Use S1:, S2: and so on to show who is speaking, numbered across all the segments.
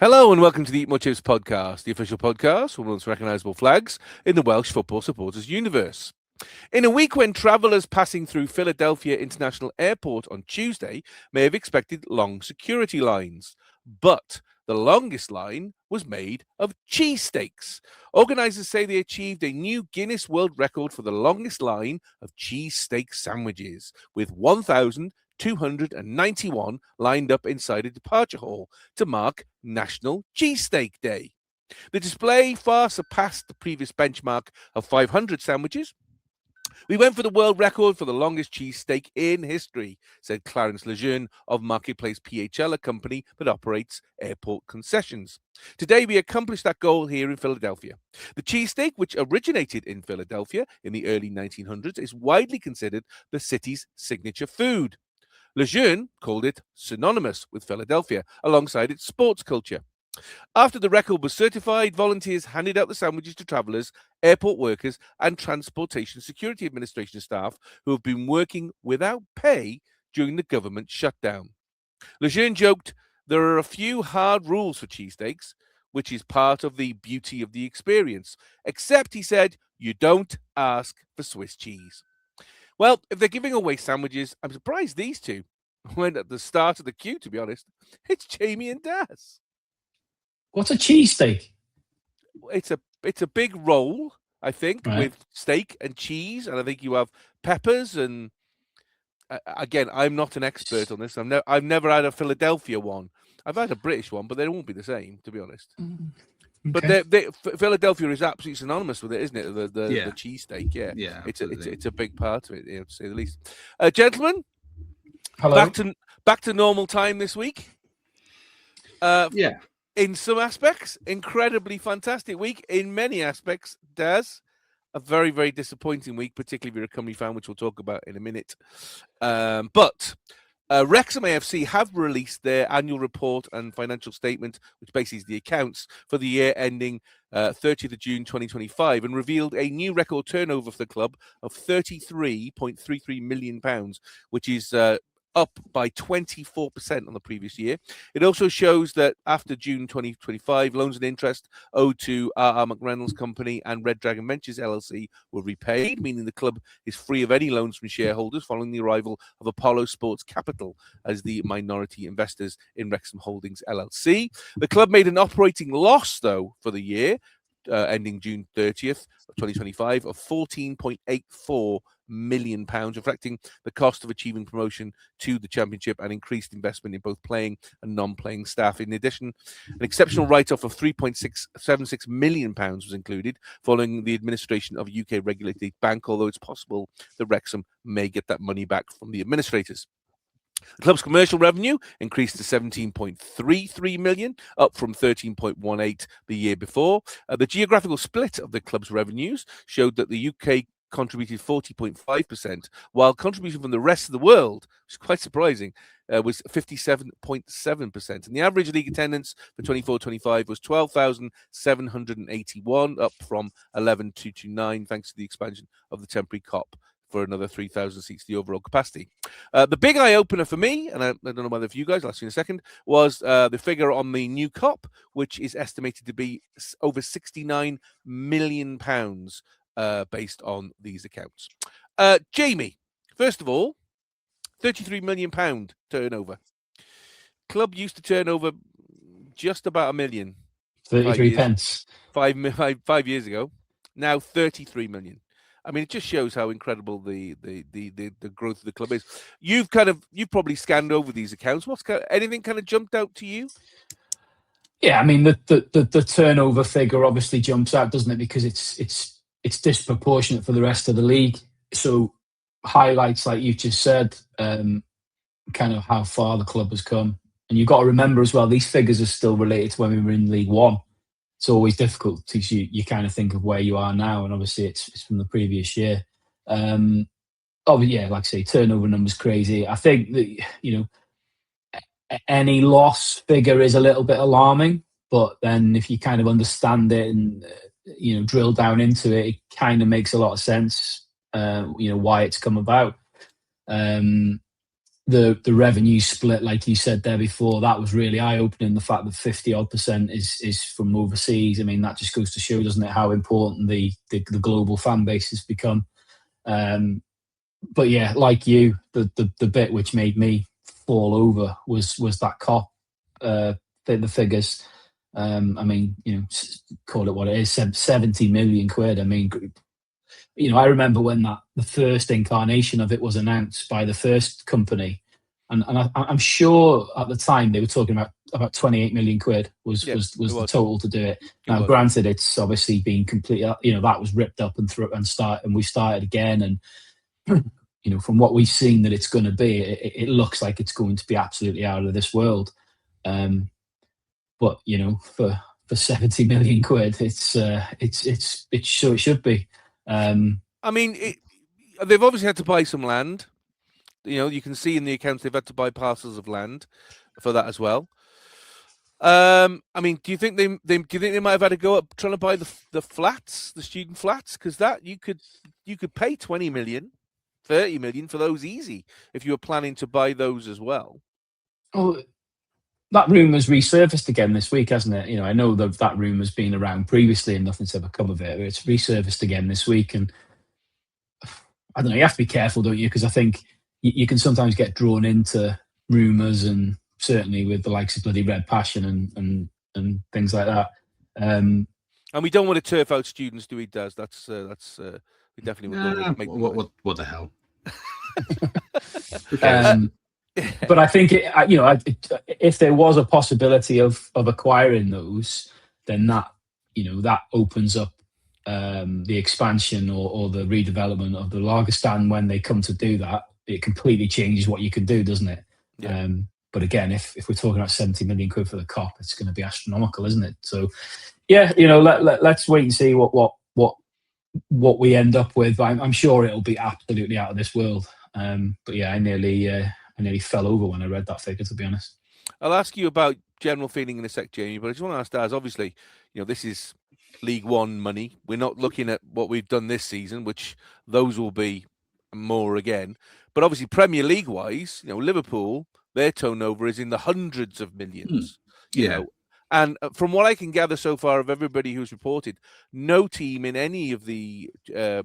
S1: Hello and welcome to the Eat More Chips podcast, the official podcast for the most recognisable flags in the Welsh football supporters universe. In a week when travellers passing through Philadelphia International Airport on Tuesday may have expected long security lines, but the longest line was made of cheesesteaks. Organisers say they achieved a new Guinness World Record for the longest line of cheesesteak sandwiches, with 1,291 lined up inside a departure hall to mark National Cheesesteak Day. The display far surpassed the previous benchmark of 500 sandwiches. "We went for the world record for the longest cheesesteak in history," said Clarence Lejeune of Marketplace PHL, a company that operates airport concessions. "Today, we accomplished that goal here in Philadelphia." The cheesesteak, which originated in Philadelphia in the early 1900s, is widely considered the city's signature food. Lejeune called it synonymous with Philadelphia, alongside its sports culture. After the record was certified, volunteers handed out the sandwiches to travellers, airport workers, and Transportation Security Administration staff who have been working without pay during the government shutdown. Lejeune joked, "There are a few hard rules for cheesesteaks, which is part of the beauty of the experience. Except," he said, "you don't ask for Swiss cheese." Well, if they're giving away sandwiches, I'm surprised these two went at the start of the queue, to be honest. It's Jamie and Daz.
S2: What's a cheesesteak?
S1: It's a big roll, I think,
S2: Right.
S1: with steak and cheese, and I think you have peppers. And again, I'm not an expert on this. I've never had a Philadelphia one. I've had a British one, but they won't be the same, to be honest.
S2: Okay.
S1: But Philadelphia is absolutely synonymous with it, isn't it? The
S3: Yeah.
S1: cheesesteak, yeah.
S3: Yeah,
S1: It's
S3: absolutely.
S1: a big part of it, to say the least. Gentlemen,
S2: Hello.
S1: back to normal time this week.
S3: Yeah.
S1: In some aspects, incredibly fantastic week. In many aspects, Daz, a very, very disappointing week, particularly if you're a Cymru fan, which we'll talk about in a minute. But Wrexham AFC have released their annual report and financial statement, which basically is the accounts for the year ending 30th of June 2025, and revealed a new record turnover for the club of £33.33 million, which is up by 24% on the previous year. It also shows that after June 2025, loans and interest owed to R.R. McReynolds Company and Red Dragon Ventures LLC were repaid, meaning the club is free of any loans from shareholders following the arrival of Apollo Sports Capital as the minority investors in Wrexham Holdings LLC. The club made an operating loss, though, for the year ending June 30th of 2025 of £14.84 million, reflecting the cost of achieving promotion to the Championship and increased investment in both playing and non-playing staff. In addition, an exceptional write-off of £3.76 million was included following the administration of a UK regulated bank, although it's possible that Wrexham may get that money back from the administrators. The club's commercial revenue increased to 17.33 million, up from 13.18 the year before. The geographical split of the club's revenues showed that the UK contributed 40.5%, while contribution from the rest of the world, which is quite surprising, was 57.7%. And the average league attendance for 24-25 was 12,781, up from 11,229, thanks to the expansion of the temporary COP for another 3,000 seats, the overall capacity. The big eye-opener for me, and I don't know whether for you guys, I'll ask you in a second, was the figure on the new COP, which is estimated to be over £69 million based on these accounts. Jamie, first of all, £33 million turnover. Club used to turn over just about a million.
S2: 33 pence.
S1: 5 years ago. Now 33 million. I mean, it just shows how incredible the growth of the club is. You've probably scanned over these accounts. Anything kind of jumped out to you?
S2: Yeah, I mean the turnover figure obviously jumps out, doesn't it? Because it's disproportionate for the rest of the league. So highlights, like you've just said, kind of how far the club has come. And you've got to remember as well, these figures are still related to when we were in League One. It's always difficult because you kind of think of where you are now, and obviously it's from the previous year. Yeah, like I say, turnover numbers crazy. I think that any loss figure is a little bit alarming, but then if you kind of understand it and drill down into it, it kind of makes a lot of sense. Why it's come about. the revenue split, like you said there before, that was really eye-opening. The fact that 50% is from overseas. I mean, that just goes to show, doesn't it, how important the global fan base has become. But yeah, like you, the bit which made me fall over was that COP, the figures. I mean, call it what it is, 70 million quid. I mean, I remember when the first incarnation of it was announced by the first company, and I'm sure at the time they were talking about 28 million quid was the total to do it. Now, granted, it's obviously been completely, that was ripped up and we started again, and from what we've seen that it's going to be, it looks like it's going to be absolutely out of this world. But for 70 million quid, it should be.
S1: I mean, they've obviously had to buy some land. You can see in the accounts they've had to buy parcels of land for that as well. I mean, do you think they might have had to go up trying to buy the flats, the student flats? Because that you could pay 20 million, 30 million for those easy if you were planning to buy those as well.
S2: Oh, that rumour's resurfaced again this week, hasn't it? I know that rumour's been around previously and nothing's ever come of it. But it's resurfaced again this week, and I don't know. You have to be careful, don't you? Because I think you can sometimes get drawn into rumours, and certainly with the likes of bloody Red Passion and things like that.
S1: And we don't want to turf out students, do we, Daz? That's we definitely would make
S3: what the hell.
S2: But I think if there was a possibility of acquiring those, then that opens up the expansion or the redevelopment of the Lagerstand. When they come to do that, it completely changes what you can do, doesn't it?
S1: Yeah.
S2: But again, if we're talking about 70 million quid for the COP, it's going to be astronomical, isn't it? So yeah, let's wait and see what we end up with. I'm sure it'll be absolutely out of this world. But yeah, I nearly fell over when I read that figure, to be honest.
S1: I'll ask you about general feeling in a sec, Jamie, but I just want to ask Daz, obviously, this is League One money. We're not looking at what we've done this season, which those will be more again. But obviously, Premier League-wise, Liverpool, their turnover is in the hundreds of millions. You know. And from what I can gather so far of everybody who's reported, no team in any of the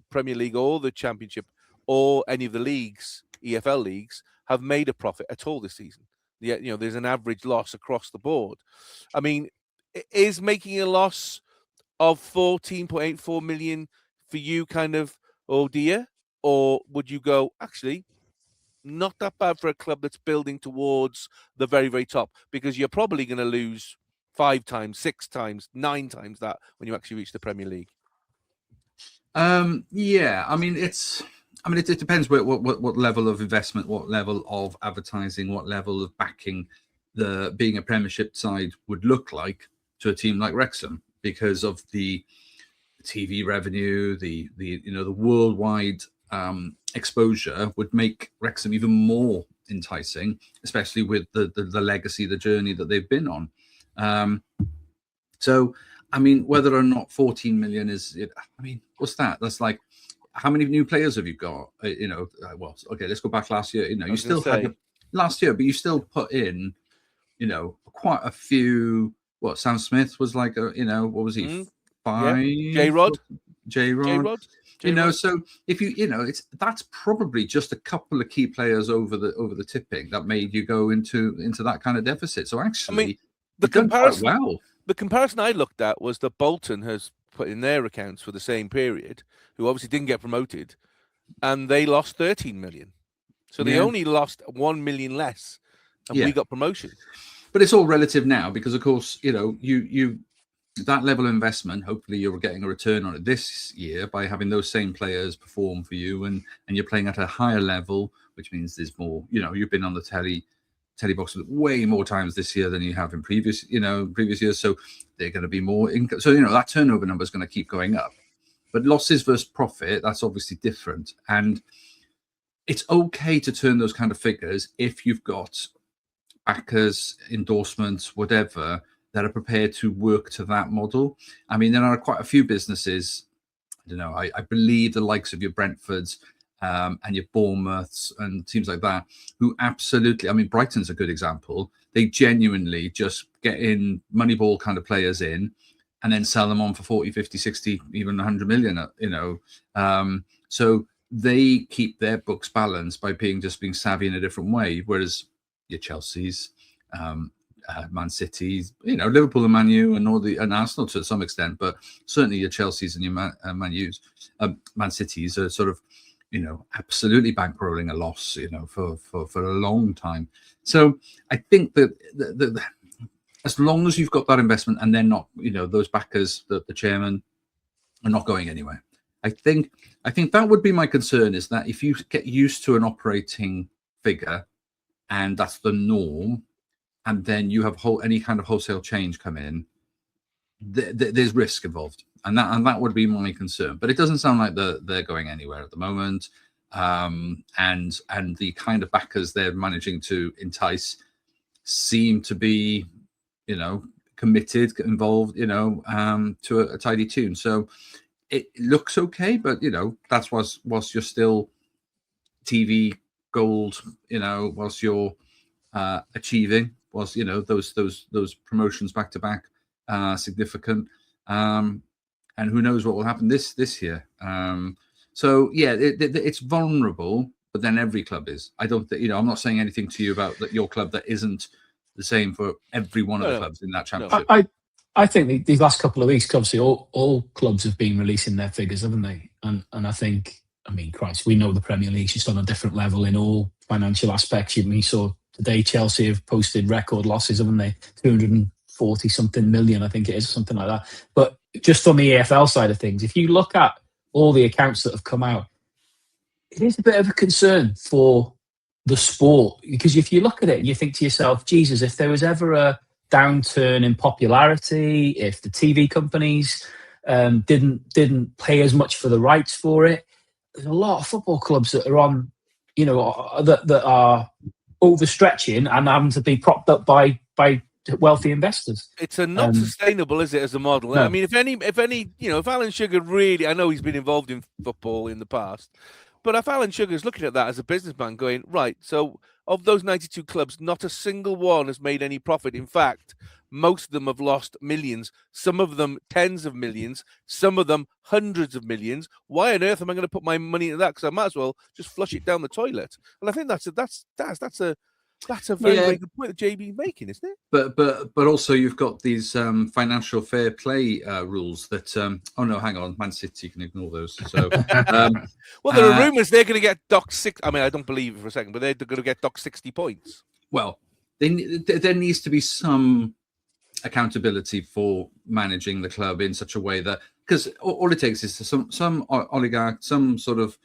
S1: Premier League or the Championship or any of the leagues, EFL leagues, have made a profit at all this season. Yet, there's an average loss across the board. I mean, is making a loss of 14.84 million for you kind of, oh dear? Or would you go, actually, not that bad for a club that's building towards the very, very top? Because you're probably going to lose 5 times, 6 times, 9 times that when you actually reach the Premier League.
S3: Yeah, I mean, it depends what level of investment, what level of advertising, what level of backing being a Premiership side would look like to a team like Wrexham, because of the TV revenue, the worldwide exposure would make Wrexham even more enticing, especially with the legacy, the journey that they've been on. So, I mean, whether or not 14 million what's that? That's like, how many new players have you got? Well, okay, let's go back last year. You still had last year, but you still put in, quite a few. What, Sam Smith was like, what was he? 5?
S1: Yeah.
S3: J-Rod. So if that's probably just a couple of key players over the tipping that made you go into that kind of deficit. So actually,
S1: the comparison I looked at was that Bolton has put in their accounts for the same period, who obviously didn't get promoted, and they lost 13 million. So they only lost 1 million less, and we got promotion.
S3: But it's all relative now, because of course, you that level of investment, hopefully you're getting a return on it this year by having those same players perform for you, and you're playing at a higher level, which means there's more, you've been on the telly box way more times this year than you have in previous years. So they're going to be more income. So, that turnover number is going to keep going up. But losses versus profit, that's obviously different. And it's okay to turn those kind of figures if you've got backers, endorsements, whatever, that are prepared to work to that model. I mean, there are quite a few businesses, I don't know, I believe the likes of your Brentfords and your Bournemouths and teams like that, who absolutely, I mean, Brighton's a good example. They genuinely just get in Moneyball kind of players in and then sell them on for 40, 50, 60, even 100 million, so they keep their books balanced by being savvy in a different way. Whereas your Chelsea's, Man City's, Liverpool and Man U and Arsenal to some extent, but certainly your Chelsea's and your Man U's, Man City's are sort of, absolutely bankrolling a loss, for a long time. So I think that as long as you've got that investment and they're not, those backers, the chairman, are not going anywhere. I think that would be my concern, is that if you get used to an operating figure and that's the norm, and then you have any kind of wholesale change come in, there's risk involved, and that would be my concern. But it doesn't sound like they're going anywhere at the moment, and the kind of backers they're managing to entice seem to be, committed, involved, to a tidy tune. So it looks okay, but that's whilst you're still TV gold, whilst you're achieving, whilst those promotions back to back significant, and who knows what will happen this year. So yeah, it's vulnerable, but then every club is. I don't think, I'm not saying anything to you about your club that isn't the same for every one of the clubs in that championship.
S2: I think these last couple of weeks, obviously, all clubs have been releasing their figures, haven't they? And I think, Christ, we know the Premier League's just on a different level in all financial aspects. We saw today Chelsea have posted record losses, haven't they? 240-something million, I think it is, or something like that. But just on the EFL side of things, if you look at all the accounts that have come out, it is a bit of a concern for the sport, because if you look at it, you think to yourself, Jesus, if there was ever a downturn in popularity, if the TV companies didn't pay as much for the rights for it, there's a lot of football clubs that are on, that are overstretching and having to be propped up by wealthy investors.
S1: It's not sustainable, is it, as a model? No. I mean, if Alan Sugar really, I know he's been involved in football in the past, but if Alan Sugar is looking at that as a businessman going, right, so of those 92 clubs, not a single one has made any profit. In fact, most of them have lost millions, some of them tens of millions, some of them hundreds of millions. Why on earth am I going to put my money into that? Because I might as well just flush it down the toilet. And I think that's a very good point that JB's making, isn't it?
S3: But also you've got these financial fair play rules that oh no, hang on, Man City can ignore those. So
S1: well, there are rumours they're going to get docked 6. I mean, I don't believe it for a second, but they're going to get docked 60 points.
S3: Well, there needs to be some accountability for managing the club in such a way that, because all it takes is some oligarch, some sort of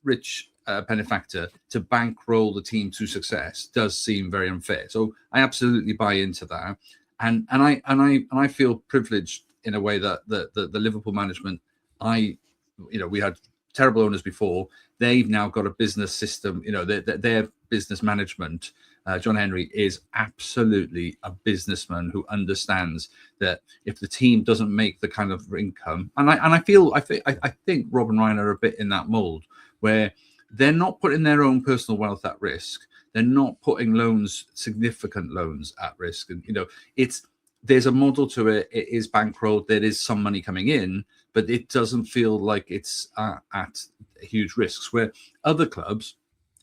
S3: rich benefactor to bankroll the team to success does seem very unfair. So I absolutely buy into that, and I feel privileged in a way that the Liverpool management, we had terrible owners before. They've now got a business system. Their business management. John Henry is absolutely a businessman who understands that if the team doesn't make the kind of income, and I think Rob and Ryan are a bit in that mold where they're not putting their own personal wealth at risk. They're not putting significant loans at risk. And, there's a model to it. It is bankrolled. There is some money coming in, but it doesn't feel like it's at huge risks, where other clubs,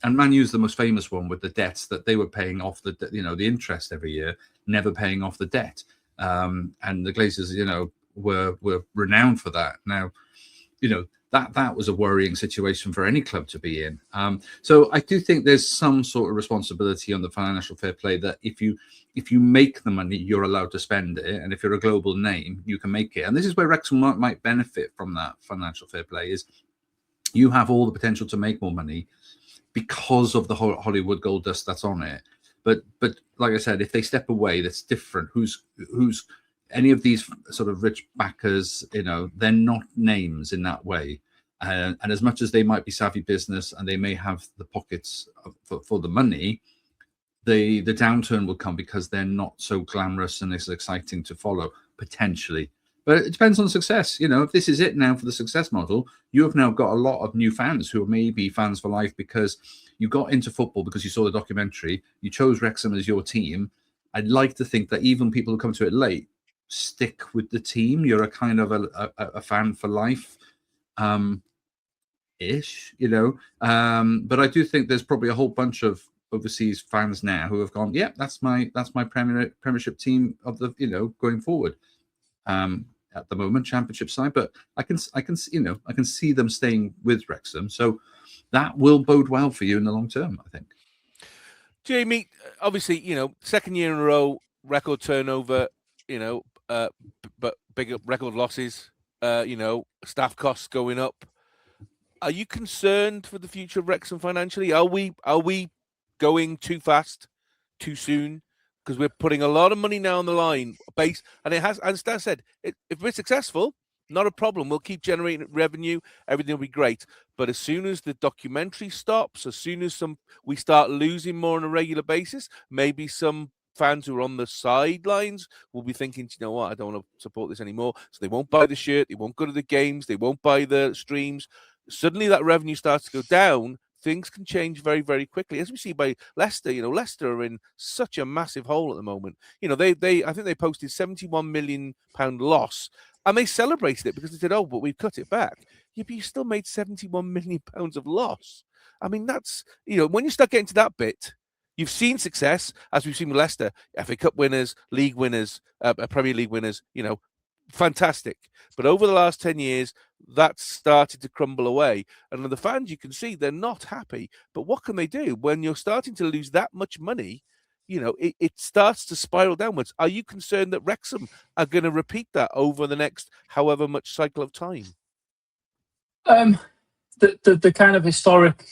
S3: and Man U's the most famous one with the debts that they were paying off the interest every year, never paying off the debt. And the Glazers, were renowned for that. Now, that was a worrying situation for any club to be in. So I do think there's some sort of responsibility on the financial fair play that if you make the money, you're allowed to spend it. And if you're a global name, you can make it. And this is where Wrexham might benefit from that financial fair play, is you have all the potential to make more money because of the whole Hollywood gold dust that's on it. But like I said, if they step away, that's different. Who's any of these sort of rich backers, they're not names in that way. And as much as they might be savvy business and they may have the pockets for the money, the downturn will come because they're not so glamorous and it's exciting to follow, potentially. But it depends on success. If this is it now for the success model, you have now got a lot of new fans who are maybe fans for life because you got into football because you saw the documentary, you chose Wrexham as your team. I'd like to think that even people who come to it late stick with the team. You're a kind of a fan for life. Ish, but I do think there's probably a whole bunch of overseas fans now who have gone, yeah, that's my Premiership team of the going forward. At the moment, Championship side, but I can see them staying with Wrexham, so that will bode well for you in the long term, I think.
S1: Jamie, obviously, second year in a row, record turnover, but bigger record losses, staff costs going up. Are you concerned for the future of Wrexham financially? Are we going too fast, too soon? Because we're putting a lot of money now on the line, and it has. As Stan said, if we're successful, not a problem. We'll keep generating revenue. Everything will be great. But as soon as the documentary stops, as soon as we start losing more on a regular basis, maybe some fans who are on the sidelines will be thinking, you know what, I don't want to support this anymore. So they won't buy the shirt. They won't go to the games. They won't buy the streams. Suddenly that revenue starts to go down. Things can change very, very quickly, as we see by Leicester. Leicester are in such a massive hole at the moment. I think they posted £71 million loss, and they celebrated it because they said, "Oh, but we've cut it back." Yeah, but you still made £71 million of loss. I mean, that's when you start getting to that bit, you've seen success, as we've seen with Leicester, FA Cup winners, league winners, Premier League winners. Fantastic. But over the last 10 years, that's started to crumble away. And the fans, you can see, they're not happy. But what can they do when you're starting to lose that much money? It starts to spiral downwards. Are you concerned that Wrexham are going to repeat that over the next however much cycle of time?
S2: The kind of historic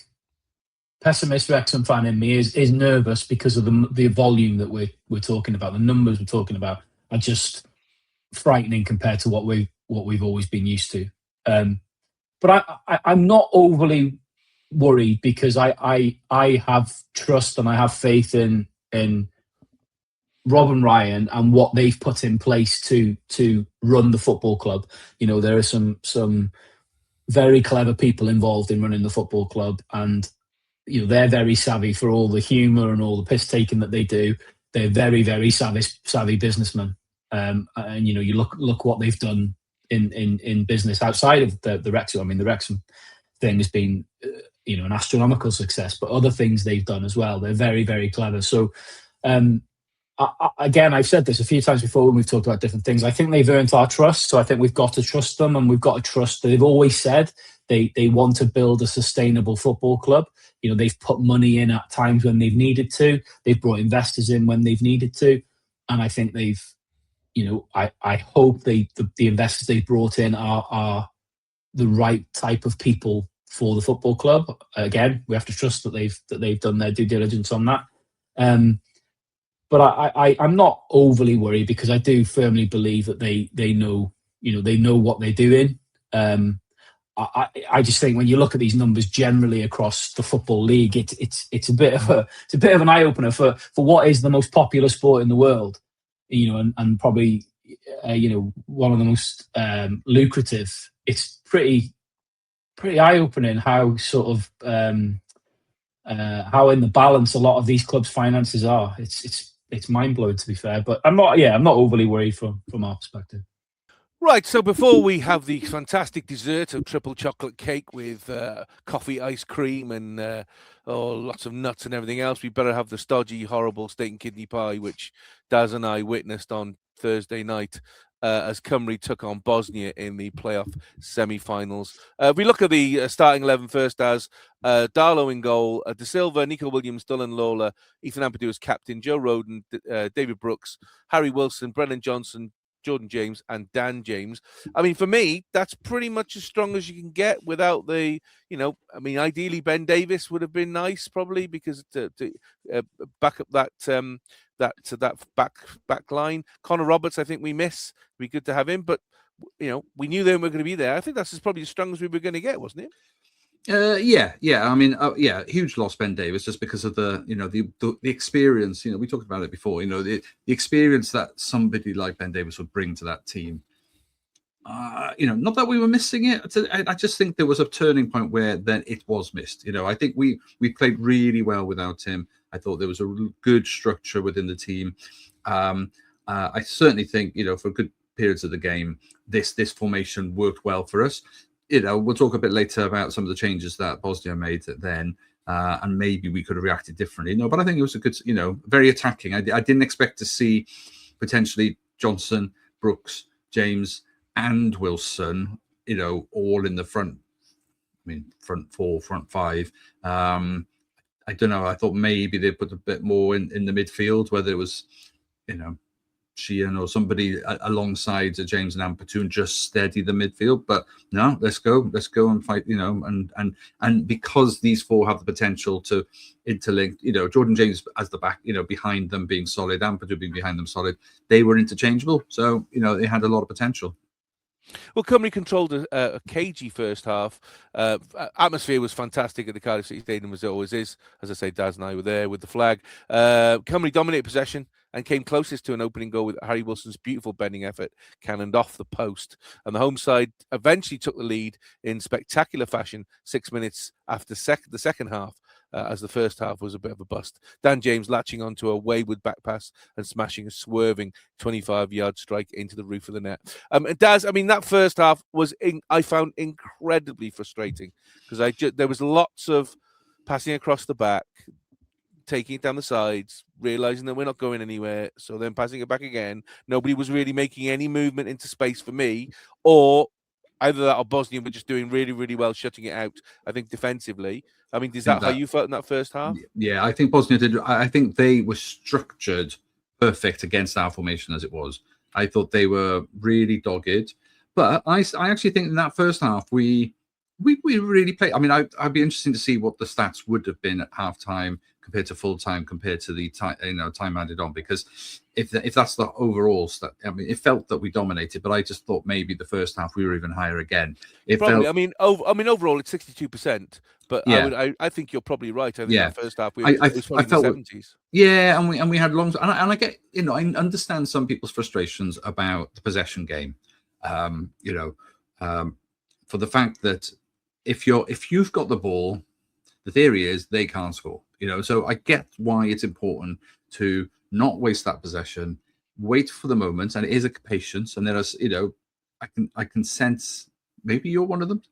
S2: pessimist Wrexham fan in me is nervous because of the volume that we're talking about. The numbers we're talking about are just frightening compared to what we've always been used to. But I'm not overly worried because I have trust and I have faith in Rob and Ryan and what they've put in place to run the football club. There are some very clever people involved in running the football club, and they're very savvy for all the humour and all the piss taking that they do. They're very, very savvy businessmen. And you look what they've done in business outside of the Wrexham. I mean, the Wrexham thing has been an astronomical success, but other things they've done as well. They're very, very clever. So again, I've said this a few times before when we've talked about different things. I think they've earned our trust, so I think we've got to trust them, and we've got to trust that they've always said they want to build a sustainable football club. They've put money in at times when they've needed to. They've brought investors in when they've needed to, and I think they've. I hope the investors they brought in are the right type of people for the football club. Again, we have to trust that they've done their due diligence on that. But I'm not overly worried because I do firmly believe that they know what they're doing. I just think when you look at these numbers generally across the football league, it's a bit of an eye opener for what is the most popular sport in the world. And probably, one of the most lucrative. It's pretty eye-opening how sort of how in the balance a lot of these clubs' finances are. It's mind-blowing, to be fair. But I'm not overly worried from our perspective.
S1: Right, so before we have the fantastic dessert of triple chocolate cake with coffee ice cream and lots of nuts and everything else, we better have the stodgy, horrible steak and kidney pie, which Daz and I witnessed on Thursday night as Cymru took on Bosnia in the playoff semi-finals. If we look at the starting 11 first, Daz, Darlow in goal, De Silva, Nico Williams, Dylan Lawler, Ethan Ampadu as captain, Joe Roden, David Brooks, Harry Wilson, Brennan Johnson, Jordan James and Dan James. I mean, for me, that's pretty much as strong as you can get without the, ideally Ben Davis would have been nice probably because to back up that back line. Connor Roberts, I think we miss. It'd be good to have him, but we knew they were going to be there. I think that's probably as strong as we were going to get, wasn't it?
S3: Yeah. I mean, huge loss, Ben Davis, just because of the experience. We talked about it before. The experience that somebody like Ben Davis would bring to that team. not that we were missing it. I just think there was a turning point where then it was missed. I think we played really well without him. I thought there was a good structure within the team. I certainly think, for good periods of the game, this formation worked well for us. We'll talk a bit later about some of the changes that Bosnia made then, and maybe we could have reacted differently. But I think it was a good, very attacking. I didn't expect to see potentially Johnson, Brooks, James, and Wilson, all in the front. I mean, front four, front five. I don't know. I thought maybe they put a bit more in the midfield, whether it was, Sheehan or somebody alongside James and Ampatoon, just steady the midfield. But no, let's go and fight. And because these four have the potential to interlink, Jordan James as the back, behind them being solid, Ampatoon being behind them solid, they were interchangeable. So they had a lot of potential.
S1: Well, Cymru controlled a cagey first half. Atmosphere was fantastic at the Cardiff City Stadium, as it always is. As I say, Daz and I were there with the flag. Cymru dominated possession and came closest to an opening goal with Harry Wilson's beautiful bending effort cannoned off the post. And the home side eventually took the lead in spectacular fashion 6 minutes after the second half, as the first half was a bit of a bust. Dan James latching onto a wayward back pass and smashing a swerving 25-yard strike into the roof of the net. And Daz, I mean, that first half was, I found incredibly frustrating because there was lots of passing across the back, taking it down the sides, realizing that we're not going anywhere, so then passing it back again. Nobody was really making any movement into space for me, or either that or Bosnia were just doing really, really well shutting it out, I think, defensively. I mean, is that how you felt in that first half?
S3: Yeah, I think Bosnia did. I think they were structured perfect against our formation as it was. I thought they were really dogged. But I actually think in that first half, we really played. I mean, I'd be interested to see what the stats would have been at halftime compared to full time, compared to the time added on. Because if that's the overall stat, I mean, it felt that we dominated, but I just thought maybe the first half we were even higher again.
S1: Probably. I mean, overall it's 62%. But yeah. I think you're probably right. I think that first half it was probably in the 70s.
S3: Yeah, and we had long, and I get, I understand some people's frustrations about the possession game. For the fact that if you've got the ball, the theory is they can't score. So I get why it's important to not waste that possession, wait for the moment, and it is a patience. And there is, I can sense. Maybe you're one of them.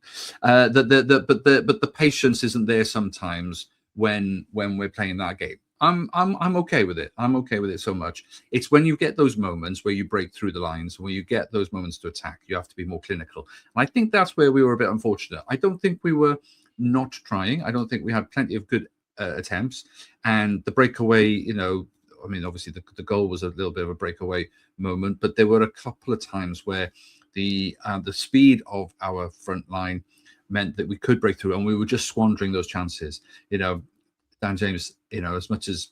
S3: But the patience isn't there sometimes when we're playing that game. I'm okay with it. I'm okay with it so much. It's when you get those moments where you break through the lines, when you get those moments to attack, you have to be more clinical. And I think that's where we were a bit unfortunate. I don't think we were not trying. I don't think we had plenty of good attempts. And the breakaway, I mean, obviously the goal was a little bit of a breakaway moment, but there were a couple of times where the speed of our front line meant that we could break through, and we were just squandering those chances. Dan James, as much as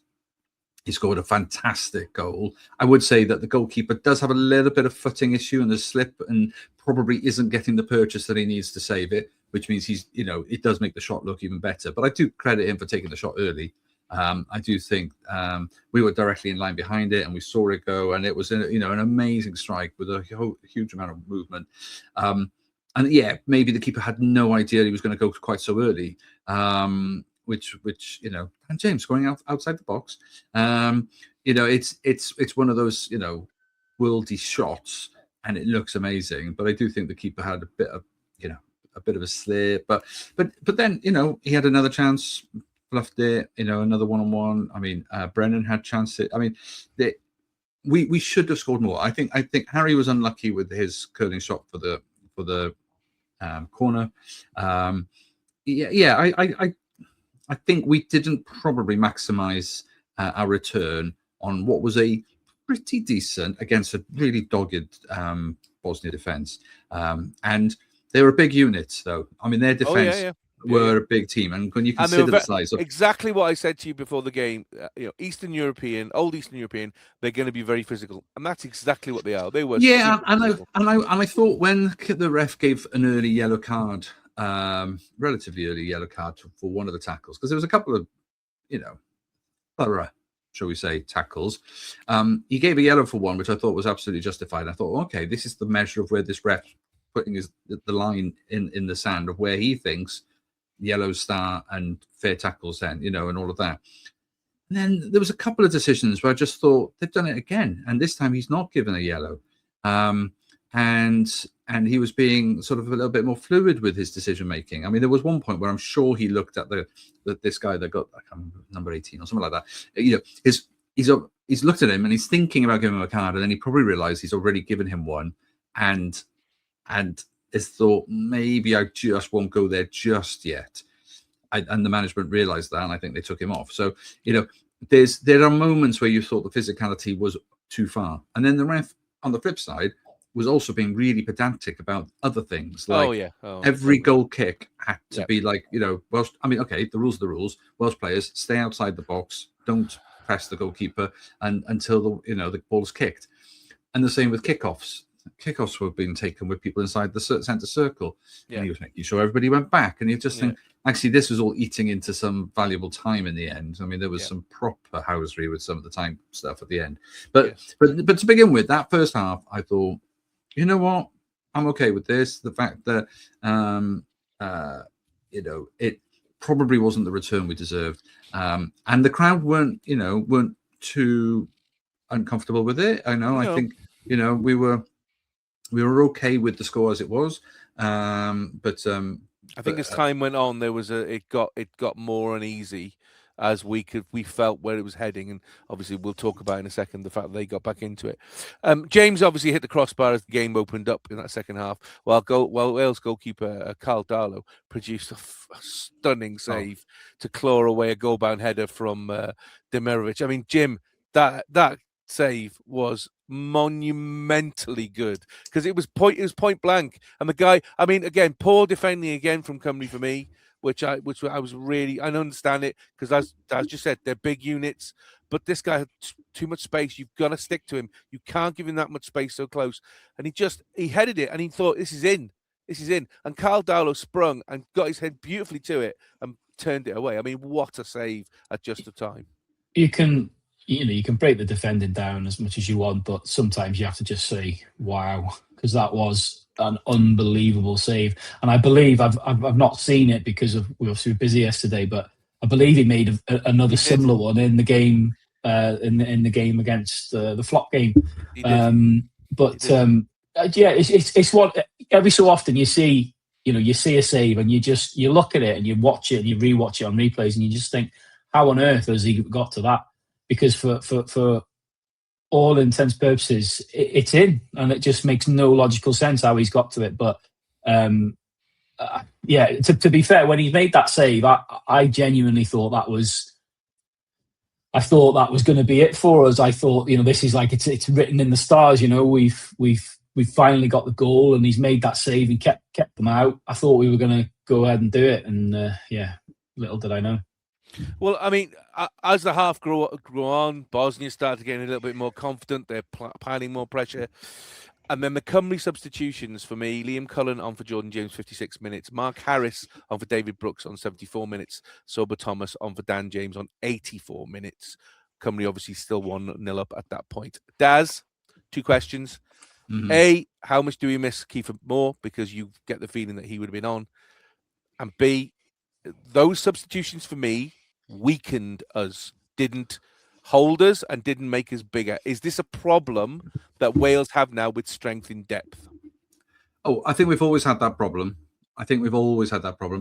S3: he scored a fantastic goal, I would say that the goalkeeper does have a little bit of footing issue and the slip, and probably isn't getting the purchase that he needs to save it, which means he's, it does make the shot look even better. But I do credit him for taking the shot early. I do think we were directly in line behind it, and we saw it go, and it was an amazing strike with a huge amount of movement. And yeah, maybe the keeper had no idea he was going to go quite so early. Which and James scoring outside the box. It's one of those worldy shots, and it looks amazing. But I do think the keeper had a bit of a slip. But then he had another chance. Bluffed it, another one-on-one. I mean, Brennan had chances. I mean, we should have scored more. I think Harry was unlucky with his curling shot for the corner. I think we didn't probably maximize our return on what was a pretty decent against a really dogged Bosnia defense. And they were big units, though. I mean, their defense. Oh, yeah. Were a big team, and when you consider the size of
S1: exactly what I said to you before the game, old Eastern European, they're going to be very physical, and that's exactly what they are. They were,
S3: yeah, and I thought when the ref gave an early yellow card, relatively early yellow card for one of the tackles, because there was a couple of, thorough, shall we say, tackles. He gave a yellow for one, which I thought was absolutely justified. I thought, okay, this is the measure of where this ref putting the line in the sand of where he thinks yellow start and fair tackles then, and all of that. And then there was a couple of decisions where I just thought they've done it again, and this time he's not given a yellow, and he was being sort of a little bit more fluid with his decision making. I mean, there was one point where I'm sure he looked at this guy that got, I can't remember, number 18 or something like that. He's looked at him and he's thinking about giving him a card, and then he probably realised he's already given him one, and has thought maybe I just won't go there just yet. And the management realised that, and I think they took him off. So there are moments where you thought the physicality was too far, and then the ref on the flip side was also being really pedantic about other things. Like every goal kick had to be like, Welsh. I mean, okay, the rules are the rules. Welsh players stay outside the box, don't press the goalkeeper, and until the ball's kicked. And the same with kickoffs. Kickoffs were being taken with people inside the centre circle, and he was making sure everybody went back. And you just think, actually, this was all eating into some valuable time in the end. I mean, there was some proper housery with some of the time stuff at the end. But to begin with, that first half, I thought, you know what, I'm okay with this. The fact that it probably wasn't the return we deserved, and the crowd weren't too uncomfortable with it. I think we were okay with the score as it was, but
S1: I think as time went on, there was it got more uneasy as we felt where it was heading, and obviously we'll talk about in a second the fact that they got back into it. James obviously hit the crossbar as the game opened up in that second half, while Wales goalkeeper Carl Darlow produced a stunning save to claw away a goal-bound header from Demirovic. I mean, Jim, that save was monumentally good because it was point blank, and the guy, I mean, again, poor defending again from Cymru for me, which I was really, I don't understand it because as just said, they're big units, but this guy had too much space. You've got to stick to him. You can't give him that much space so close, and he headed it and he thought this is in, and Carl Darlow sprung and got his head beautifully to it and turned it away. I mean, what a save at just the time.
S2: You can break the defending down as much as you want, but sometimes you have to just say, wow, because that was an unbelievable save. And I believe I've not seen it because we were busy yesterday, but I believe he made another similar one in the game, in the game against the Flop game. It's what every so often you see a save and you look at it and you watch it and you rewatch it on replays and you just think, how on earth has he got to that? Because for all intents and purposes, it's in, and it just makes no logical sense how he's got to it. But to be fair, when he made that save, I genuinely thought that was going to be it for us. I thought, this is like it's written in the stars. We've finally got the goal, and he's made that save and kept them out. I thought we were going to go ahead and do it, and little did I know.
S1: Well, I mean, as the half grew on, Bosnia started getting a little bit more confident. They're piling more pressure. And then the Cymru substitutions for me, Liam Cullen on for Jordan James, 56 minutes. Mark Harris on for David Brooks on 74 minutes. Sober Thomas on for Dan James on 84 minutes. Cymru obviously still 1-0 up at that point. Daz, 2 questions. Mm-hmm. A, how much do we miss Kiefer Moore? Because you get the feeling that he would have been on. And B, those substitutions for me weakened us, didn't hold us, and didn't make us bigger. Is this a problem that Wales have now with strength in depth?
S3: Oh, I think we've always had that problem.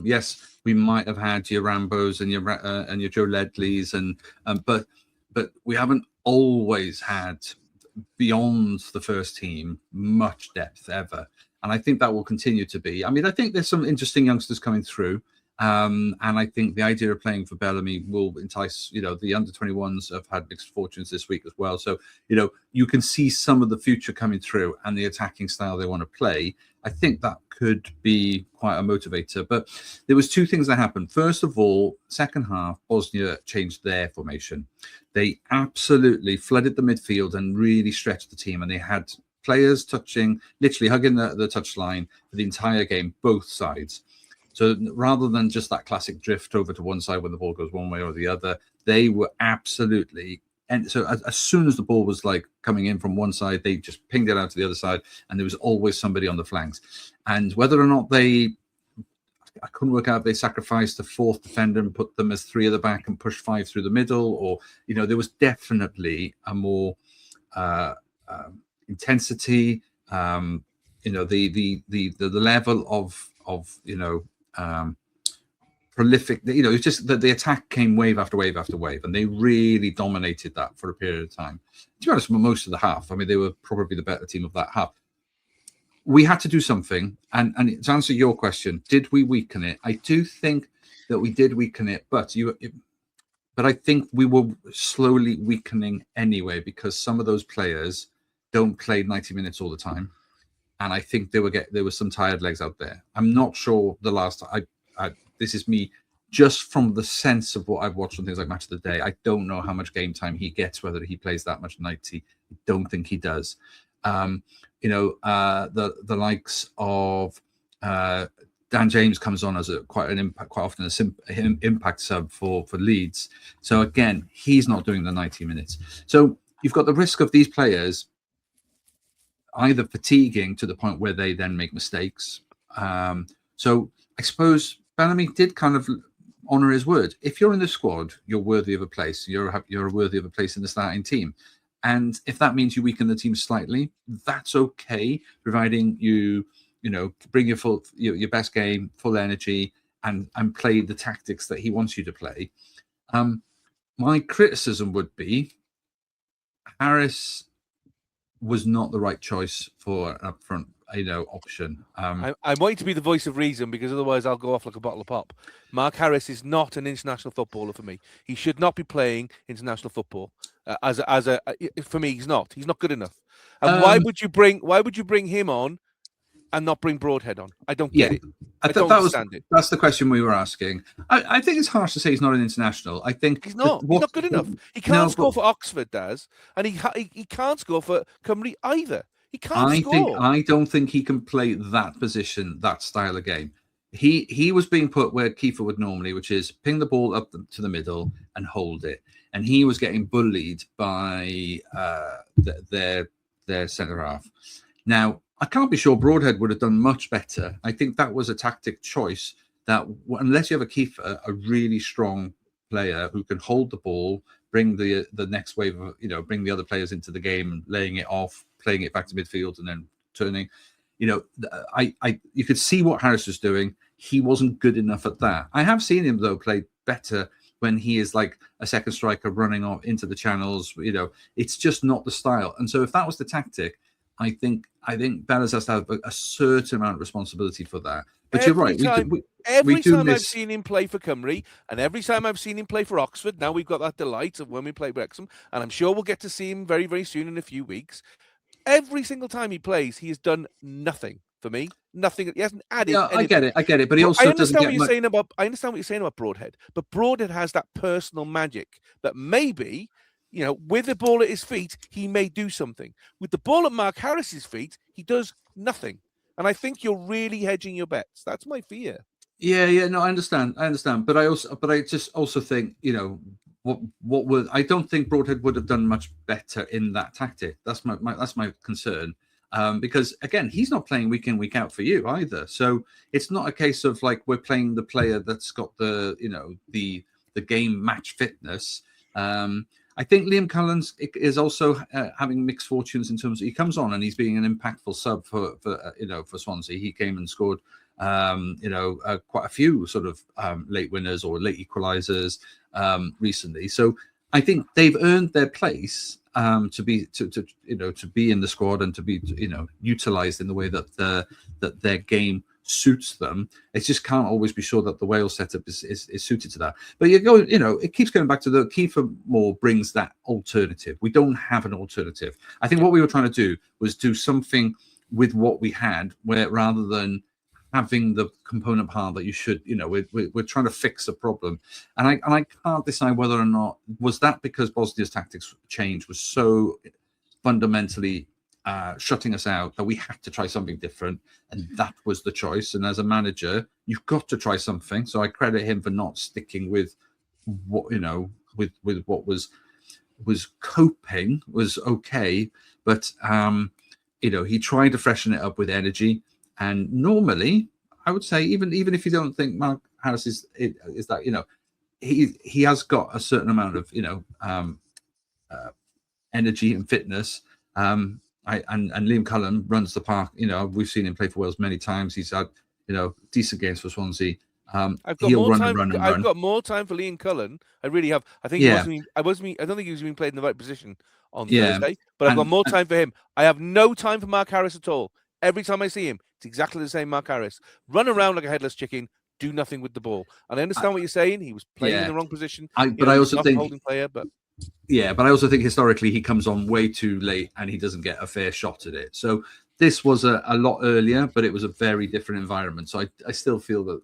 S3: Yes, we might have had your Rambos and your Joe Ledleys, but we haven't always had, beyond the first team, much depth ever. And I think that will continue to be. I mean, I think there's some interesting youngsters coming through. And I think the idea of playing for Bellamy will entice, the under-21s have had mixed fortunes this week as well. So, you can see some of the future coming through and the attacking style they want to play. I think that could be quite a motivator. But there was 2 things that happened. First of all, second half, Bosnia changed their formation. They absolutely flooded the midfield and really stretched the team. And they had players literally hugging the touchline for the entire game, both sides. So rather than just that classic drift over to one side when the ball goes one way or the other, they were absolutely And so as soon as the ball was like coming in from one side, they just pinged it out to the other side, and there was always somebody on the flanks. And whether or not I couldn't work out if they sacrificed the fourth defender and put them as three at the back and pushed five through the middle, or there was definitely a more intensity. The level of prolific. It's just that the attack came wave after wave after wave, and they really dominated that for a period of time. To be honest, for most of the half, I mean, they were probably the better team of that half. We had to do something, and to answer your question, did we weaken it? I do think that we did weaken it, but I think we were slowly weakening anyway, because some of those players don't play 90 minutes all the time, and I think there were some tired legs out there. I'm not sure the last. This is me just from the sense of what I've watched on things like Match of the Day. I don't know how much game time he gets, whether he plays that much 90. I don't think he does. The likes of Dan James comes on as quite often an impact sub for Leeds. So again, he's not doing the 90 minutes. So you've got the risk of these players either fatiguing to the point where they then make mistakes. So I suppose Bellamy did kind of honour his word. If you're in the squad, you're worthy of a place. You're worthy of a place in the starting team. And if that means you weaken the team slightly, that's okay, providing you bring your best game, full energy, and play the tactics that he wants you to play. My criticism would be Harris was not the right choice for an upfront option.
S1: I'm waiting to be the voice of reason, because otherwise I'll go off like a bottle of pop. Mark Harris is not an international footballer for me. He should not be playing international football. For me, he's not. He's not good enough. And why would you bring him on and not bring Broadhead on? I don't get it. I don't understand it.
S3: That's the question we were asking. I think it's harsh to say he's not an international. I think
S1: he's not. He's not good enough. He can't score for Oxford, Daz, and he can't score for Cymru either. He can't score.
S3: I don't think he can play that position, that style of game. He was being put where Kiefer would normally, which is ping the ball up to the middle and hold it. And he was getting bullied by their centre half. Now, I can't be sure Broadhead would have done much better. I think that was a tactic choice that, unless you have a Kiefer, a really strong player who can hold the ball, bring the next wave of, bring the other players into the game, laying it off, playing it back to midfield, and then turning. You could see what Harris was doing. He wasn't good enough at that. I have seen him though play better when he is like a second striker running off into the channels. It's just not the style. And so if that was the tactic, I think Bellas has to have a certain amount of responsibility for that. But you're right.
S1: Every time I've seen him play for Cymru, and every time I've seen him play for Oxford, now we've got that delight of when we play Wrexham, and I'm sure we'll get to see him very, very soon in a few weeks. Every single time he plays, he has done nothing for me. Nothing. He hasn't added.
S3: Yeah,
S1: anything.
S3: I get it. But he also doesn't get much.
S1: I understand what you're saying about Broadhead, but Broadhead has that personal magic that maybe, with the ball at his feet, he may do something. With the ball at Mark Harris's feet, he does nothing. And I think you're really hedging your bets. That's my fear.
S3: Yeah. No, I understand. But I just also think, I don't think Broadhead would have done much better in that tactic. That's my concern. Because again, he's not playing week in, week out for you either. So it's not a case of like we're playing the player that's got the game match fitness. I think Liam Cullen's is also having mixed fortunes in terms of he comes on and he's being an impactful sub for Swansea. He came and scored quite a few sort of late winners or late equalizers recently. So I think they've earned their place to be in the squad and to be utilized in the way that their game suits them. It just can't always be sure that the Wales setup is suited to that. But it keeps going back to the Kiefer Moore brings that alternative. We don't have an alternative. I think what we were trying to do was do something with what we had, where rather than having the component part that you should, we're trying to fix a problem. And I can't decide whether or not, was that because Bosnia's tactics change was so fundamentally shutting us out that we had to try something different, and that was the choice. And as a manager, you've got to try something. So I credit him for not sticking with what with what was coping, was okay, but he tried to freshen it up with energy. And normally, I would say, even if you don't think Mark Harris is that, he has got a certain amount of energy and fitness. And Liam Cullen runs the park. We've seen him play for Wales many times. He's had decent games for Swansea.
S1: I've got more time. I've got more time for Liam Cullen. I really have. I think I don't think he was being played in the right position on Thursday. But I've got more time for him. I have no time for Mark Harris at all. Every time I see him, it's exactly the same Mark Harris. Run around like a headless chicken. Do nothing with the ball. And I understand what you're saying. He was playing in the wrong position.
S3: But I also think
S1: holding player. But
S3: I also think historically he comes on way too late and he doesn't get a fair shot at it. So this was a lot earlier, but it was a very different environment. So I still feel that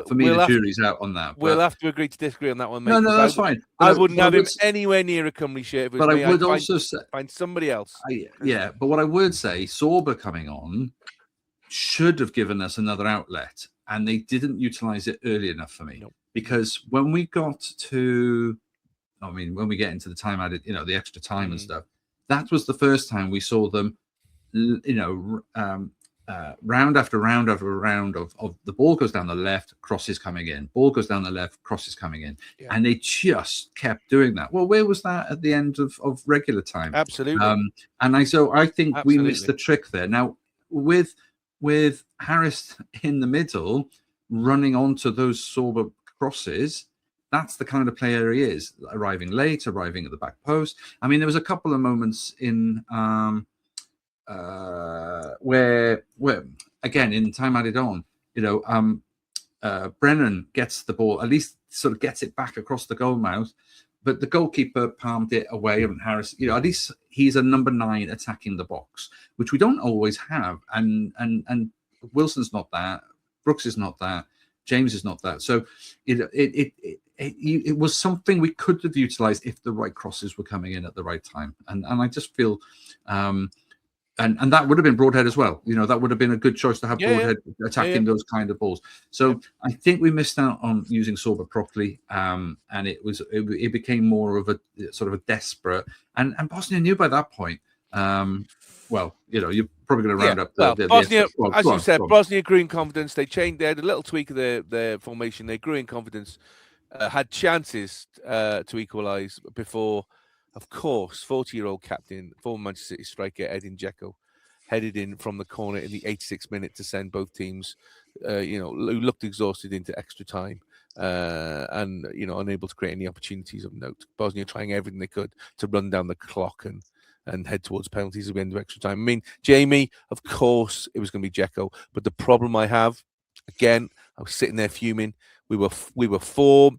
S3: for me, the jury's out on that.
S1: We'll have to agree to disagree on that one, mate.
S3: No, that's fine.
S1: I wouldn't have him anywhere near a Cymru shirt.
S3: But I would also
S1: find somebody else.
S3: But what I would say, Sorba coming on should have given us another outlet, and they didn't utilize it early enough for me.
S1: Nope.
S3: Because when we get into the time added, the extra time and stuff, that was the first time we saw them, round after round after round of the ball goes down the left, crosses coming in, ball goes down the left, crosses coming in. Yeah. And they just kept doing that. Well, where was that at the end of regular time?
S1: Absolutely.
S3: So I think we missed the trick there. Now, with Harris in the middle, running onto those Sorba crosses, that's the kind of player he is, arriving late, arriving at the back post. I mean, there was a couple of moments in where again, in time added on, Brennan gets the ball, at least sort of gets it back across the goal mouth, but the goalkeeper palmed it away. And Harris, at least he's a number 9 attacking the box, which we don't always have. And Wilson's not that. Brooks is not that. James is not that. So it was something we could have utilized if the right crosses were coming in at the right time. And I just feel, and that would have been Broadhead as well. That would have been a good choice to have Broadhead attacking those kind of balls. So I think we missed out on using Sorba properly, and it became more of a sort of a desperate. And Bosnia knew by that point. You're probably going to round up.
S1: Bosnia, as you said, Bosnia grew in confidence. They changed. They had a little tweak of their formation. They grew in confidence. Had chances to equalise before, of course, 40-year-old captain, former Manchester City striker Edin Dzeko, headed in from the corner in the 86th minute to send both teams, who looked exhausted, into extra time, and unable to create any opportunities of note. Bosnia trying everything they could to run down the clock and head towards penalties at the end of extra time. I mean, Jamie, of course, it was going to be Dzeko, but the problem I have, again, I was sitting there fuming. We were 4+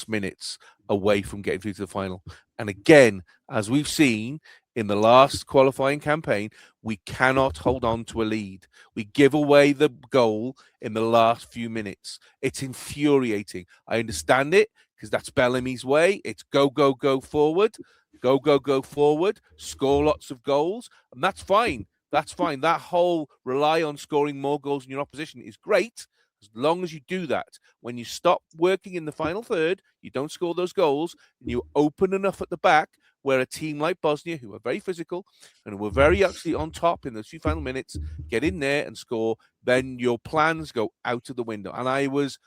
S1: minutes away from getting through to the final. And again, as we've seen in the last qualifying campaign, we cannot hold on to a lead. We give away the goal in the last few minutes. It's infuriating. I understand it because that's Bellamy's way. It's go, go, go forward. Go, go, go forward. Score lots of goals. And that's fine. That's fine. That whole rely on scoring more goals than your opposition is great. As long as you do that, when you stop working in the final third, you don't score those goals, and you open enough at the back where a team like Bosnia, who are very physical and who are very actually on top in those few final minutes, get in there and score, then your plans go out of the window. And I was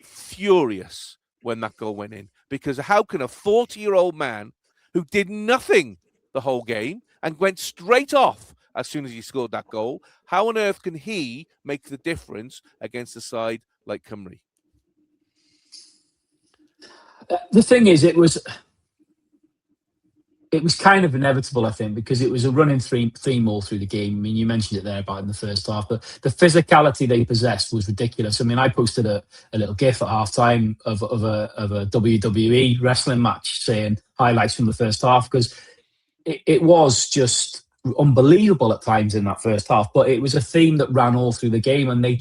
S1: furious when that goal went in, because how can a 40-year-old man who did nothing the whole game and went straight off as soon as he scored that goal, how on earth can he make the difference against a side like Cymru?
S2: The thing is, it was kind of inevitable, I think, because it was a running theme all through the game. I mean, you mentioned it there about in the first half, but the physicality they possessed was ridiculous. I mean, I posted a little GIF at halftime of a WWE wrestling match saying highlights from the first half, because it was just unbelievable at times in that first half. But it was a theme that ran all through the game, and they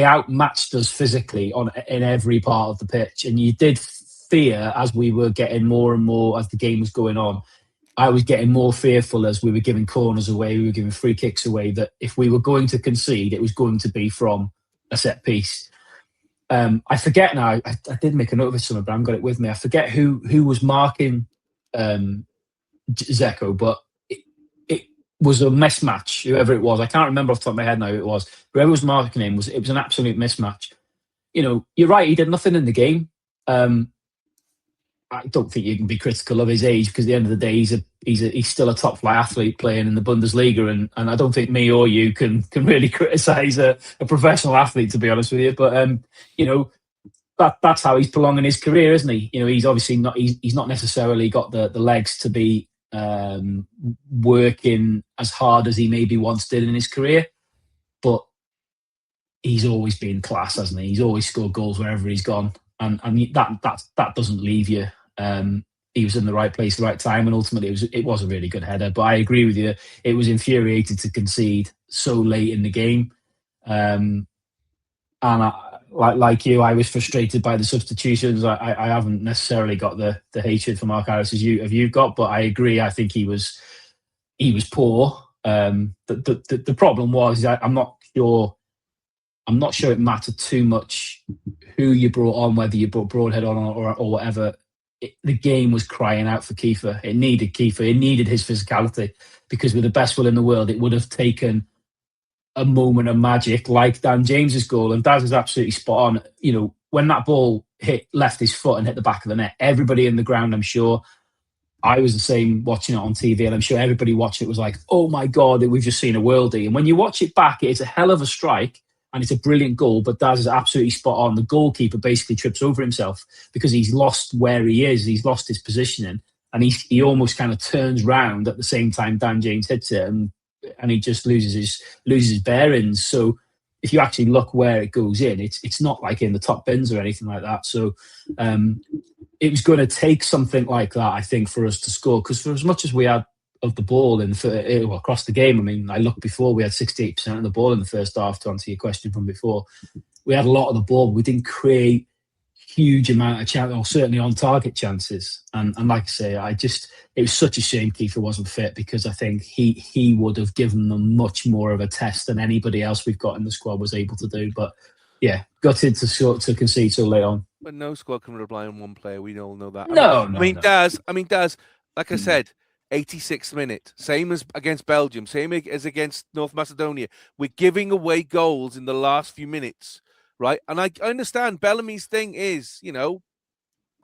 S2: outmatched us physically in every part of the pitch. And you did fear, as we were getting more and more as the game was going on, I was getting more fearful as we were giving corners away, we were giving free kicks away, that if we were going to concede, it was going to be from a set piece. I forget now, I did make a note of it somewhere, but I haven't got it with me. I forget who was marking Zeko, but it was a mismatch. Whoever it was, I can't remember off the top of my head now who it was. Whoever was marking him it was an absolute mismatch. You're right. He did nothing in the game. I don't think you can be critical of his age because at the end of the day, he's still a top flight athlete playing in the Bundesliga, and I don't think me or you can really criticise a professional athlete, to be honest with you. But that's how he's prolonging his career, isn't he? He's obviously not. He's not necessarily got the legs to be working as hard as he maybe once did in his career, but he's always been class, hasn't he? He's always scored goals wherever he's gone, and that doesn't leave you. He was in the right place, the right time, and ultimately it was a really good header. But I agree with you; it was infuriating to concede so late in the game, and like you, I was frustrated by the substitutions. I haven't necessarily got the hatred for Mark Harris as you've got, but I agree. I think he was poor. The problem was I'm not sure it mattered too much who you brought on, whether you brought Broadhead on or whatever. The game was crying out for Kiefer. It needed Kiefer. It needed his physicality, because with the best will in the world, it would have taken a moment of magic like Dan James's goal. And Daz is absolutely spot on. When that ball left his foot and hit the back of the net, everybody in the ground, I'm sure, I was the same watching it on TV, and I'm sure everybody watching it was like, oh my God, we've just seen a worldie. And when you watch it back, it's a hell of a strike and it's a brilliant goal, but Daz is absolutely spot on. The goalkeeper basically trips over himself because he's lost where he is. He's lost his positioning, and he almost kind of turns round at the same time Dan James hits it, and he just loses his bearings. So if you actually look where it goes in, it's not like in the top bins or anything like that. So it was going to take something like that, I think, for us to score, because for as much as we had of the ball across the game, I mean, I looked before, we had 68% of the ball in the first half, to answer your question from before. We had a lot of the ball, but we didn't create huge amount of chances, or certainly on target chances. And like I say, it was such a shame Kiefer wasn't fit, because I think he would have given them much more of a test than anybody else we've got in the squad was able to do. But yeah, gutted to concede so late on.
S1: But no squad can rely on one player. We all know that.
S2: No.
S1: Daz, like I said, 86th minute, same as against Belgium, same as against North Macedonia. We're giving away goals in the last few minutes, right? And I understand Bellamy's thing is,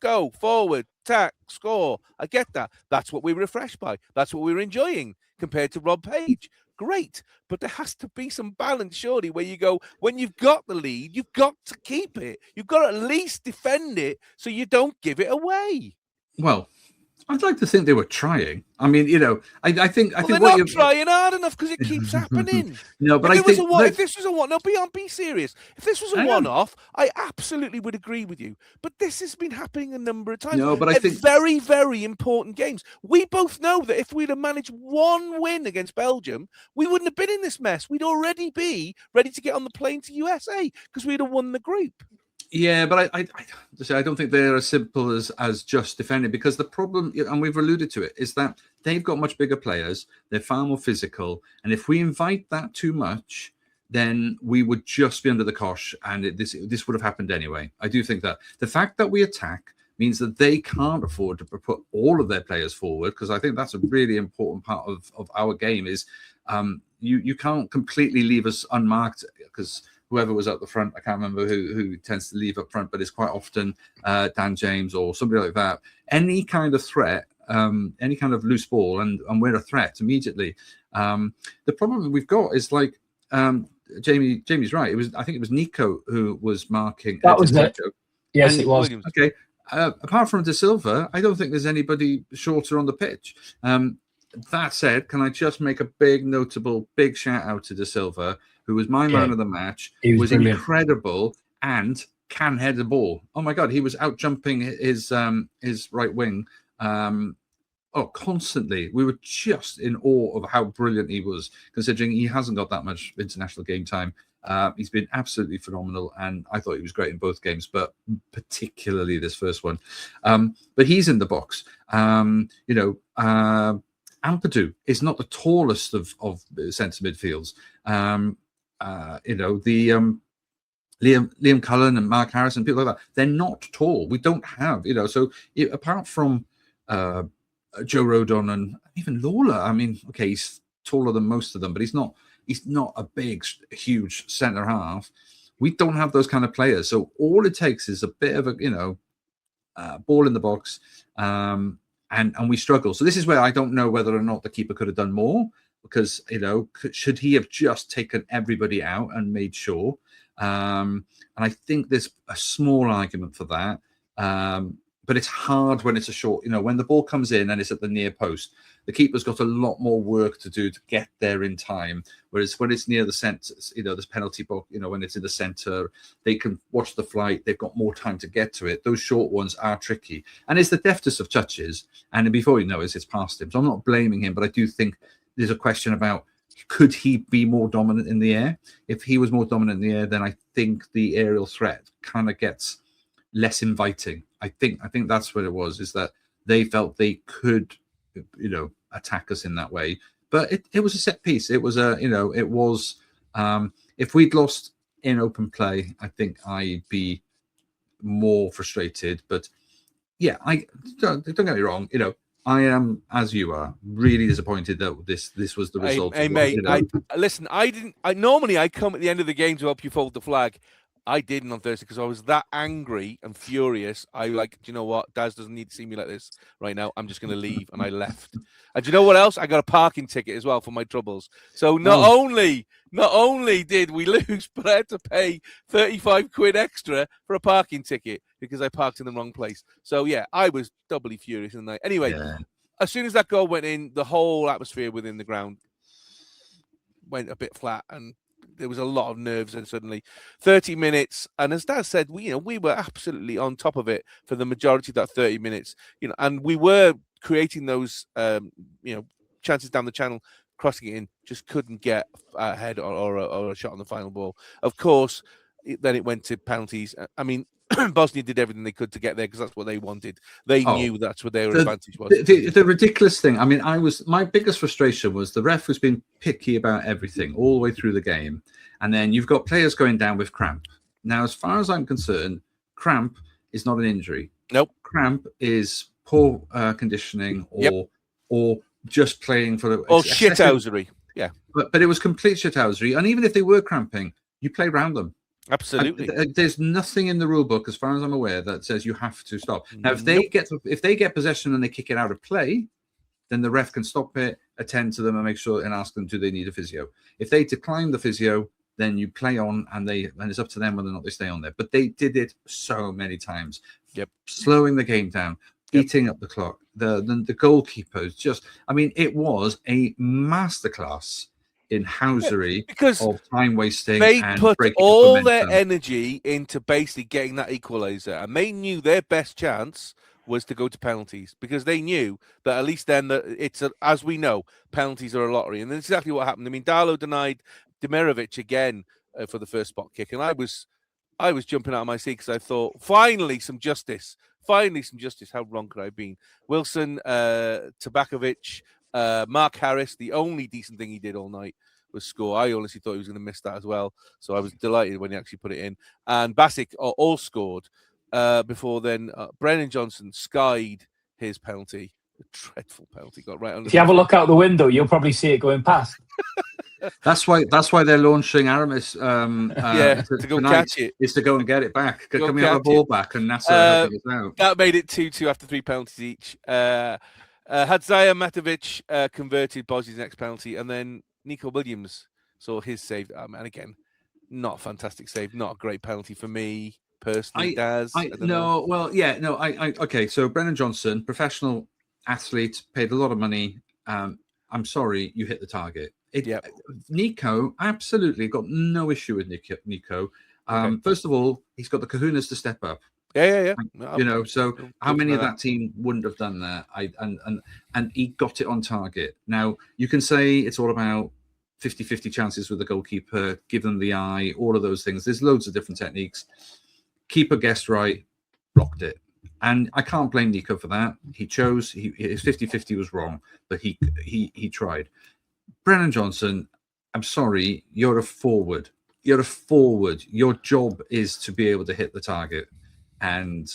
S1: go forward, attack, score. I get that. That's what we're refreshed by. That's what we're enjoying compared to Rob Page. Great. But there has to be some balance, surely, where you go, when you've got the lead, you've got to keep it. You've got to at least defend it so you don't give it away.
S3: Well, I'd like to think they were trying. I mean, I think
S1: they're not trying hard enough because it keeps happening.
S3: No, but
S1: if this was a one, no, be serious. If this was a one-off, I absolutely would agree with you. But this has been happening a number of times.
S3: No, but I think
S1: very, very important games. We both know that if we'd have managed one win against Belgium, we wouldn't have been in this mess. We'd already be ready to get on the plane to USA because we'd have won the group.
S3: Yeah, but I don't think they're as simple as just defending, because the problem, and we've alluded to it, is that they've got much bigger players. They're far more physical. And if we invite that too much, then we would just be under the cosh, and this would have happened anyway. I do think that the fact that we attack means that they can't afford to put all of their players forward, because I think that's a really important part of our game is you can't completely leave us unmarked, because whoever was up the front, I can't remember who tends to leave up front, but it's quite often Dan James or somebody like that. Any kind of threat, any kind of loose ball, and we're a threat immediately. The problem we've got is like Jamie's right. I think it was Nico who was marking.
S2: That was it. Yes, it was.
S3: Okay. Apart from De Silva, I don't think there's anybody shorter on the pitch. That said, can I just make a big shout out to De Silva, who was my man of the match, was incredible and can head the ball. Oh my God, he was out jumping his right wing constantly. We were just in awe of how brilliant he was, considering he hasn't got that much international game time. He's been absolutely phenomenal, and I thought he was great in both games, but particularly this first one. But he's in the box. Ampadu is not the tallest of centre midfields. Liam Cullen and Mark Harrison, people like that, they're not tall. We don't have, so apart from Joe Rodon and even Lawler. I mean, okay, he's taller than most of them, but he's not a big, huge centre half. We don't have those kind of players. So all it takes is a bit of a, ball in the box, and we struggle. So this is where I don't know whether or not the keeper could have done more, because, should he have just taken everybody out and made sure? And I think there's a small argument for that. But it's hard when it's a short, when the ball comes in and it's at the near post, the keeper's got a lot more work to do to get there in time. Whereas when it's near the centre, this penalty box, when it's in the centre, they can watch the flight. They've got more time to get to it. Those short ones are tricky. And it's the deftest of touches. And before you know it, it's past him. So I'm not blaming him, but I do think there's a question about, could he be more dominant in the air? If he was more dominant in the air, then I think the aerial threat kind of gets less inviting. I think that's what it was, is that they felt they could, attack us in that way. But it was a set piece. It was if we'd lost in open play, I think I'd be more frustrated. But yeah, I don't get me wrong. I am, as you are, really disappointed that this was the result.
S1: Hey, mate, listen, normally I come at the end of the game to help you fold the flag. I didn't on Thursday because I was that angry and furious. I do you know what? Daz doesn't need to see me like this right now. I'm just going to leave. And I left. And do you know what else? I got a parking ticket as well for my troubles. So not only did we lose, but I had to pay 35 quid extra for a parking ticket because I parked in the wrong place. So yeah, I was doubly furious in the night. Anyway, as soon as that goal went in, the whole atmosphere within the ground went a bit flat, and there was a lot of nerves, and suddenly 30 minutes. And as Dad said, we were absolutely on top of it for the majority of that 30 minutes, and we were creating those, chances down the channel, crossing it in, just couldn't get a head or a shot on the final ball. Of course, then it went to penalties. I mean, Bosnia did everything they could to get there because that's what they wanted. They knew that's what their advantage was.
S3: The ridiculous thing, I mean, my biggest frustration was the ref was being picky about everything all the way through the game. And then you've got players going down with cramp. Now, as far as I'm concerned, cramp is not an injury.
S1: Nope.
S3: Cramp is poor conditioning or just playing for the...
S1: Or shithousery. Yeah.
S3: But it was complete shithousery. And even if they were cramping, you play around them.
S1: Absolutely.
S3: There's nothing in the rule book, as far as I'm aware, that says you have to stop. Now, if they get possession and they kick it out of play, then the ref can stop it, attend to them, and make sure and ask them, do they need a physio? If they decline the physio, then you play on, and it's up to them whether or not they stay on there. But they did it so many times.
S1: Yep. Slowing
S3: the game down, eating up the clock. The goalkeepers just, I mean, it was a masterclass in housery of time wasting.
S1: They put all their energy into basically getting that equaliser, and they knew their best chance was to go to penalties, because they knew that at least then as we know, penalties are a lottery, and that's exactly what happened. I mean, Darlow denied Demirovic again for the first spot kick, and I was jumping out of my seat because I thought, finally some justice. How wrong could I have been? Wilson, Tabakovic, Mark Harris, the only decent thing he did all night was score. I honestly thought he was going to miss that as well, so I was delighted when he actually put it in. And Basic all scored before then. Brennan Johnson skied his penalty, a dreadful penalty, got right under.
S2: If you have a look out the window, you'll probably see it going past.
S3: That's why they're launching Aramis
S1: to go catch it.
S3: Is to go and get it back. Can we have a ball back? And Nasser helping us out.
S1: That made it 2-2 after 3 penalties each. Hadzia Matovic converted Bosnia's next penalty, and then Nico Williams saw his save. And again, not a fantastic save, not a great penalty for me personally.
S3: Okay. So Brennan Johnson, professional athlete, paid a lot of money. I'm sorry, you hit the target. Nico, absolutely got no issue with Nico. First of all, he's got the kahunas to step up.
S1: Yeah.
S3: So how many of that team wouldn't have done that? And he got it on target. Now, you can say it's all about 50-50 chances with the goalkeeper, give them the eye, all of those things. There's loads of different techniques. Keeper guessed right, blocked it. And I can't blame Nico for that. He chose, his 50-50 was wrong, but he tried. Brennan Johnson, I'm sorry, you're a forward. Your job is to be able to hit the target. and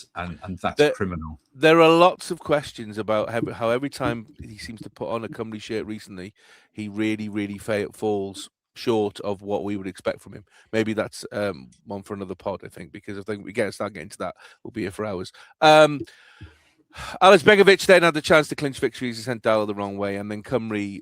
S3: that's criminal.
S1: There are lots of questions about how every time he seems to put on a Cymru shirt recently, he really falls short of what we would expect from him. Maybe that's one for another pod, I think, because I think we start getting to that, we'll be here for hours. Alex Begovic then had the chance to clinch victories. He sent Dalo the wrong way, and then Cymru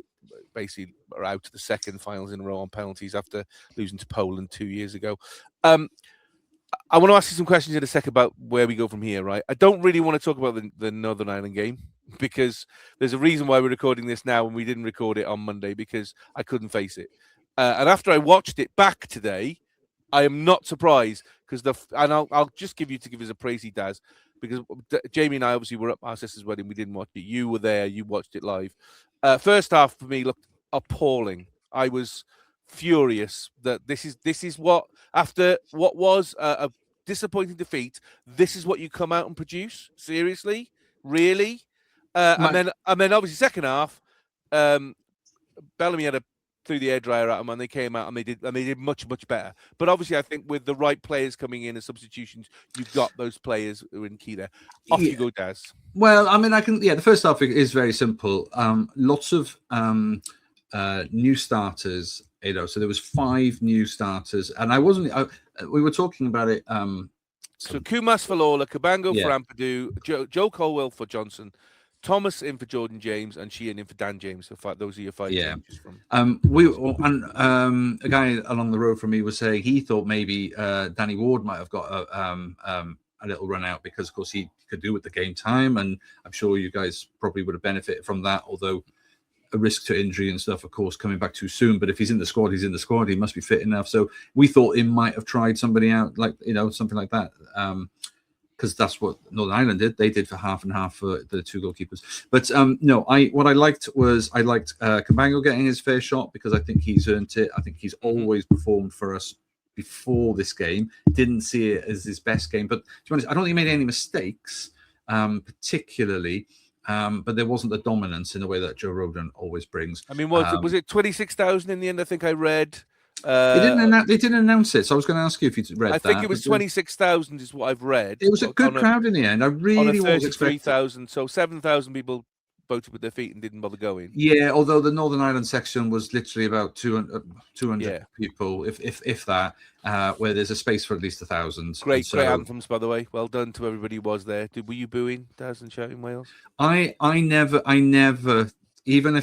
S1: basically are out to the second finals in a row on penalties after losing to Poland 2 years ago. I want to ask you some questions in a second about where we go from here, right? I don't really want to talk about the Northern Ireland game because there's a reason why we're recording this now and we didn't record it on Monday because I couldn't face it. And after I watched it back today, I am not surprised because I'll just give us a praise he does because Jamie and I obviously were at our sister's wedding. We didn't watch it. You were there. You watched it live. First half for me looked appalling. I was furious that this is what, after what was a disappointing defeat, this is what you come out and produce. Seriously, really? And then obviously second half, Bellamy threw the airdryer at them and they came out and they did much better. But obviously, I think with the right players coming in as substitutions, you've got those players who are in key there. Off you go, Daz.
S3: Well, I mean, the first half is very simple. Lots of new starters. So there was 5 new starters, and we were talking about it.
S1: So Kumas for Lawler, Cabango for Ampadu, Joe Colwell for Johnson, Thomas in for Jordan James, and Sheehan in for Dan James. So those are your 5 changes from.
S3: A guy along the road from me was saying he thought maybe Danny Ward might have got a little run out because, of course, he could do with the game time, and I'm sure you guys probably would have benefited from that, although a risk to injury and stuff, of course, coming back too soon. But if he's in the squad, he's in the squad. He must be fit enough. So we thought he might have tried somebody out, like, something like that. Because that's what Northern Ireland did. They did for half and half for the 2 goalkeepers. But what I liked Cabango getting his fair shot because I think he's earned it. I think he's always performed for us before this game. Didn't see it as his best game. But to be honest, I don't think he made any mistakes, particularly. But there wasn't the dominance in the way that Joe Rodon always brings.
S1: I mean, was it 26,000 in the end? I think I read.
S3: They didn't announce it, so I was going to ask you if you read that.
S1: I think it was 26,000 is what I've read.
S3: It was a good crowd in the end. I really was expecting
S1: 33,000, so 7,000 people voted with their feet and didn't bother going.
S3: Yeah, although the Northern Ireland section was literally about 200 people, if that, where there's a space for at least 1,000.
S1: Great anthems, by the way. Well done to everybody who was there. Were you booing, Daz, and shouting Wales?
S3: I never, even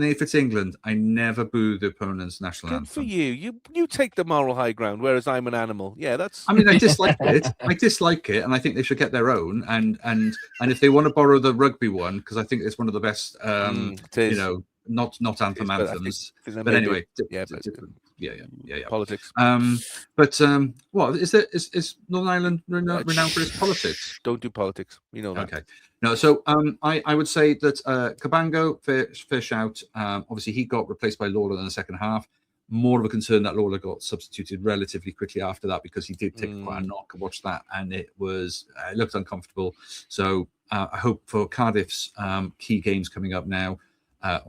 S3: if it's England, I never boo the opponent's national anthem.
S1: Good for you. You take the moral high ground, whereas I'm an animal. Yeah, that's.
S3: I mean, I dislike it. And I think they should get their own. And if they want to borrow the rugby one, because I think it's one of the best. Not anthem anthems. But anyway,
S1: politics.
S3: What is Northern Ireland renowned for its politics?
S1: Don't do politics. You know that.
S3: Okay. No, so I would say that Cabango, fair shout. Obviously, he got replaced by Lawler in the second half. More of a concern that Lawler got substituted relatively quickly after that because he did take quite a knock. I watched that, and it looked uncomfortable. So I hope for Cardiff's key games coming up now, I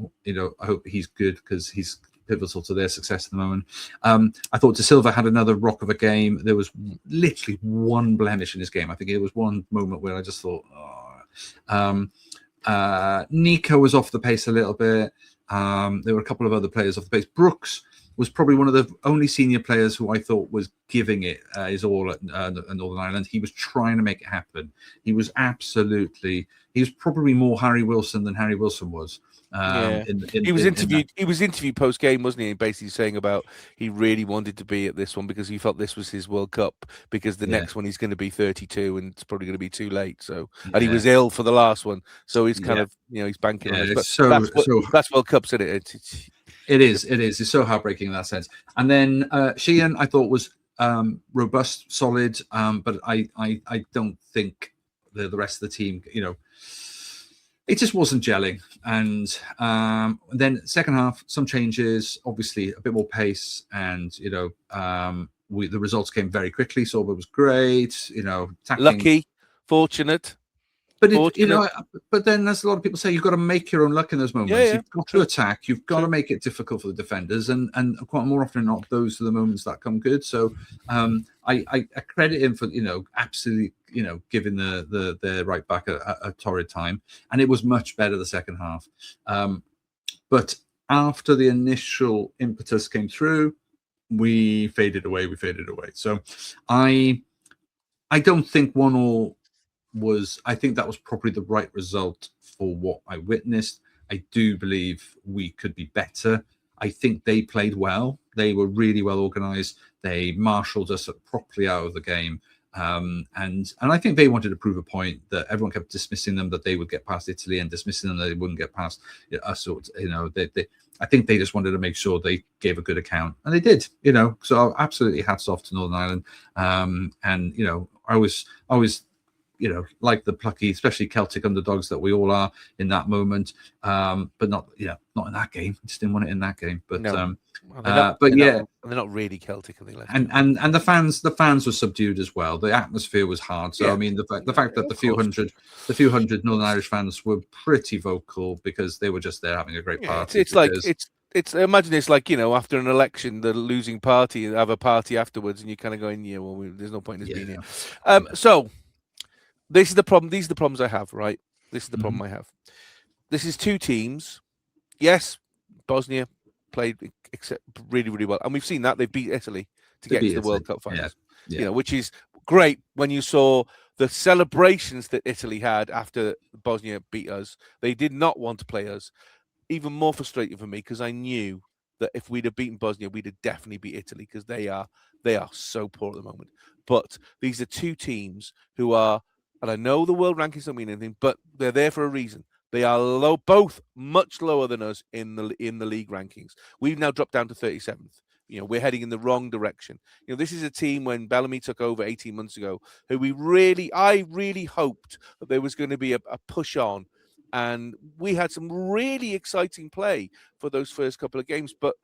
S3: hope he's good because he's pivotal to their success at the moment. I thought De Silva had another rock of a game. There was literally one blemish in his game. I think there was one moment where I just thought, Nico was off the pace a little bit. There were a couple of other players off the pace. Brooks was probably one of the only senior players who I thought was giving it his all at Northern Ireland. He was trying to make it happen. He was probably more Harry Wilson than Harry Wilson was.
S1: He was interviewed post game, wasn't he? Basically saying about he really wanted to be at this one because he felt this was his World Cup because the next one he's going to be 32 and it's probably going to be too late. So and he was ill for the last one, so he's kind of he's banking on it. But that's World Cups, isn't it?
S3: It is. It's so heartbreaking in that sense. And then Sheehan, I thought was robust, solid, but I don't think the rest of the team, it just wasn't gelling. And then second half, some changes, obviously a bit more pace, and the results came very quickly. Sorba was great, tackling.
S1: Lucky, fortunate.
S3: But but then there's a lot of people say you've got to make your own luck in those moments.
S1: Yeah,
S3: You've got to attack. You've got to make it difficult for the defenders, and quite more often than not, those are the moments that come good. So I credit him for absolutely giving the right back a torrid time, and it was much better the second half. But after the initial impetus came through, we faded away. So I don't think 1-1 was, I think that was probably the right result for what I witnessed. I do believe we could be better. I think they played well. They were really well organised. They marshalled us properly out of the game. And I think they wanted to prove a point that everyone kept dismissing them, that they would get past Italy, and dismissing them that they wouldn't get past us. I think they just wanted to make sure they gave a good account, and they did. So absolutely hats off to Northern Ireland. And I always like the plucky, especially Celtic underdogs that we all are in that moment. But not in that game. I just didn't want it in that game. But
S1: no.
S3: They're
S1: not really Celtic, are they?
S3: And the fans were subdued as well. The atmosphere was hard. So I mean, the fact that the few hundred Northern Irish fans were pretty vocal because they were just there having a great party.
S1: It's imagine it's like after an election, the losing party have a party afterwards, and you're kind of going, there's no point in us being here. So this is the problem. These are the problems I have. Right, this is the problem I have. This is two teams. Yes, Bosnia played really, really well, and we've seen that they've beat Italy to get to the World Cup finals. Which is great when you saw the celebrations that Italy had after Bosnia beat us. They did not want to play us. Even more frustrating for me because I knew that if we'd have beaten Bosnia, we'd have definitely beat Italy because they are so poor at the moment. But these are two teams who are, and I know the world rankings don't mean anything, but they're there for a reason. They are both much lower than us in the league rankings. We've now dropped down to 37th. We're heading in the wrong direction. This is a team when Bellamy took over 18 months ago, who I really hoped that there was going to be a push on. And we had some really exciting play for those first couple of games. But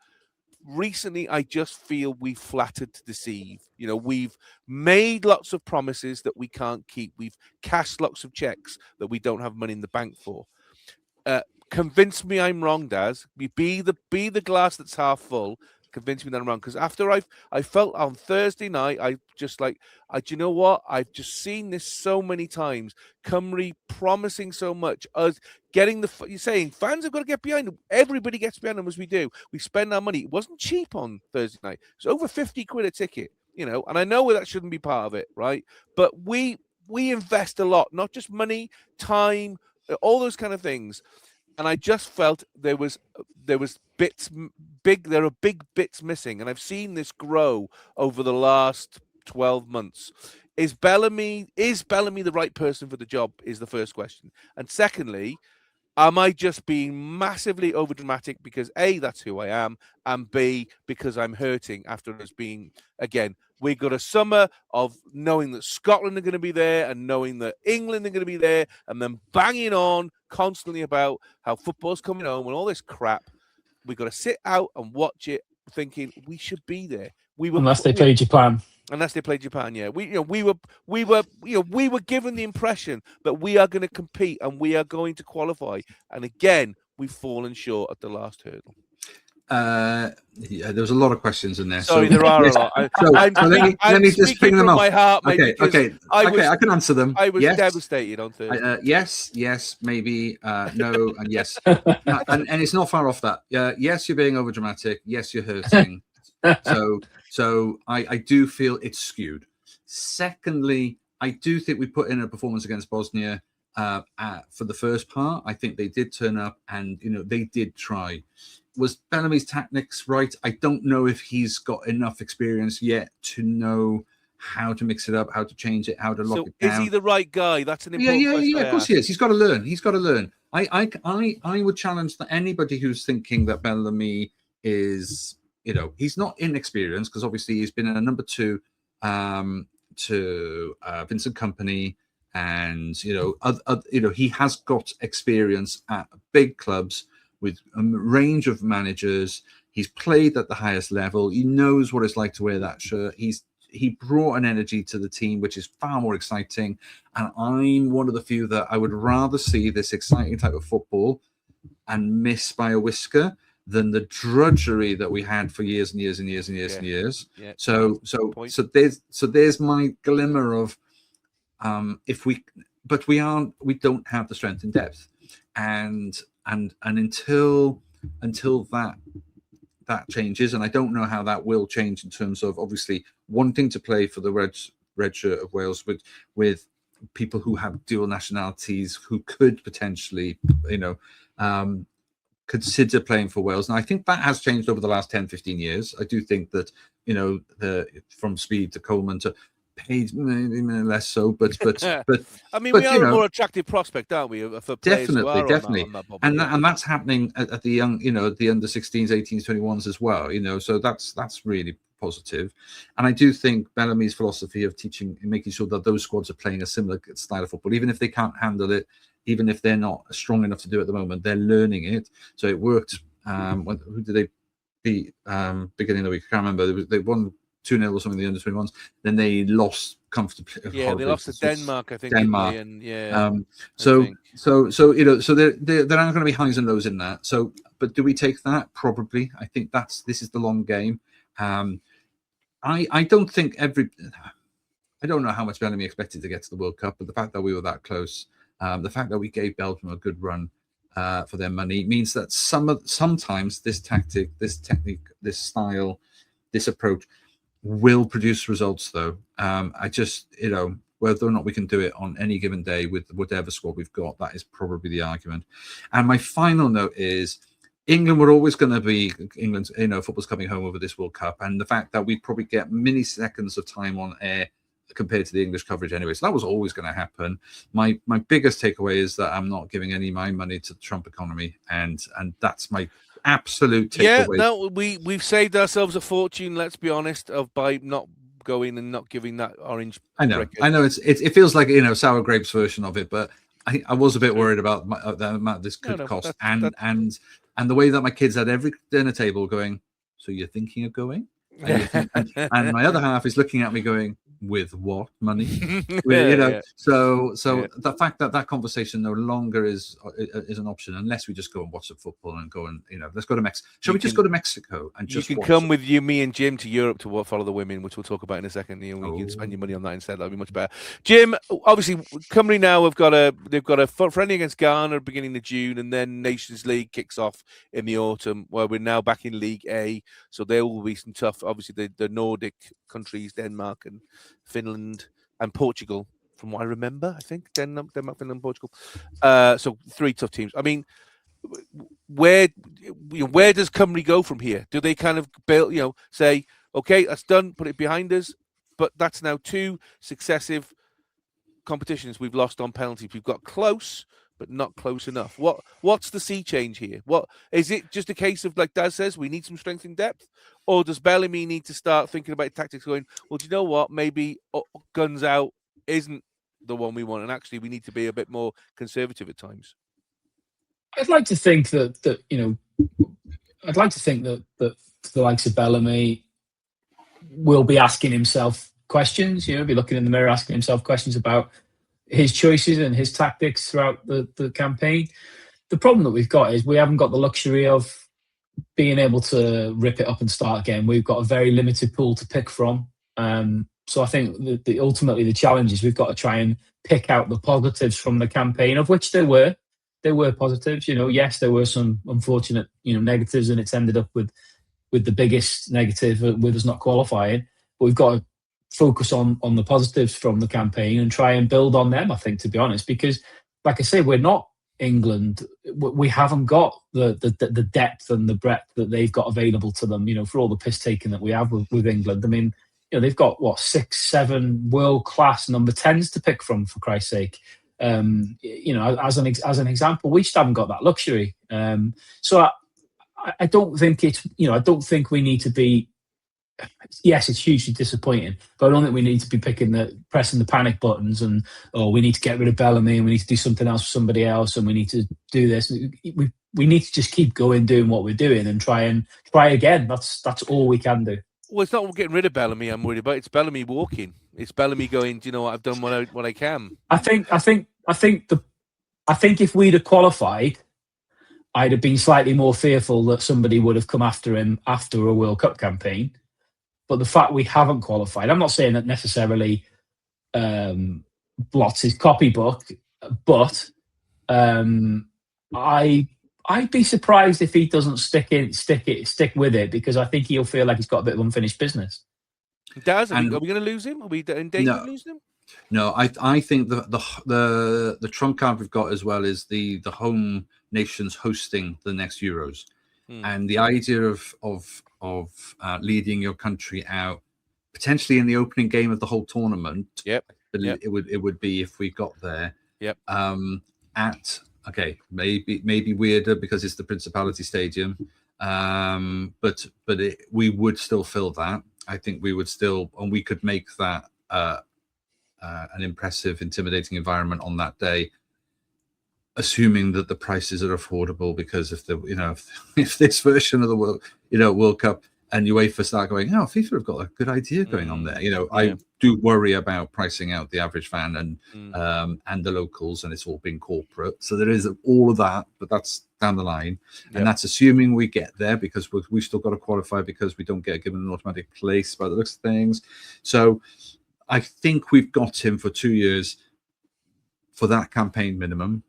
S1: recently, I just feel we flattered to deceive. We've made lots of promises that we can't keep. We've cashed lots of checks that we don't have money in the bank for. Convince me I'm wrong, Daz. Be the glass that's half full. Convince me that I'm wrong. Because after I felt on Thursday night, I just do you know what? I've just seen this so many times. Cymru promising so much. Us getting you're saying fans have got to get behind them. Everybody gets behind them as we do. We spend our money. It wasn't cheap on Thursday night. It's over 50 quid a ticket, and I know that shouldn't be part of it, right? But we invest a lot, not just money, time, all those kind of things. And I just felt there was bits there are big bits missing, and I've seen this grow over the last 12 months. Is Bellamy the right person for the job? Is the first question. And secondly, am I just being massively overdramatic because A, that's who I am, and B, because I'm hurting after us being, again, we got a summer of knowing that Scotland are going to be there and knowing that England are going to be there and then banging on constantly about how football's coming home and all this crap. We've got to sit out and watch it thinking we should be there.
S2: Unless they play Japan.
S1: Unless they played Japan, yeah. We were given the impression that we are going to compete and we are going to qualify. And again, we've fallen short at the last hurdle.
S3: There was a lot of questions in there.
S1: Sorry, there are a lot.
S3: Let me just bring them off.
S1: My heart,
S3: okay. I can answer them.
S1: I was devastated on Thursday.
S3: Yes, maybe, no, and yes. and it's not far off that. Yes, you're being overdramatic. Yes, you're hurting. So I do feel it's skewed. Secondly, I do think we put in a performance against Bosnia for the first part. I think they did turn up and they did try. Was Bellamy's tactics right? I don't know if he's got enough experience yet to know how to mix it up, how to change it, how to lock it down.
S1: Is he the right guy? That's an important question.
S3: Yeah, of course he is. He's got to learn. I would challenge anybody who's thinking that Bellamy is, he's not inexperienced, because obviously he's been a number two to Vincent Kompany, and he has got experience at big clubs with a range of managers. He's played at the highest level. He knows what it's like to wear that shirt. He's he brought an energy to the team which is far more exciting, and I'm one of the few that I would rather see this exciting type of football and miss by a whisker than the drudgery that we had for years and years and years and years and years.
S1: Yeah.
S3: So there's my glimmer of we don't have the strength and depth, and until that changes, and I don't know how that will change in terms of obviously wanting to play for the red shirt of Wales with people who have dual nationalities who could potentially consider playing for Wales. And I think that has changed over the last 10, 15 years. I do think that, from Speed to Coleman to Page, maybe less so, but
S1: I mean, we are a more attractive prospect, aren't we, for players
S3: definitely.
S1: On that bubble,
S3: and that's happening at the young, the under 16s, 18s, 21s as well, so that's really positive. And I do think Bellamy's philosophy of teaching and making sure that those squads are playing a similar style of football, even if they can't handle it, even if they're not strong enough to do it at the moment, they're learning it. So it worked. Who did they beat beginning of the week? I can't remember. They won 2-0 or something, the under 21s. Then they lost comfortably.
S1: Yeah, they lost to Denmark, I think.
S3: Denmark.
S1: And yeah.
S3: So there aren't going to be highs and lows in that. So, but do we take that? Probably. I think this is the long game. I don't think I don't know how much Bellamy expected to get to the World Cup, but the fact that we were that close, the fact that we gave Belgium a good run for their money means that sometimes this tactic, this technique, this style, this approach will produce results, though. I just, whether or not we can do it on any given day with whatever squad we've got, that is probably the argument. And my final note is England were always going to be England's, football's coming home over this World Cup. And the fact that we'd probably get milliseconds of time on air compared to the English coverage anyway. So that was always going to happen. My biggest takeaway is that I'm not giving any of my money to the Trump economy. And that's my absolute takeaway.
S1: Yeah, no, we've saved ourselves a fortune, let's be honest, by not going and not giving that orange.
S3: I know it feels like sour grapes version of it, but I was a bit worried about the amount this could cost, and the way that my kids had every dinner table going, so you're thinking of going, and my other half is looking at me going, with what money? So the fact that conversation no longer is an option unless we just go and watch the football and go and let's go to Mexico. Shall we just go to Mexico and just?
S1: You can come with me and Jim to Europe to follow the women, which we'll talk about in a second. You can spend your money on that instead. That'll be much better. Jim, obviously, Cymru now they've got a friendly against Ghana beginning of June, and then Nations League kicks off in the autumn, where we're now back in League A. So there will be some tough. Obviously, the Nordic countries, Denmark and Finland and Portugal, from what I remember. I think Denmark, Finland, Portugal. So 3 tough teams. I mean, where does Cymru go from here? Do they kind of build, say, okay, that's done, put it behind us? But that's now 2 successive competitions we've lost on penalties. We've got close, but not close enough. What's the sea change here? What is it? Just a case of, like Daz says, we need some strength in depth, or does Bellamy need to start thinking about tactics? Going, well, do you know what? Maybe guns out isn't the one we want, and actually we need to be a bit more conservative at times.
S2: I'd like to think that the likes of Bellamy will be asking himself questions. Be looking in the mirror, asking himself questions about his choices and his tactics throughout the campaign. The problem that we've got is we haven't got the luxury of being able to rip it up and start again. We've got a very limited pool to pick from. So I think ultimately the challenge is we've got to try and pick out the positives from the campaign, of which there were positives. Yes, there were some unfortunate negatives, and it's ended up with the biggest negative with us not qualifying. But we've got to focus on the positives from the campaign and try and build on them, I think, to be honest, because like I say, we're not England. We haven't got the depth and the breadth that they've got available to them, for all the piss taking that we have with England. I mean, they've got 6, 7 world-class number 10s to pick from, for Christ's sake. As an example, we just haven't got that luxury. So I don't think I don't think we need to be. Yes, it's hugely disappointing, but I don't think we need to be pressing the panic buttons and we need to get rid of Bellamy and we need to do something else for somebody else and we need to do this. We need to just keep going, doing what we're doing, and try again. That's all we can do.
S1: Well, it's not getting rid of Bellamy I'm worried about. It's Bellamy walking. It's Bellamy going, do you know what, I've done what I can.
S2: I think if we'd have qualified, I'd have been slightly more fearful that somebody would have come after him after a World Cup campaign. But the fact we haven't qualified, I'm not saying that necessarily blots his copybook, but I'd be surprised if he doesn't stick with it, because I think he'll feel like he's got a bit of unfinished business.
S1: Daz, are we going to lose him? Are we in danger of losing him?
S3: No, I think the trump card we've got as well is the home nations hosting the next Euros, and the idea of leading your country out potentially in the opening game of the whole tournament.
S1: Yep.
S3: It would be if we got there.
S1: Yep.
S3: Maybe weirder because it's the Principality Stadium, but we would still fill that. I think we would still, and we could make that an impressive, intimidating environment on that day, assuming that the prices are affordable. Because if this version of the World Cup and UEFA start going, FIFA have got a good idea going on there. I do worry about pricing out the average fan and the locals, and it's all been corporate. So there is all of that, but that's down the line. And that's assuming we get there, because we've still got to qualify, because we don't get given an automatic place by the looks of things. So I think we've got him for 2 years for that campaign minimum.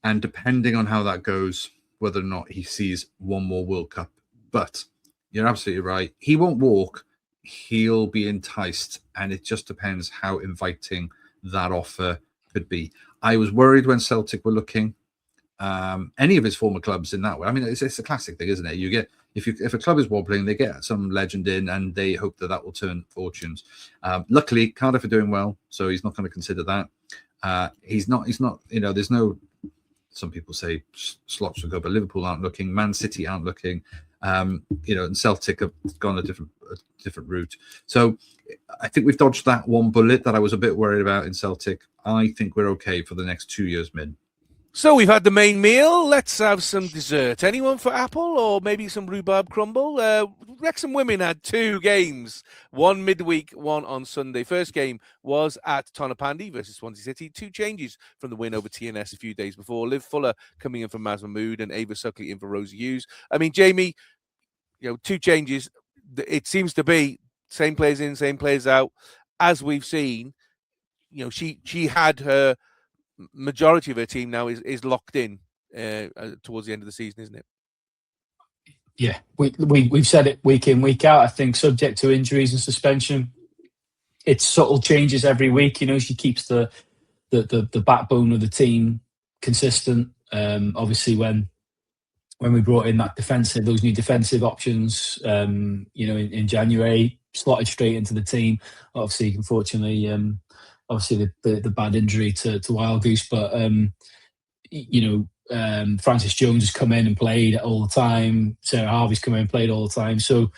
S3: And depending on how that goes, whether or not he sees one more World Cup. But you're absolutely right. He won't walk. He'll be enticed. And it just depends how inviting that offer could be. I was worried when Celtic were looking. Any of his former clubs in that way. I mean, it's a classic thing, isn't it? You get if a club is wobbling, they get some legend in, and they hope that will turn fortunes. Luckily, Cardiff are doing well, so he's not going to consider that. He's not. There's no. Some people say slots will go, but Liverpool aren't looking. Man City aren't looking. And Celtic have gone a different route. So I think we've dodged that one bullet that I was a bit worried about in Celtic. I think we're okay for the next 2 years, min.
S1: So we've had the main meal. Let's have some dessert. Anyone for apple, or maybe some rhubarb crumble? Wrexham Women had 2 games, one midweek, one on Sunday. First game was at Tonopandi versus Swansea City. 2 changes from the win over TNS a few days before. Liv Fuller coming in for Maz Mahmood and Ava Suckley in for Rosie Hughes. I mean, Jamie, 2 changes. It seems to be same players in, same players out. As we've seen, she had her majority of her team now is locked in towards the end of the season, isn't it?
S2: Yeah, we've said it week in, week out. I think subject to injuries and suspension, it's subtle changes every week. She keeps the backbone of the team consistent. Obviously, when we brought in those new defensive options, in January, slotted straight into the team. Obviously, unfortunately, the bad injury to Wild Goose, but Frances Jones has come in and played all the time. Sarah Harvey's come in and played all the time. So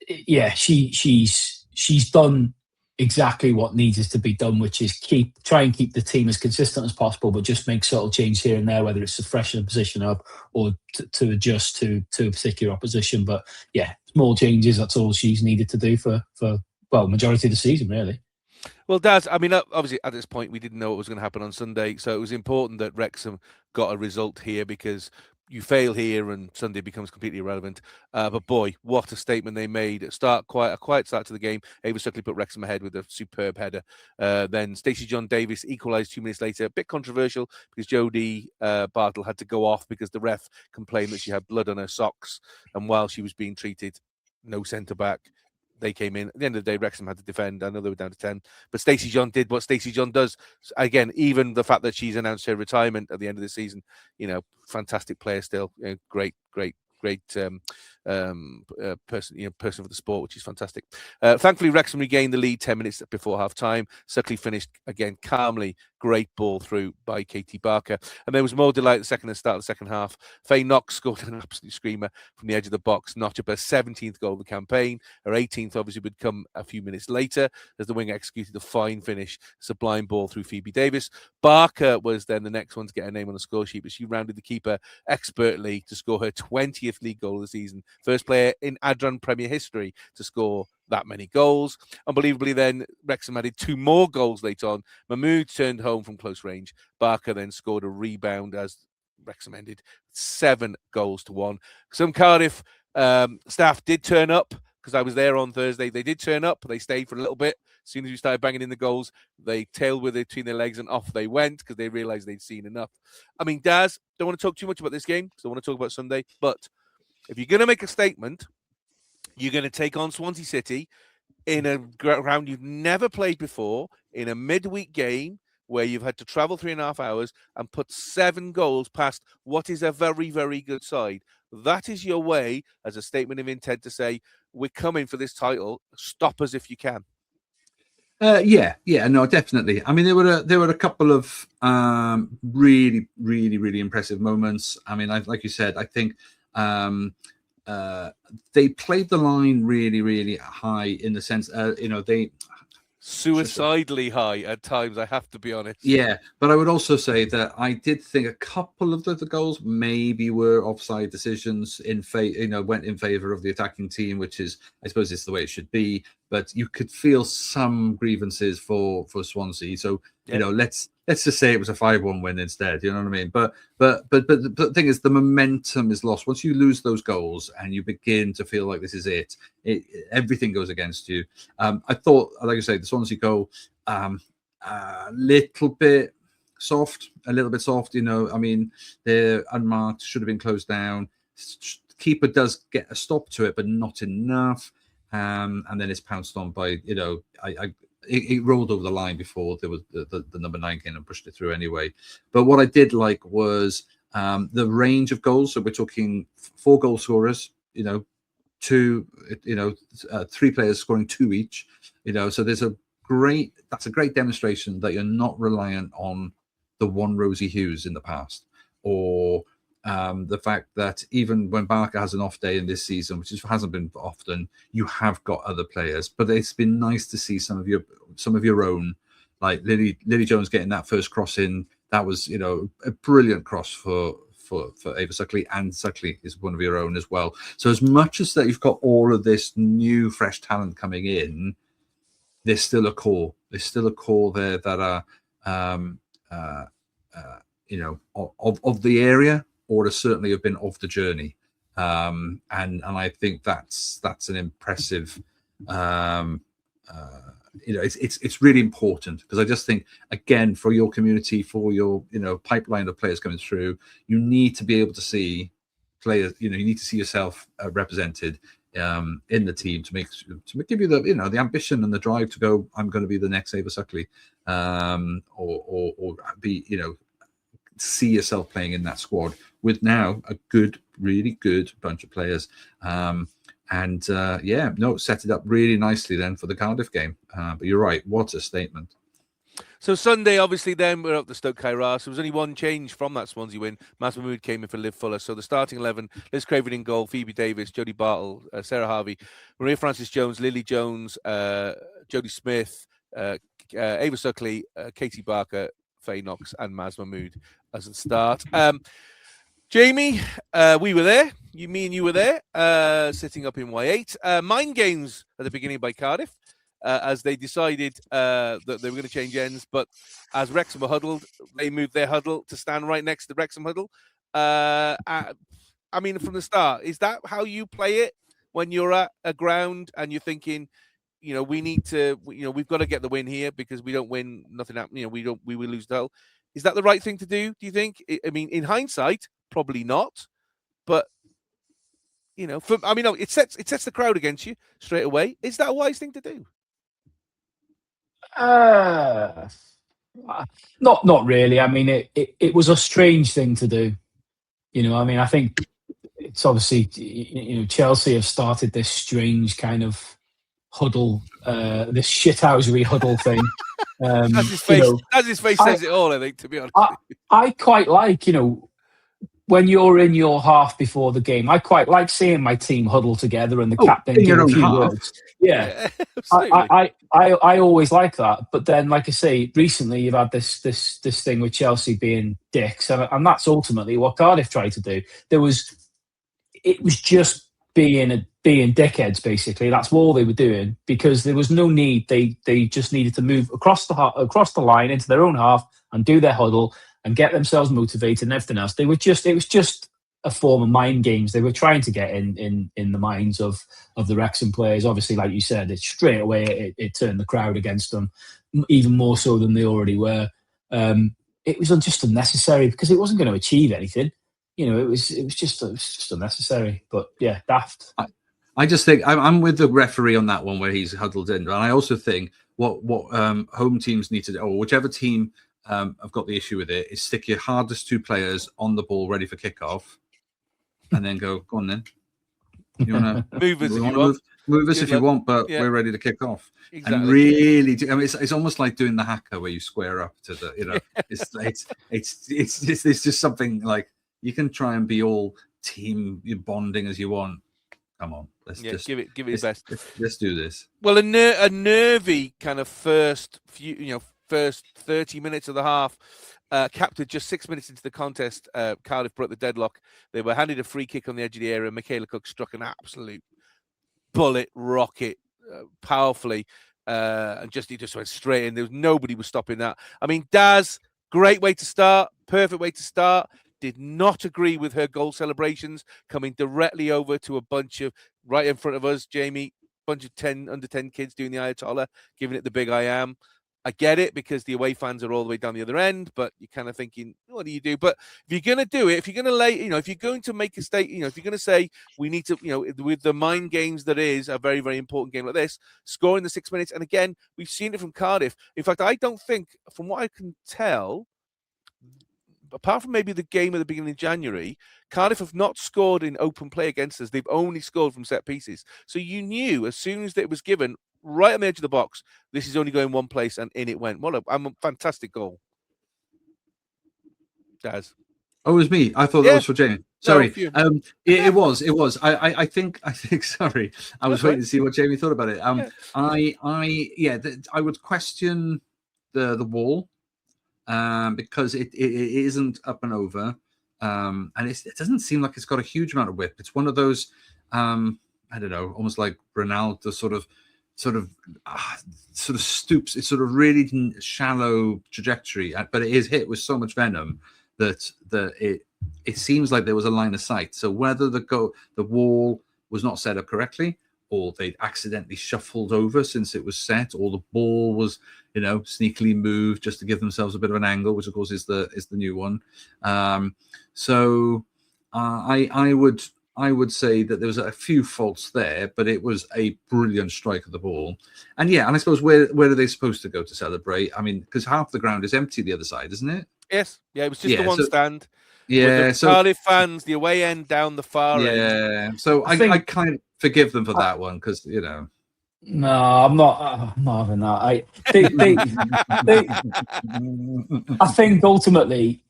S2: yeah, she's done exactly what needs to be done, which is try and keep the team as consistent as possible, but just make subtle change here and there, whether it's to freshen the position up or to adjust to a particular opposition. But yeah, small changes. That's all she's needed to do for majority of the season, really.
S1: Well, Daz, I mean, obviously at this point we didn't know what was going to happen on Sunday, so it was important that Wrexham got a result here, because you fail here and Sunday becomes completely irrelevant. But boy, what a statement they made. A quiet start to the game. Ava Suckley put Wrexham ahead with a superb header. Then Stacey John Davis equalised 2 minutes later. A bit controversial because Jodie Bartle had to go off because the ref complained that she had blood on her socks, and while she was being treated, no centre-back. They came in. At the end of the day, Wrexham had to defend. I know they were down to 10. But Stacey John did what Stacey John does. Again, even the fact that she's announced her retirement at the end of the season, fantastic player still. Great person for the sport, which is fantastic. Thankfully, Wrexham regained the lead 10 minutes before half-time. Suckley finished again calmly. Great ball through by Katie Barker. And there was more delight at the start of the second half. Faye Knox scored an absolute screamer from the edge of the box, notch up her 17th goal of the campaign. Her 18th obviously would come a few minutes later as the winger executed a fine finish, sublime ball through Phoebe Davis. Barker was then the next one to get her name on the score sheet, but she rounded the keeper expertly to score her 20th league goal of the season first player in Adran Premier history to score that many goals. Unbelievably, then Wrexham added 2 more goals later on. Mahmood turned home from close range. Barker then scored a rebound as Wrexham ended 7-1. Some Cardiff staff did turn up, because I was there on Thursday. They did turn up. They stayed for a little bit. As soon as we started banging in the goals, they tailed with it between their legs and off they went, because they realised they'd seen enough. I mean, Daz, don't want to talk too much about this game, because I want to talk about Sunday. But if you're going to make a statement, you're going to take on Swansea City in a ground you've never played before, in a midweek game where you've had to travel 3.5 hours and put 7 goals past what is a very, very good side. That is your way, as a statement of intent, to say, we're coming for this title. Stop us if you can.
S3: Yeah, no, definitely. I mean, there were a couple of really, really, really impressive moments. I mean, like you said, I think they played the line really, really high, in the sense, they
S1: suicidally high at times, I have to be honest.
S3: Yeah, but I would also say that I did think a couple of the goals maybe were offside decisions went in favor of the attacking team, which is, I suppose, it's the way it should be. But you could feel some grievances for Swansea. So let's just say it was a 5-1 win instead. You know what I mean? But the thing is, the momentum is lost once you lose those goals and you begin to feel like this is it. Everything goes against you. I thought, like I say, the Swansea goal, a little bit soft. I mean, they're unmarked, should have been closed down. Keeper does get a stop to it, but not enough. And then it's pounced on by, it rolled over the line before there was the number 9 came and pushed it through anyway. But what I did like was the range of goals. So we're talking 4 goal scorers, 3 players scoring 2 each, so that's a great demonstration that you're not reliant on the one Rosie Hughes in the past, or the fact that even when Barker has an off day in this season, which hasn't been often, you have got other players. But it's been nice to see some of your own, like Lily Jones getting that first cross in. That was, a brilliant cross for Ava Suckley, and Suckley is one of your own as well. So as much as that you've got all of this new fresh talent coming in, there's still a core. There's still a core there that are of the area, or certainly have been of the journey, and I think that's an impressive. It's really important, because I just think, again, for your community, for your pipeline of players coming through, you need to be able to see players. You need to see yourself represented in the team to give you the ambition and the drive to go, I'm going to be the next Ava Suckley, or be see yourself playing in that squad with now a really good bunch of players. Set it up really nicely then for the Cardiff game. But you're right, what a statement.
S1: So Sunday, obviously, then we're up to Stoke Kairas. So there was only one change from that Swansea win. Mas Mahmood came in for Liv Fuller. So the starting 11, Liz Craven in goal, Phoebe Davis, Jodie Bartle, Sarah Harvey, Maria Francis Jones, Lily Jones, Jodie Smith, Ava Suckley, Katie Barker, Faye Knox, and Mas Mahmood as the start. Jamie, we were there. Me and you were there, sitting up in Y8. Mind games at the beginning by Cardiff, as they decided that they were going to change ends. But as Wrexham were huddled, they moved their huddle to stand right next to the Wrexham huddle. I mean, from the start, is that how you play it when you're at a ground and you're thinking, we need to, we've got to get the win here, because we don't win, nothing happens. We will lose the huddle. Is that the right thing to do you think? I mean, in hindsight, probably not. But it sets the crowd against you straight away. Is that a wise thing to do?
S2: Not really. I mean, it was a strange thing to do. I think it's obviously, Chelsea have started this strange kind of huddle, this shithousery huddle thing.
S1: As his face says it all, I think, to be honest.
S2: I quite like, when you're in your half before the game, I quite like seeing my team huddle together and the captain give a few words. Yeah, I always like that. But then, like I say, recently you've had this thing with Chelsea being dicks, and that's ultimately what Cardiff tried to do. It was just being dickheads, basically. That's all they were doing, because there was no need. They just needed to move across the line into their own half and do their huddle and get themselves motivated and everything else. It was just a form of mind games. They were trying to get in the minds of the Wrexham players. Obviously, like you said, it straight away it turned the crowd against them, even more so than they already were. It was just unnecessary, because it wasn't going to achieve anything. You know, it was just unnecessary. But yeah, daft.
S3: I just think I'm with the referee on that one where he's huddled in, and I also think what home teams need to do, or whichever team have got the issue with it, is stick your hardest 2 players on the ball ready for kickoff, and then go on then. You want to
S1: move us if you want.
S3: Move us if you want, but we're ready to kick off. Exactly. And really, I mean, it's almost like doing the haka where you square up to the, you know, it's just something like you can try and be all team bonding as you want. Come on, let's just
S1: give it the best.
S3: Let's do this.
S1: Well, a nervy kind of first 30 minutes of the half. Captured just 6 minutes into the contest. Cardiff broke the deadlock. They were handed a free kick on the edge of the area. Michaela Cook struck an absolute bullet rocket powerfully, and just went straight in. Nobody was stopping that. I mean, Daz, great way to start, perfect way to start. Did not agree with her goal celebrations coming directly over to a bunch of, right in front of us, Jamie, bunch of under 10 kids doing the Ayatollah, giving it the big I am. I get it, because the away fans are all the way down the other end, but you're kind of thinking, what do you do? But if you're going to do it, if you're going to if you're going to make a state, if you're going to say we need to, with the mind games that is a very, very important game like this, score in the 6 minutes. And again, we've seen it from Cardiff. In fact, I don't think, from what I can tell, apart from maybe the game at the beginning of January, Cardiff have not scored in open play against us. They've only scored from set pieces. So you knew as soon as it was given, right on the edge of the box, this is only going one place, and in it went. What a fantastic goal. Daz.
S3: Oh, it was me. I thought that was for Jamie. Sorry.
S1: No,
S3: it was. I think. Sorry, I was waiting to see what Jamie thought about it. I would question the wall, because it isn't up and over, and it doesn't seem like it's got a huge amount of width. It's one of those, I don't know, almost like Ronaldo sort of stoops. It's sort of really shallow trajectory, but it is hit with so much venom that it seems like there was a line of sight. So whether the wall was not set up correctly, or they'd accidentally shuffled over since it was set, or the ball was, sneakily moved just to give themselves a bit of an angle, which of course is the new one. I would say that there was a few faults there, but it was a brilliant strike of the ball. And I suppose where are they supposed to go to celebrate? I mean, because half the ground is empty the other side, isn't it?
S1: Yes. Yeah, it was just the one stand.
S3: Yeah.
S1: So Cardiff fans, the away end down the far end.
S3: Yeah. So I kind of forgive them for that one, because,
S2: No, I'm not having that. I think ultimately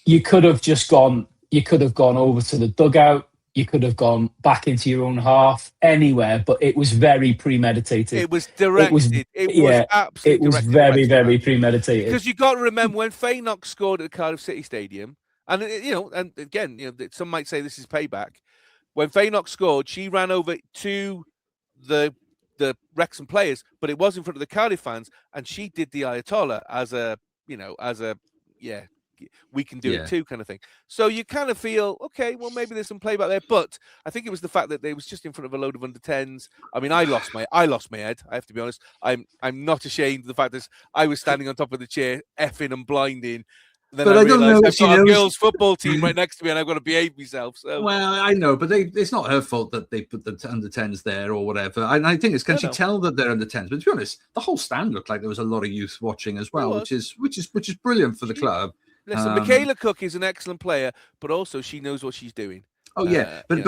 S2: you could have just gone. You could have gone over to the dugout. You could have gone back into your own half, anywhere, but it was very premeditated.
S1: It was directed. It was absolutely.
S2: It was very, very premeditated.
S1: Because you got to remember when Feyenoord scored at the Cardiff City Stadium, and and again, some might say this is payback. When Feyenoord scored, she ran over to the Wrexham players, but it was in front of the Cardiff fans, and she did the Ayatollah as a we can do it too kind of thing. So you kind of feel, okay, well, maybe there's some playback there, but I think it was the fact that they was just in front of a load of under 10s. I mean, I lost my head. I have to be honest. I'm not ashamed of the fact that I was standing on top of the chair, effing and blinding. Then but I realised I've got a girls' football team right next to me, and I've got to behave myself. So
S3: well, I know, but it's not her fault that they put the under 10s there or whatever. I think it's can she tell that they're under 10s? But to be honest, the whole stand looked like there was a lot of youth watching as well, which is brilliant for the club.
S1: Listen, Michaela Cook is an excellent player, but also she knows what she's doing.
S3: Oh yeah, but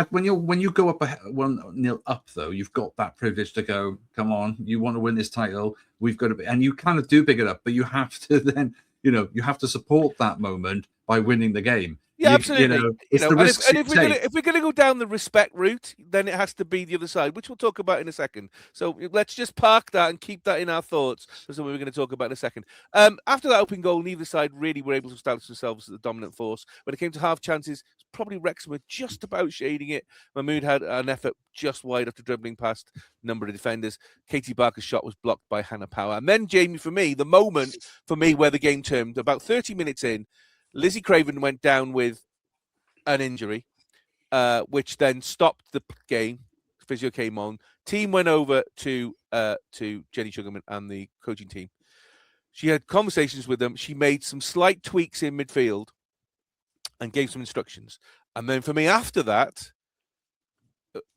S3: when you go up 1-0 up though, you've got that privilege to go. Come on, you want to win this title? We've got to, and you kind of do big it up, but you have to then you have to support that moment by winning the game.
S1: Yeah, absolutely.
S3: It's the
S1: and
S3: risks you take.
S1: if we're gonna go down the respect route, then it has to be the other side, which we'll talk about in a second. So let's just park that and keep that in our thoughts for something we're going to talk about in a second. After that open goal, neither side really were able to establish themselves as the dominant force. When it came to half chances, probably Wrexham were just about shading it. Mahmood had an effort just wide after dribbling past a number of defenders. Katie Barker's shot was blocked by Hannah Power. And then, Jamie, for me, the moment for me where the game turned, about 30 minutes in, Lizzie Craven went down with an injury, which then stopped the game. Physio came on. Team went over to Jenny Sugarman and the coaching team. She had conversations with them. She made some slight tweaks in midfield and gave some instructions. And then for me, after that,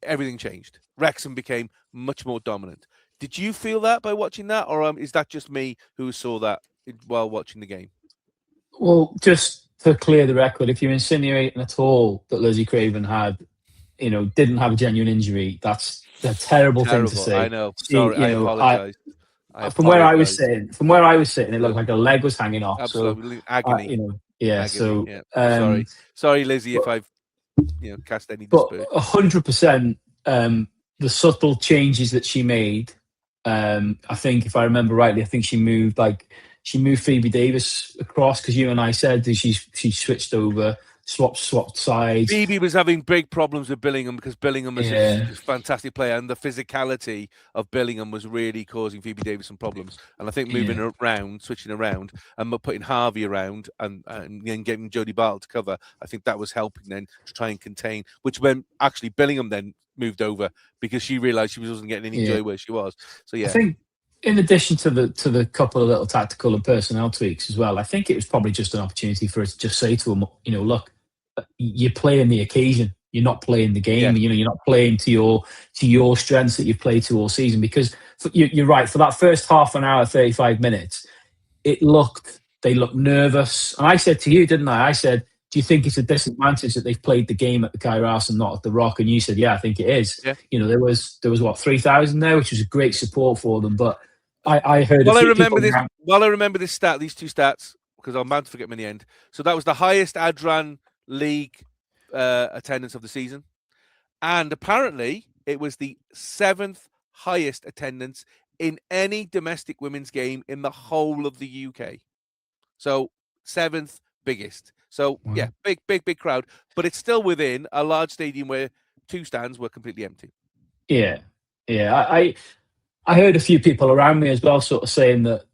S1: everything changed. Wrexham became much more dominant. Did you feel that by watching that, or is that just me who saw that while watching the game?
S2: Well, just to clear the record, if you're insinuating at all that Lizzie Craven didn't have a genuine injury, that's a terrible thing to say.
S1: I know. Sorry, I apologize.
S2: From where I was sitting, it looked like a leg was hanging off.
S1: Absolutely,
S2: so,
S1: agony.
S2: Yeah.
S1: Agony,
S2: so,
S1: sorry, Lizzie, if I've cast any
S2: but
S1: dispute.
S2: 100%, the subtle changes that she made. I think, if I remember rightly, she moved Phoebe Davis across, because you and I said that she switched over, swapped sides.
S1: Phoebe was having big problems with Billingham because Billingham is a fantastic player, and the physicality of Billingham was really causing Phoebe Davis some problems. And I think switching around, and putting Harvey around, and then getting Jodie Bartle to cover, I think that was helping then to try and contain. Which when actually Billingham then moved over because she realised she wasn't getting any joy where she was. So yeah,
S2: I think, in addition to the couple of little tactical and personnel tweaks as well, I think it was probably just an opportunity for us to just say to them, look, you're playing the occasion. You're not playing the game.
S1: Yeah.
S2: You're not playing to your strengths that you've played to all season. Because you're right, for that first half an hour, 35 minutes, they looked nervous. And I said to you, didn't I? I said, do you think it's a disadvantage that they've played the game at the Kairos and not at the Rock? And you said, yeah, I think it is.
S1: Yeah.
S2: There was what, 3,000 there, which was a great support for them. But I heard.
S1: While I remember this stat, these two stats, because I'm bound to forget them in the end. So that was the highest Adran League attendance of the season, and apparently it was the 7th highest attendance in any domestic women's game in the whole of the UK. So 7th biggest. So yeah, big crowd, but it's still within a large stadium where 2 stands were completely empty.
S2: Yeah. I heard a few people around me as well sort of saying that,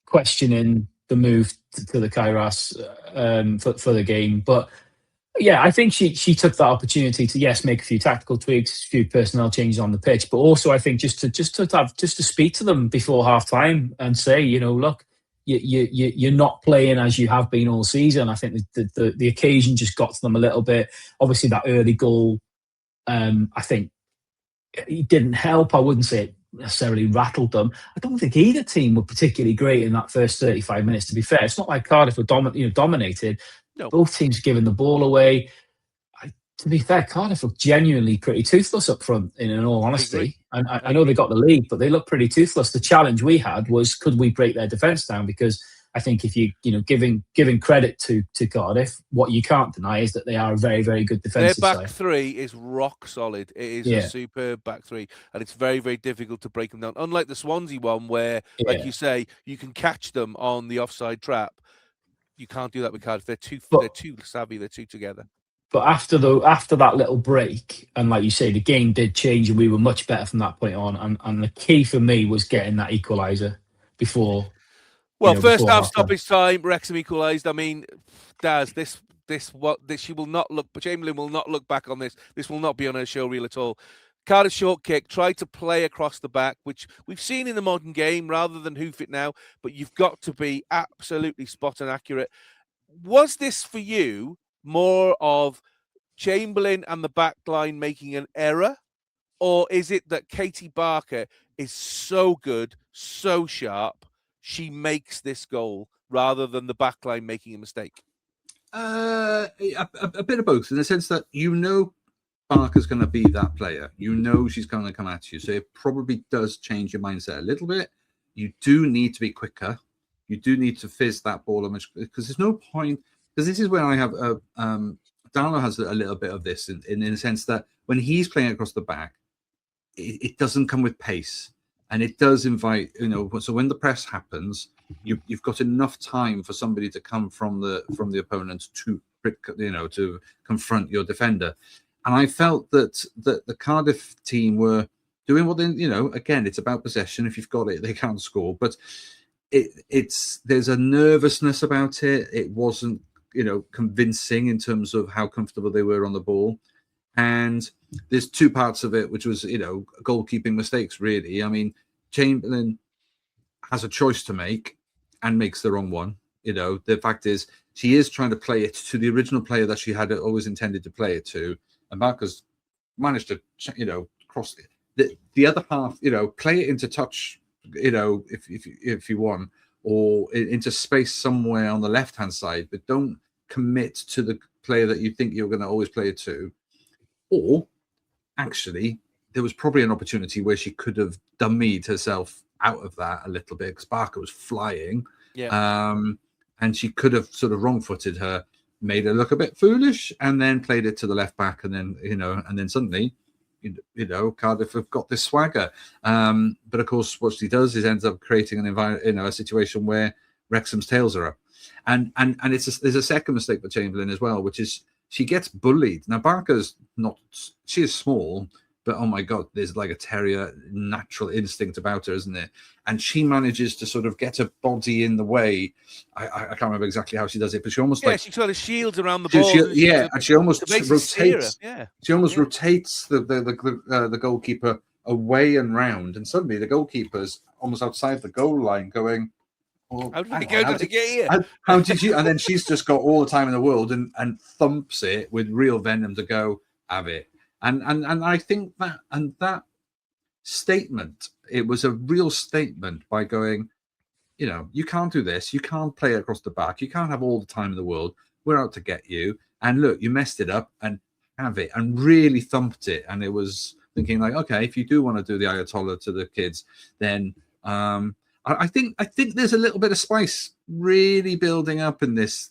S2: questioning the move to the Kairos for the game. But yeah, I think she took that opportunity to, make a few tactical tweaks, a few personnel changes on the pitch, but also I think just to speak to them before half time and say, look, you're not playing as you have been all season. I think the occasion just got to them a little bit. Obviously, that early goal, I think it didn't help. I wouldn't say it necessarily rattled them. I don't think either team were particularly great in that first 35 minutes, to be fair. It's not like Cardiff were dominated. No. Both teams giving the ball away. To be fair, Cardiff looked genuinely pretty toothless up front, in all honesty. And I know they got the lead, but they looked pretty toothless. The challenge we had was, could we break their defence down? Because I think if giving credit to Cardiff, what you can't deny is that they are a very, very good defensive side.
S1: Their back three is rock solid. It is a superb back three, and it's very, very difficult to break them down. Unlike the Swansea one, where, like you say, you can catch them on the offside trap. You can't do that with Cardiff. They're too savvy. They're too together.
S2: But after that little break, and like you say, the game did change, and we were much better from that point on. And the key for me was getting that equaliser before.
S1: Well, first half stoppage time, Wrexham equalised. I mean, Daz, she will not look. Chamberlain will not look back on this. This will not be on her show reel at all. Cardiff short kick, tried to play across the back, which we've seen in the modern game rather than hoof it now. But you've got to be absolutely spot on accurate. Was this for you more of Chamberlain and the back line making an error? Or is it that Katie Barker is so good, so sharp, she makes this goal rather than the back line making a mistake?
S3: A bit of both, in the sense that Barker's going to be that player. She's going to come at you. So it probably does change your mindset a little bit. You do need to be quicker. You do need to fizz that ball, because there's no point because this is where I have Darlow has a little bit of this in the sense that when he's playing across the back, it doesn't come with pace, and it does invite, so when the press happens, you've got enough time for somebody to come from the opponent to to confront your defender. And I felt that the Cardiff team were doing what they, again, it's about possession. If you've got it, they can't score, but there's a nervousness about it. It wasn't convincing in terms of how comfortable they were on the ball. And there's two parts of it, which was, goalkeeping mistakes, really. I mean, Chamberlain has a choice to make and makes the wrong one. The fact is, she is trying to play it to the original player that she had always intended to play it to. And Barker's managed to, cross it. The other half, play it into touch, if you want, or into space somewhere on the left-hand side, but don't commit to the player that you think you're going to always play it to. Or actually, there was probably an opportunity where she could have dummied herself out of that a little bit because Barker was flying.
S1: Yeah.
S3: And she could have sort of wrong-footed her, made her look a bit foolish, and then played it to the left back, and then and then suddenly, Cardiff have got this swagger. But of course, what she does is ends up creating an environment, a situation where Wrexham's tails are up, and there's a second mistake for Chamberlain as well, which is she gets bullied. Now Barker's she is small, but oh my God, there's like a terrier natural instinct about her, isn't there? And she manages to sort of get her body in the way. I can't remember exactly how she does it, but she almost
S1: she sort of shields around the ball.
S3: And she almost rotates. She almost rotates the goalkeeper away and round, and suddenly the goalkeeper's almost outside the goal line, going, "Well,
S1: how did it get here?
S3: How did you?" And then she's just got all the time in the world and thumps it with real venom to go, have it. And I think that statement, it was a real statement by going, you can't do this. You can't play across the back. You can't have all the time in the world. We're out to get you. And look, you messed it up, and have it, and really thumped it. And it was thinking like, okay, if you do want to do the Ayatollah to the kids, then I think there's a little bit of spice really building up in this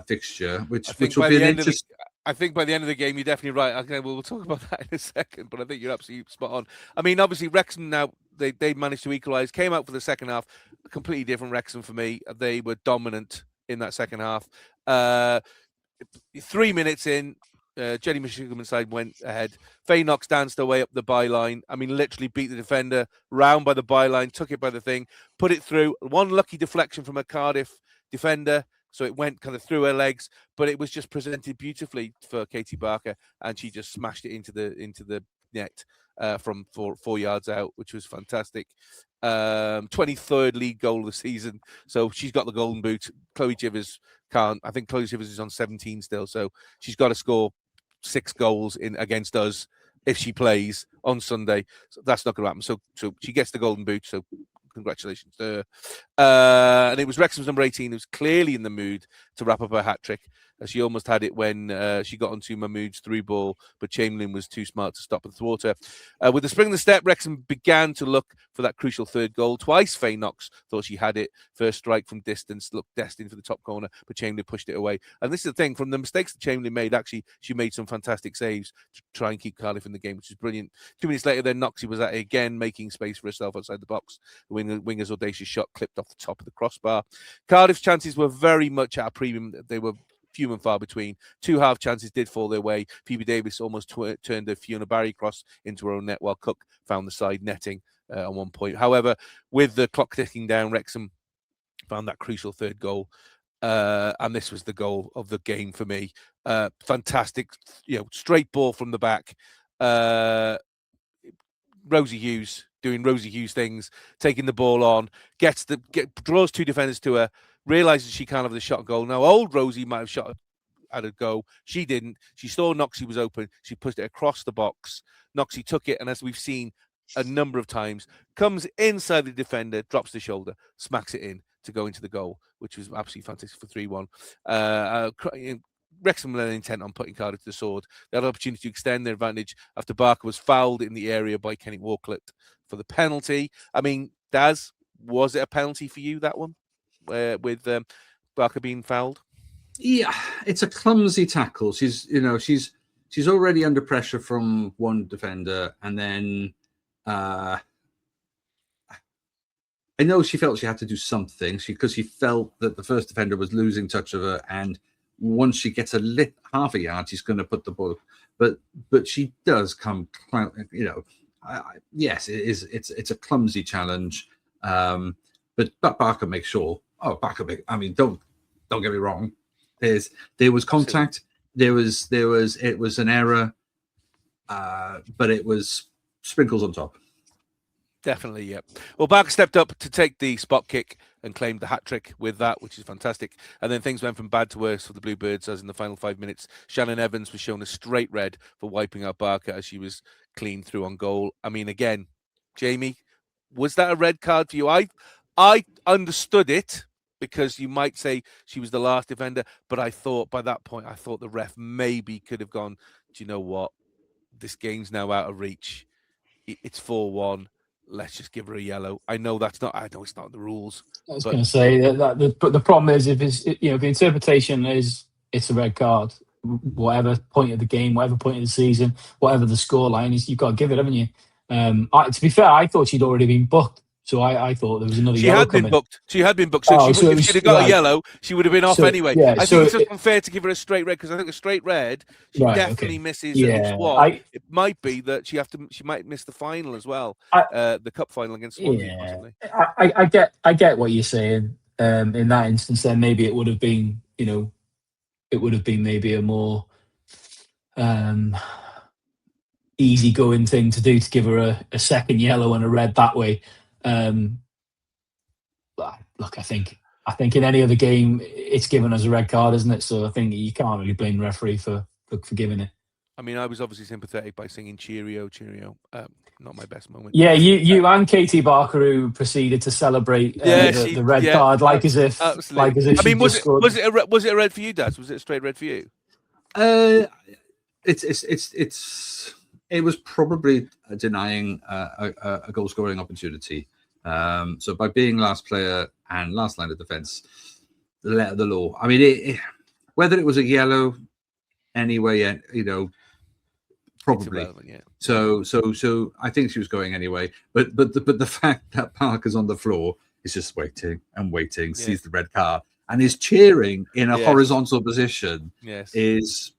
S3: fixture, which will be an interesting.
S1: I think by the end of the game, you're definitely right. Okay, we'll talk about that in a second, but I think you're absolutely spot on. I mean, obviously, Wrexham now, they managed to equalise, came out for the second half, a completely different Wrexham for me. They were dominant in that second half. 3 minutes in, Jenny Michigan's side went ahead. Faye Knox danced her way up the byline. I mean, literally beat the defender, round by the byline, took it by the thing, put it through. One lucky deflection from a Cardiff defender. So it went kind of through her legs, but it was just presented beautifully for Katie Barker, and she just smashed it into the net from 4 yards out, which was fantastic. 23rd league goal of the season, so she's got the golden boot. Chloe Chivers can't. I think Chloe Chivers is on 17 still, so she's got to score 6 goals against us if she plays on Sunday. So that's not going to happen. So she gets the golden boot. So congratulations to her. And it was Wrexham's number 18 who was clearly in the mood to wrap up her hat-trick. She almost had it when she got onto Mahmood's through ball, but Chamberlain was too smart to stop the thwarter. With the spring of the step, Wrexham began to look for that crucial third goal. Twice Faye Knox thought she had it. First strike from distance, looked destined for the top corner, but Chamberlain pushed it away. And this is the thing, from the mistakes that Chamberlain made, actually, she made some fantastic saves to try and keep Cardiff in the game, which is brilliant. 2 minutes later, then Knoxie was at it again, making space for herself outside the box. The winger's audacious shot clipped off the top of the crossbar. Cardiff's chances were very much at a premium. They were few and far between. 2 half chances did fall their way. Phoebe Davis almost turned a Fiona Barry cross into her own net, while Cook found the side netting on one point. However, with the clock ticking down, Wrexham found that crucial third goal. And this was the goal of the game for me. Fantastic, straight ball from the back. Rosie Hughes doing Rosie Hughes things, taking the ball on, draws 2 defenders to her, realizes she can't have the shot goal. Now, old Rosie might have shot at a go. She didn't. She saw Knoxie was open. She pushed it across the box. Knoxie took it, and as we've seen a number of times, comes inside the defender, drops the shoulder, smacks it in to go into the goal, which was absolutely fantastic for 3-1. Wrexham were intent on putting Cardiff to the sword. They had an opportunity to extend their advantage after Barker was fouled in the area by Kenny Walcott for the penalty. I mean, Daz, was it a penalty for you, that one? With Barker being fouled?
S3: Yeah, it's a clumsy tackle. She's already under pressure from one defender, and then I know she felt she had to do something because she felt that the first defender was losing touch of her, and once she gets half a yard, she's going to put the ball. But she does come, yes, it is. It's a clumsy challenge, but Barker makes sure. Oh, I mean, don't get me wrong. There was contact. It was an error, but it was sprinkles on top.
S1: Definitely, yeah. Well, Barker stepped up to take the spot kick and claimed the hat-trick with that, which is fantastic. And then things went from bad to worse for the Bluebirds, as in the final 5 minutes, Shannon Evans was shown a straight red for wiping out Barker as she was clean through on goal. I mean, again, Jamie, was that a red card for you? I understood it because you might say she was the last defender, but I thought by that point, the ref maybe could have gone, do you know what? This game's now out of reach. It's 4-1. Let's just give her a yellow. I know it's not in the rules.
S2: I was going to say that the problem is if it's the interpretation is it's a red card, whatever point of the game, whatever point of the season, whatever the scoreline is, you've got to give it, haven't you? To be fair, I thought she'd already been booked, so I thought there was another. She had been
S1: booked. She had been booked. So if she'd have got a yellow, she would have been off anyway. Yeah, I think it's unfair to give her a straight red because I think a straight red, she definitely misses. Yeah, it might be that she might miss the final as well, the cup final against Swansea. Possibly.
S2: I get what you're saying. In that instance, then maybe it would have been, maybe a more easygoing thing to do to give her a second yellow and a red that way. Look, I think in any other game it's given as a red card, isn't it? So I think you can't really blame the referee for giving it.
S1: I mean, I was obviously sympathetic by singing "Cheerio, Cheerio." Not my best moment.
S2: Yeah, you and Katie Barker, who proceeded to celebrate the red card as if.
S1: Absolutely. I mean, was it a red for you, Daz? Was it a straight red for you?
S3: It was probably denying a goal scoring opportunity. So by being last player and last line of defence, the letter of the law. I mean, whether it was a yellow anyway, probably. Yeah. So I think she was going anyway. But the fact that Parker's on the floor is just waiting and waiting, sees the red card and is cheering in a horizontal position.
S1: Yes.
S3: Is.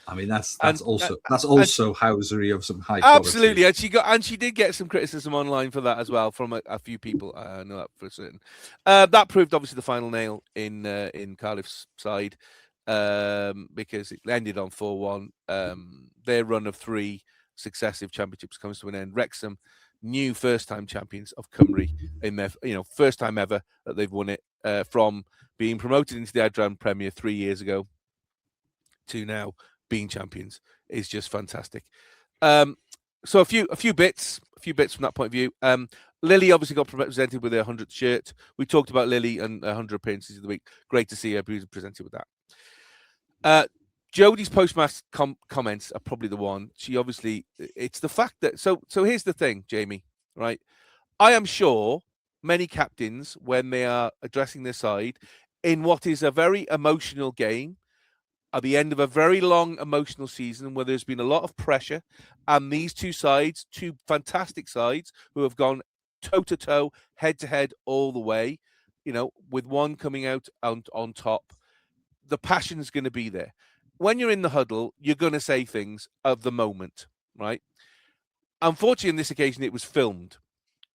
S3: I mean, that's also housery of some high quality.
S1: Absolutely, and she did get some criticism online for that as well from a few people. I know that for certain. That proved obviously the final nail in Cardiff's side because it ended on 4-1. Their run of 3 successive championships comes to an end. Wrexham, new first-time champions of Cymru in their first time ever that they've won it from being promoted into the Adran Premier 3 years ago to now being champions is just fantastic. So a few bits from that point of view. Lily obviously got presented with her 100th shirt. We talked about Lily and 100 appearances of the week. Great to see her being presented with that. Jodie's post-match comments are probably the one. It's the fact that so here's the thing, Jamie, right? I am sure many captains, when they are addressing their side in what is a very emotional game, at the end of a very long emotional season where there's been a lot of pressure, and these two fantastic sides who have gone toe-to-toe, head-to-head all the way, with one coming out on top, the passion's going to be there. When you're in the huddle, you're going to say things of the moment, right? Unfortunately, on this occasion, it was filmed,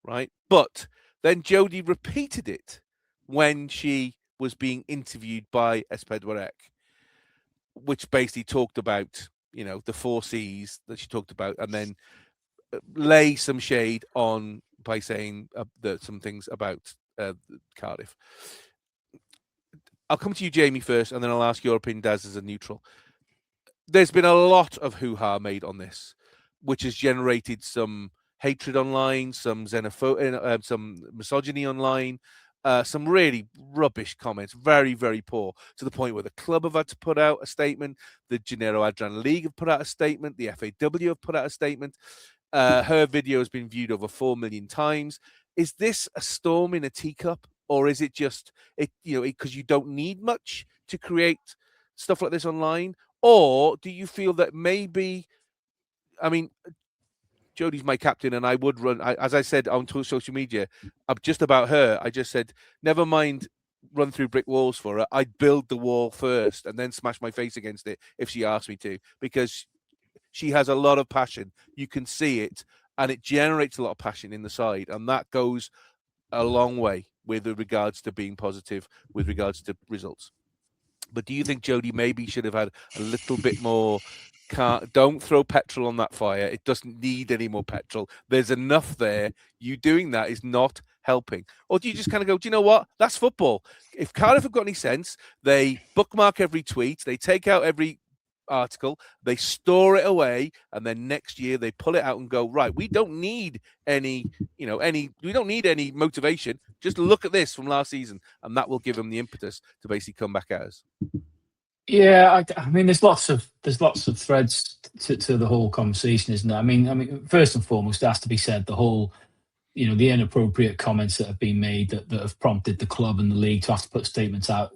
S1: right? But then Jodie repeated it when she was being interviewed by Espedwarek, which basically talked about, the 4 C's that she talked about, and then lay some shade on by saying some things about Cardiff. I'll come to you, Jamie, first, and then I'll ask your opinion, Daz, as a neutral. There's been a lot of hoo-ha made on this, which has generated some hatred online, some xenophobia, some misogyny online, some really rubbish comments, very, very poor, to the point where the club have had to put out a statement, the Genero Adran League have put out a statement, the FAW have put out a statement. Her video has been viewed over 4 million times. Is this a storm in a teacup, or is it just because you don't need much to create stuff like this online, or do you feel that maybe, I mean, Jodie's my captain, and I would run, as I said on social media, just about her, I just said, never mind run through brick walls for her. I'd build the wall first and then smash my face against it if she asked me to, because she has a lot of passion. You can see it, and it generates a lot of passion in the side, and that goes a long way with regards to being positive with regards to results. But do you think Jodie maybe should have had a little bit more? Don't throw petrol on that fire. It doesn't need any more petrol. There's enough there. You doing that is not helping. Or do you just kind of go, do you know what? That's football. If Cardiff have got any sense, they bookmark every tweet, they take out every article, they store it away, and then next year they pull it out and go, right, we don't need any motivation. Just look at this from last season, and that will give them the impetus to basically come back at us.
S2: Yeah, I mean, there's lots of threads to the whole conversation, isn't there? I mean, first and foremost, it has to be said, the whole, the inappropriate comments that have been made that have prompted the club and the league to have to put statements out.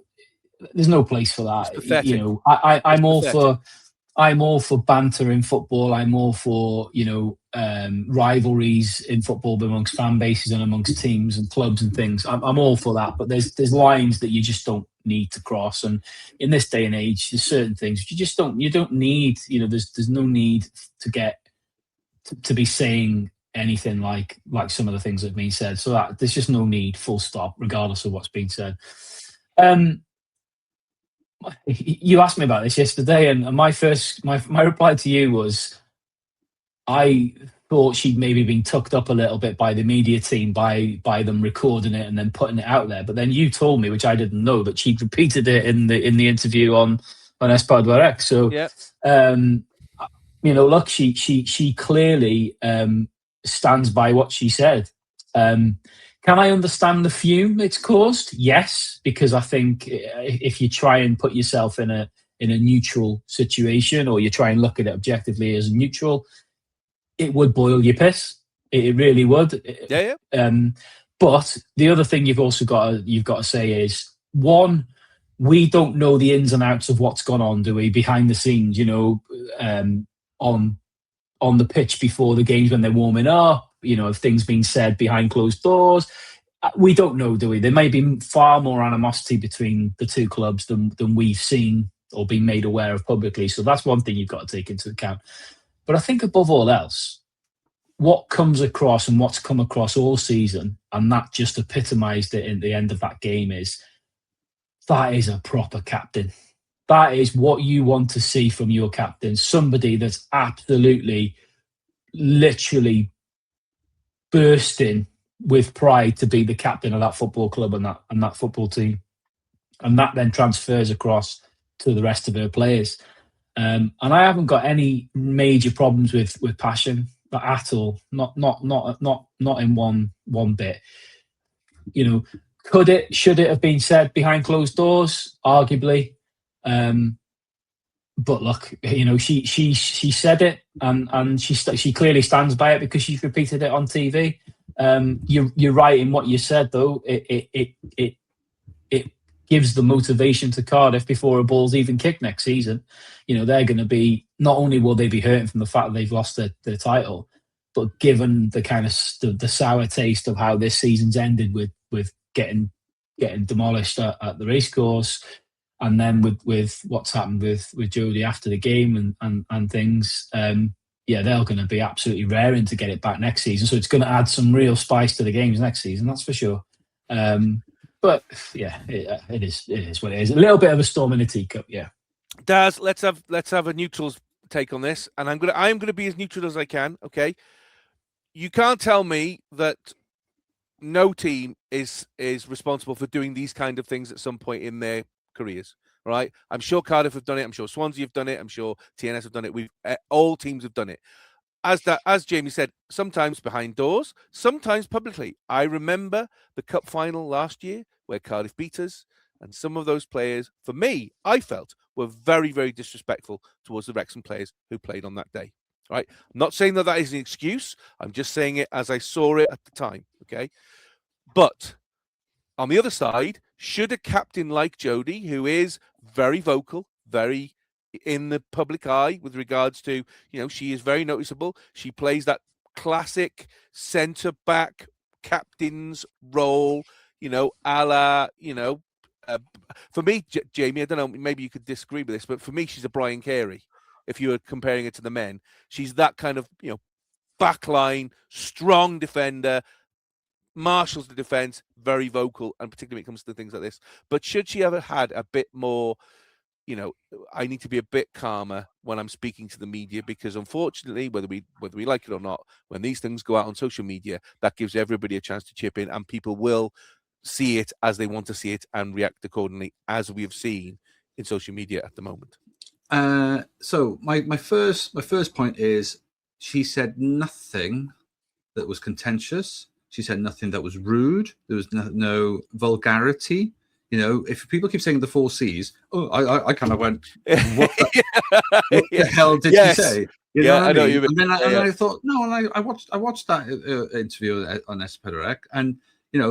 S2: There's no place for that.
S1: It's pathetic.
S2: I'm all for banter in football. I'm all for rivalries in football amongst fan bases and amongst teams and clubs and things. I'm all for that. But there's lines that you just don't need to cross. And in this day and age, there's certain things you just don't need. There's no need to get to be saying anything like some of the things that have been said. So there's just no need. Full stop. Regardless of what's been said. You asked me about this yesterday, and my reply to you was, I thought she'd maybe been tucked up a little bit by the media team by them recording it and then putting it out there. But then you told me, which I didn't know, that she'd repeated it in the interview on Espadua X. So,
S1: yeah.
S2: Look, she clearly stands by what she said. Can I understand the fume it's caused? Yes, because I think if you try and put yourself in a neutral situation, or you try and look at it objectively as neutral, it would boil your piss. It really would.
S1: Yeah.
S2: But the other thing you've got to say is, one, we don't know the ins and outs of what's gone on, do we? Behind the scenes, on the pitch before the games when they're warming up. Have things been said behind closed doors? We don't know, do we? There may be far more animosity between the two clubs than we've seen or been made aware of publicly. So that's one thing you've got to take into account. But I think above all else, what comes across and what's come across all season, and that just epitomised it in the end of that game, is that is a proper captain. That is what you want to see from your captain. Somebody that's absolutely, literally bursting with pride to be the captain of that football club and that football team, and that then transfers across to the rest of her players. And I haven't got any major problems with passion at all. Not in one bit. Should it have been said behind closed doors? Arguably. But look, she said it, and she clearly stands by it because she's repeated it on TV. You're right in what you said, though. It gives the motivation to Cardiff before a ball's even kicked next season. They're going to be, not only will they be hurting from the fact that they've lost their title, but given the kind of the sour taste of how this season's ended with getting demolished at the racecourse. And then with what's happened with Jodie after the game and things, they're going to be absolutely raring to get it back next season. So it's going to add some real spice to the games next season, that's for sure. But yeah, it is what it is. A little bit of a storm in a teacup, yeah.
S1: Daz, let's have a neutral take on this, and I'm gonna be as neutral as I can. Okay, you can't tell me that no team is responsible for doing these kind of things at some point in their careers, right? I'm sure Cardiff have done it. I'm sure Swansea have done it. I'm sure TNS have done it. All teams have done it. As Jamie said, sometimes behind doors, sometimes publicly. I remember the cup final last year where Cardiff beat us, and some of those players, for me, I felt were very, very disrespectful towards the Wrexham players who played on that day. Right? I'm not saying that is an excuse. I'm just saying it as I saw it at the time. Okay, but On the other side, should a captain like Jodie, who is very vocal, very in the public eye with regards to, she is very noticeable. She plays that classic centre-back captain's role, a la, for me, Jamie, I don't know, maybe you could disagree with this, but for me, she's a Brian Carey. If you were comparing it to the men, she's that kind of, backline, strong defender, marshals the defense, very vocal, and particularly when it comes to things like this. But should she ever had a bit more, I need to be a bit calmer when I'm speaking to the media, because unfortunately, whether we like it or not, when these things go out on social media, that gives everybody a chance to chip in, and people will see it as they want to see it and react accordingly, as we have seen in social media at the moment.
S3: So my first point is, she said nothing that was contentious. She said nothing that was rude. There was no vulgarity. If people keep saying the 4 C's, I kind of went, what the hell did she say? You know what I mean? And then I thought, no, and I watched that interview on Esperec, and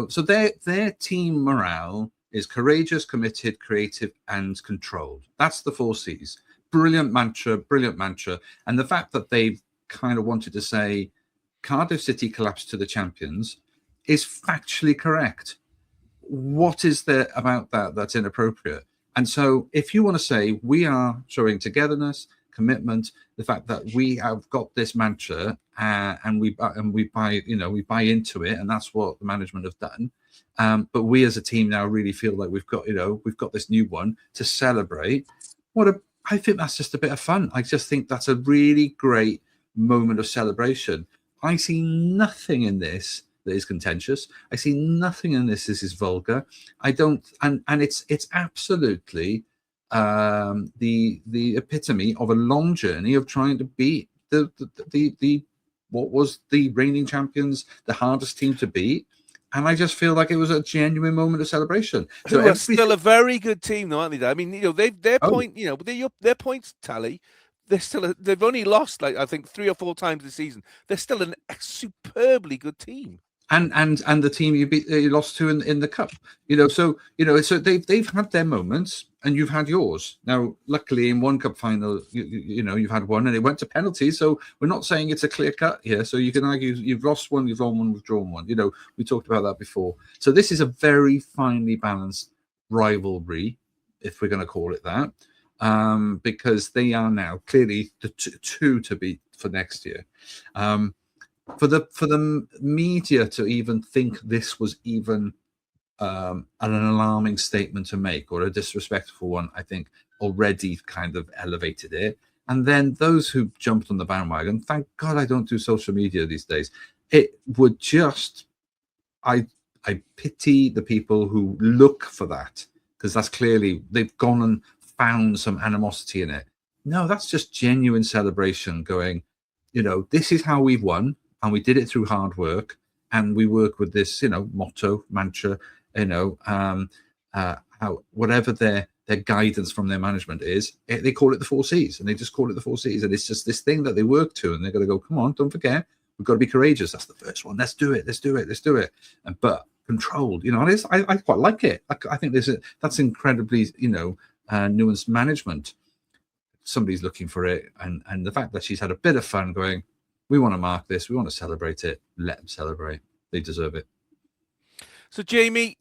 S3: so their team morale is courageous, committed, creative, and controlled. That's the 4 C's. Brilliant mantra. And the fact that they've kind of wanted to say Cardiff City collapsed to the champions is factually correct. What is there about that that's inappropriate? And so if you want to say we are showing togetherness, commitment, the fact that we have got this mantra and we buy into it, and that's what the management have done. But we as a team now really feel like we've got this new one to celebrate. I think that's just a bit of fun. I just think that's a really great moment of celebration. I see nothing in this that is contentious. I see nothing in this that is vulgar. I don't, and it's absolutely the epitome of a long journey of trying to beat the what was the reigning champions, the hardest team to beat. And I just feel like it was a genuine moment of celebration.
S1: So it's still a very good team, though, aren't they? I mean, their points tally. They've only lost, like, I think 3 or 4 times this season. They're still a superbly good team.
S3: And the team you lost to in the cup, so they've had their moments, and you've had yours. Now, luckily, in one cup final, you've had one, and it went to penalties. So we're not saying it's a clear cut here. So you can argue you've lost one, you've won one, we've drawn one. We talked about that before. So this is a very finely balanced rivalry, if we're going to call it that, because they are now clearly the two to beat for next year. For the media to even think this was even an alarming statement to make, or a disrespectful one, I think already kind of elevated it. And then those who jumped on the bandwagon, thank God I don't do social media these days. It would just, I pity the people who look for that, because that's clearly, they've gone and found some animosity in it. No, that's just genuine celebration going, this is how we've won. And we did it through hard work, and we work with this, motto, mantra, whatever their guidance from their management is. They call it the 4 C's, and they just call it the 4 C's, and it's just this thing that they work to, and they're going to go, come on, don't forget, we've got to be courageous. That's the first one. Let's do it. But controlled, I quite like it. I think that's incredibly, nuanced management. Somebody's looking for it, and the fact that she's had a bit of fun going, we want to mark this. We want to celebrate it. Let them celebrate. They deserve it.
S1: So, Jamie,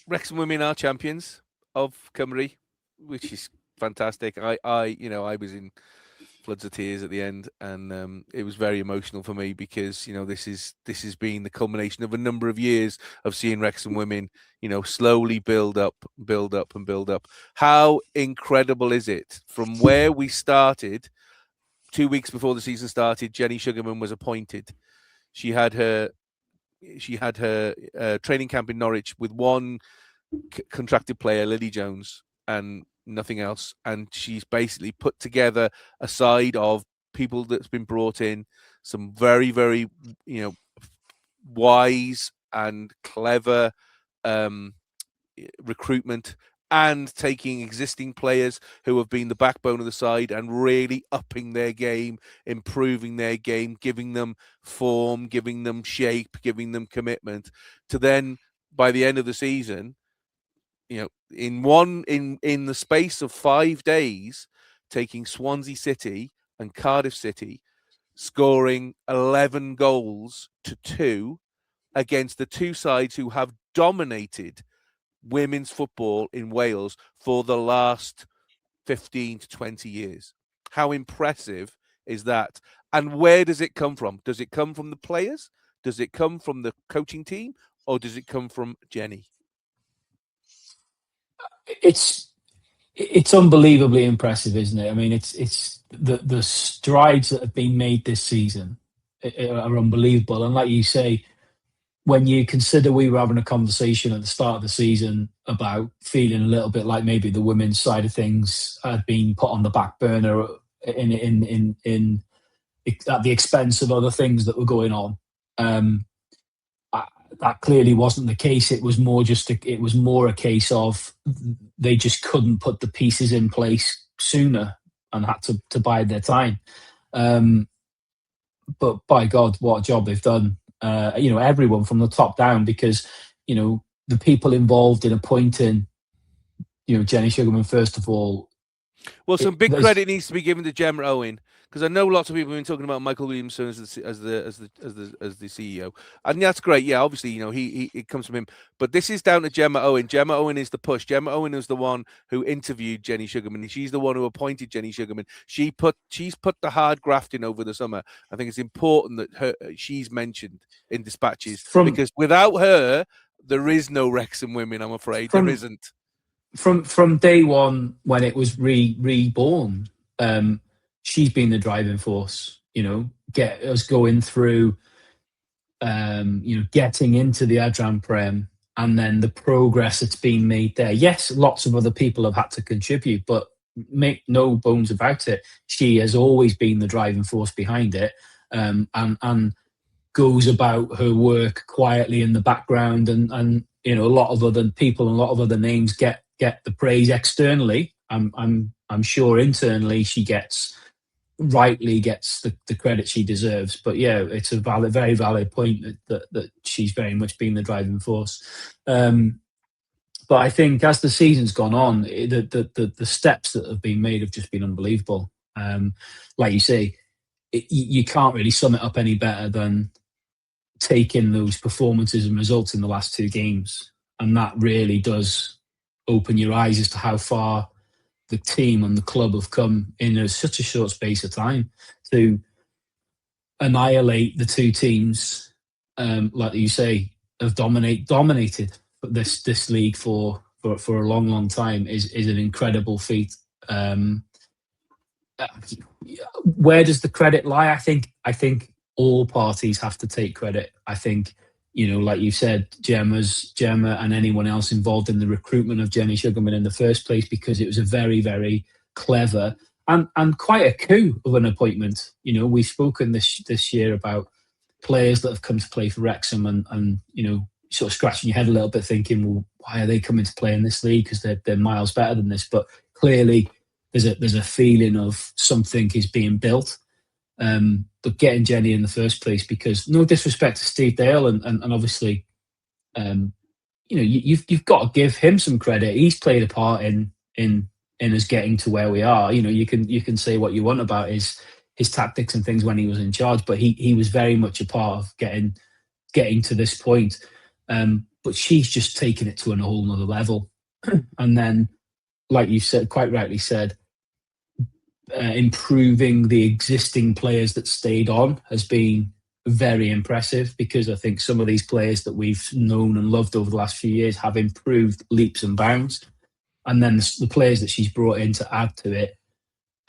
S1: Wrexham Women are champions of Cymru, which is fantastic. I was in floods of tears at the end, and it was very emotional for me, because this has been the culmination of a number of years of seeing Wrexham Women, slowly build up. How incredible is it from where we started? 2 weeks before the season started, Jenny Sugarman was appointed. She had her training camp in Norwich with one contracted player, Lily Jones, and nothing else. And she's basically put together a side of people that's been brought in, some very, very, wise and clever recruitment, and taking existing players who have been the backbone of the side and really upping their game, improving their game, giving them form, giving them shape, giving them commitment, to then by the end of the season, in the space of 5 days, taking Swansea City and Cardiff City, scoring 11 goals to 2 against the two sides who have dominated women's football in Wales for the last 15 to 20 years. How impressive is that? And where does it come from? Does it come from the players? Does it come from the coaching team? Or does it come from Jenny?
S2: It's unbelievably impressive, isn't it? I mean, it's the strides that have been made this season are unbelievable. And like you say, when you consider we were having a conversation at the start of the season about feeling a little bit like maybe the women's side of things had been put on the back burner in at the expense of other things that were going on. That clearly wasn't the case. It was more a case of they just couldn't put the pieces in place sooner and had to bide their time. But by God, what a job they've done. Everyone from the top down, because, the people involved in appointing, Jenny Sugarman, first of all.
S1: Well, some big credit needs to be given to Genero Adran, because I know lots of people have been talking about Michael Williamson as the CEO, and that's great. Yeah, obviously, it comes from him, but this is down to Genero Adran. Genero Adran is the push. Genero Adran is the one who interviewed Jenny Sugarman. She's the one who appointed Jenny Sugarman. She's put the hard graft in over the summer. I think it's important that she's mentioned in dispatches, because without her, there is no Wrexham Women. I'm afraid there isn't.
S2: From day one, when it was reborn, she's been the driving force. Get us going through, getting into the Adran Prem, and then the progress that's been made there. Yes, lots of other people have had to contribute, but make no bones about it, she has always been the driving force behind it, and goes about her work quietly in the background, and a lot of other people and a lot of other names get the praise externally. I'm sure internally she rightly gets the credit she deserves. But yeah, it's a very valid point that she's very much been the driving force. But I think as the season's gone on, the steps that have been made have just been unbelievable. Like you say, you can't really sum it up any better than taking those performances and results in the last 2 games, and that really does open your eyes as to how far the team and the club have come in such a short space of time to annihilate the 2 teams, like you say, have dominated this league for a long time is an incredible feat. Where does the credit lie? I think all parties have to take credit. I think, like you said, Gemma and anyone else involved in the recruitment of Jenny Sugarman in the first place, because it was a very, very clever and quite a coup of an appointment. We've spoken this year about players that have come to play for Wrexham and sort of scratching your head a little bit thinking, well, why are they coming to play in this league? Because they're miles better than this. But clearly there's a feeling of something is being built. But getting Jenny in the first place, because no disrespect to Steve Dale, and obviously, you've got to give him some credit. He's played a part in us getting to where we are. You can say what you want about his tactics and things when he was in charge, but he was very much a part of getting to this point. But she's just taken it to a whole nother level, and then, like you said, quite rightly said, improving the existing players that stayed on has been very impressive, because I think some of these players that we've known and loved over the last few years have improved leaps and bounds, and then the players that she's brought in to add to it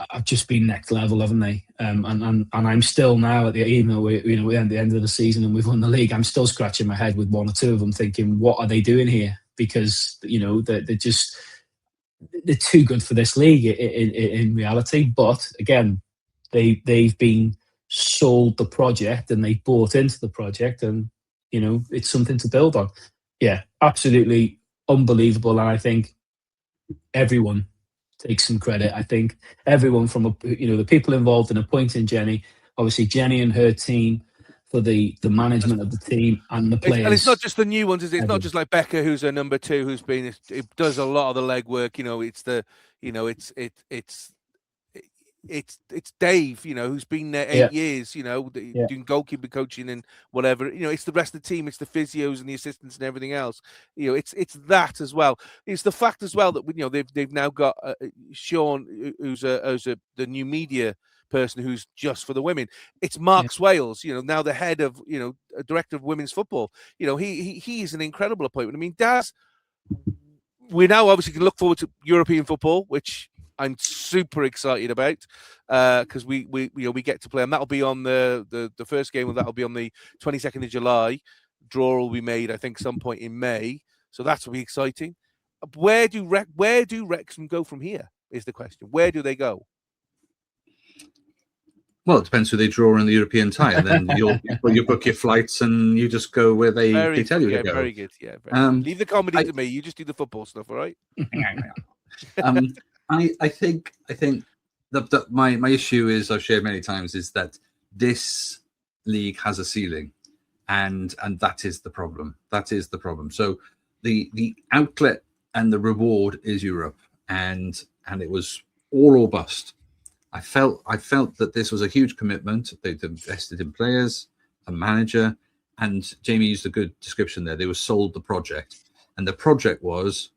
S2: have just been next level, haven't they? And I'm still now even though we're at the end of the season and we've won the league, I'm still scratching my head with 1 or 2 of them, thinking, what are they doing here? Because they're too good for this league in reality. But again, they've been sold the project and they bought into the project, and it's something to build on. Yeah, absolutely unbelievable. And I think everyone takes some credit. I think everyone from the people involved in appointing Jenny, obviously Jenny and her team for the management of the team and the players.
S1: And it's not just the new ones, is it? It's not just like Becca, who's a number 2, who's been, it does a lot of the legwork. It's Dave, who's been there 8 years, doing goalkeeper coaching and whatever. It's the rest of the team, it's the physios and the assistants and everything else. It's that as well. It's the fact as well that they've now got Sean, who's the new media person, who's just for the women. It's Mark Swales, now the head of, director of women's football. He is an incredible appointment. I mean, Daz, we now obviously can look forward to European football, which I'm super excited about, because we get to play, and that'll be on the first game, and that'll be on the 22nd of July. Draw will be made, I think, some point in May, so that's will be exciting. Where do Wrexham go from here? Is the question. Where do they go?
S3: Well, it depends who they draw in the European tie, and then you book your flights and you just go where they tell you to go.
S1: Very good. Yeah. Leave the comedy to me. You just do the football stuff, all right?
S3: I think that my issue is, I've shared many times, is that this league has a ceiling, and that is the problem. That is the problem. So the outlet and the reward is Europe, and it was all or bust. I felt that this was a huge commitment. They'd invested in players, a manager, and Jamie used a good description there. They were sold the project, and the project was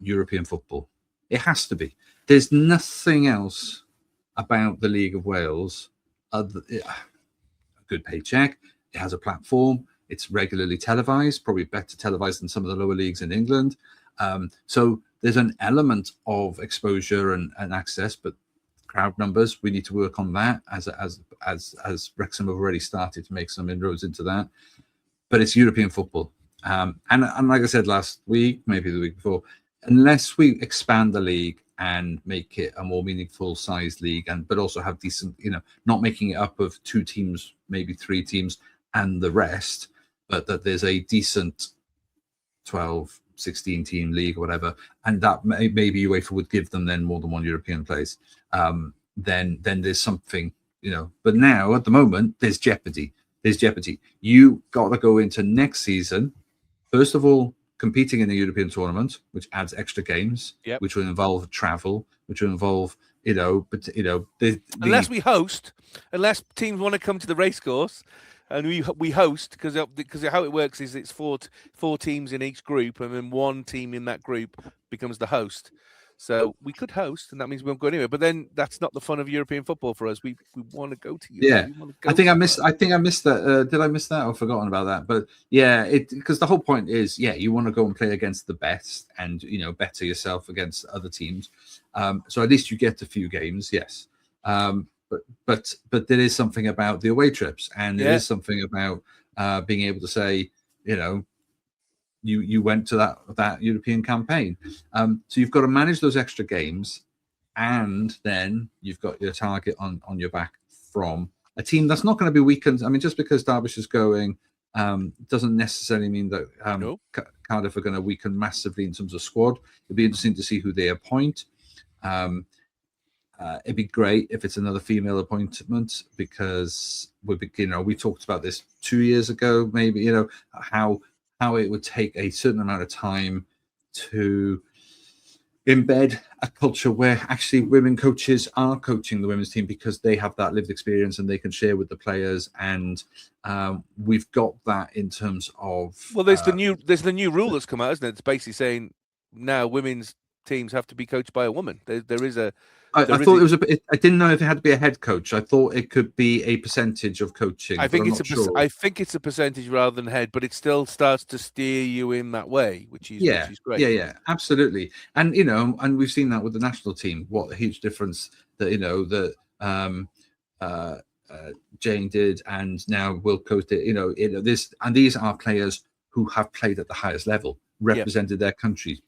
S3: European football. It has to be. There's nothing else about the League of Wales. A good paycheck. It has a platform. It's regularly televised, probably better televised than some of the lower leagues in England. So there's an element of exposure and access, but crowd numbers, we need to work on that, as Wrexham have already started to make some inroads into that. But it's European football, and like I said last week, maybe the week before, unless we expand the league and make it a more meaningful sized league, but also have decent, not making it up of 2 teams, maybe 3 teams and the rest, but that there's a decent 12, 16 team league or whatever, and that maybe UEFA would give them then more than 1 European place. Then there's something, But now at the moment there's jeopardy. You got to go into next season, first of all, competing in the European tournament, which adds extra games, which will involve travel, which will involve, unless
S1: teams want to come to the racecourse. And we host, because how it works is it's four teams in each group, and then 1 team in that group becomes the host. So we could host, and that means we won't go anywhere. But then that's not the fun of European football for us. We want to go to Europe.
S3: Yeah, I think I missed that. Did I miss that? I've forgotten about that. But yeah, because the whole point is, you want to go and play against the best, and better yourself against other teams. So at least you get a few games, yes. But there is something about the away trips, and there is something about being able to say, you went to that European campaign. So you've got to manage those extra games, and then you've got your target on your back from a team that's not going to be weakened. I mean, just because Derbyshire's going doesn't necessarily mean that Cardiff are going to weaken massively in terms of squad. It'd be interesting to see who they appoint. It'd be great if it's another female appointment, because we talked about this 2 years ago, maybe, how it would take a certain amount of time to embed a culture where actually women coaches are coaching the women's team, because they have that lived experience and they can share with the players. And we've got that in terms of
S1: there's the new rule that's come out, isn't it? It's basically saying now women's teams have to be coached by a woman. There is a
S3: I thought it was I didn't know if it had to be a head coach. I thought it could be a percentage of coaching.
S1: I think it's a percentage rather than head, but it still starts to steer you in that way, which is great.
S3: Yeah, absolutely. And and we've seen that with the national team. What a huge difference that Jane did, and now Will coach it. These are players who have played at the highest level, represented their countries,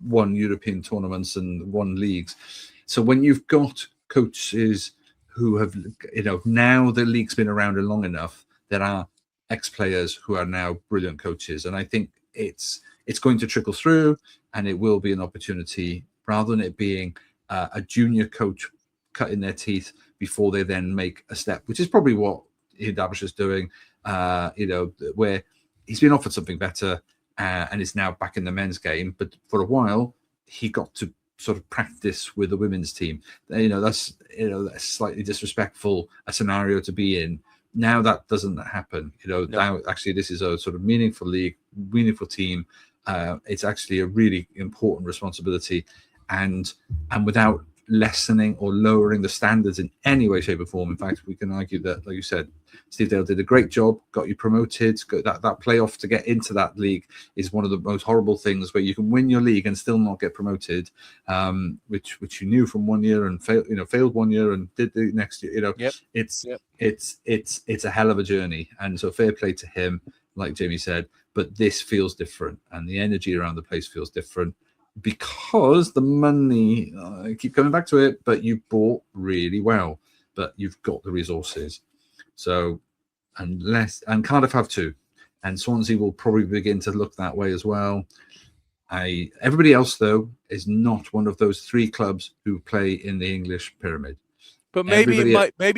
S3: won European tournaments and won leagues. So when you've got coaches who have, now the league's been around long enough, there are ex-players who are now brilliant coaches. And I think it's going to trickle through, and it will be an opportunity, rather than it being a junior coach cutting their teeth before they then make a step, which is probably what Derbyshire's doing. where he's been offered something better and is now back in the men's game. But for a while, he got to sort of practice with the women's team. That's that's slightly disrespectful a scenario to be in. Now that doesn't happen. Now actually this is a sort of meaningful league, meaningful team. It's actually a really important responsibility, and without lessening or lowering the standards in any way, shape, or form. In fact, we can argue that, like you said, Steve Dale did a great job, got you promoted. That playoff to get into that league is one of the most horrible things, where you can win your league and still not get promoted, which you knew from 1 year and failed 1 year and did the next year. It's a hell of a journey, and so fair play to him, like Jamie said. But this feels different, and the energy around the place feels different. Because the money, I keep coming back to it, but you bought really well, but you've got the resources. So, and Cardiff have too, and Swansea will probably begin to look that way as well. Everybody else, though, is not one of those three clubs who play in the English pyramid.
S1: But maybe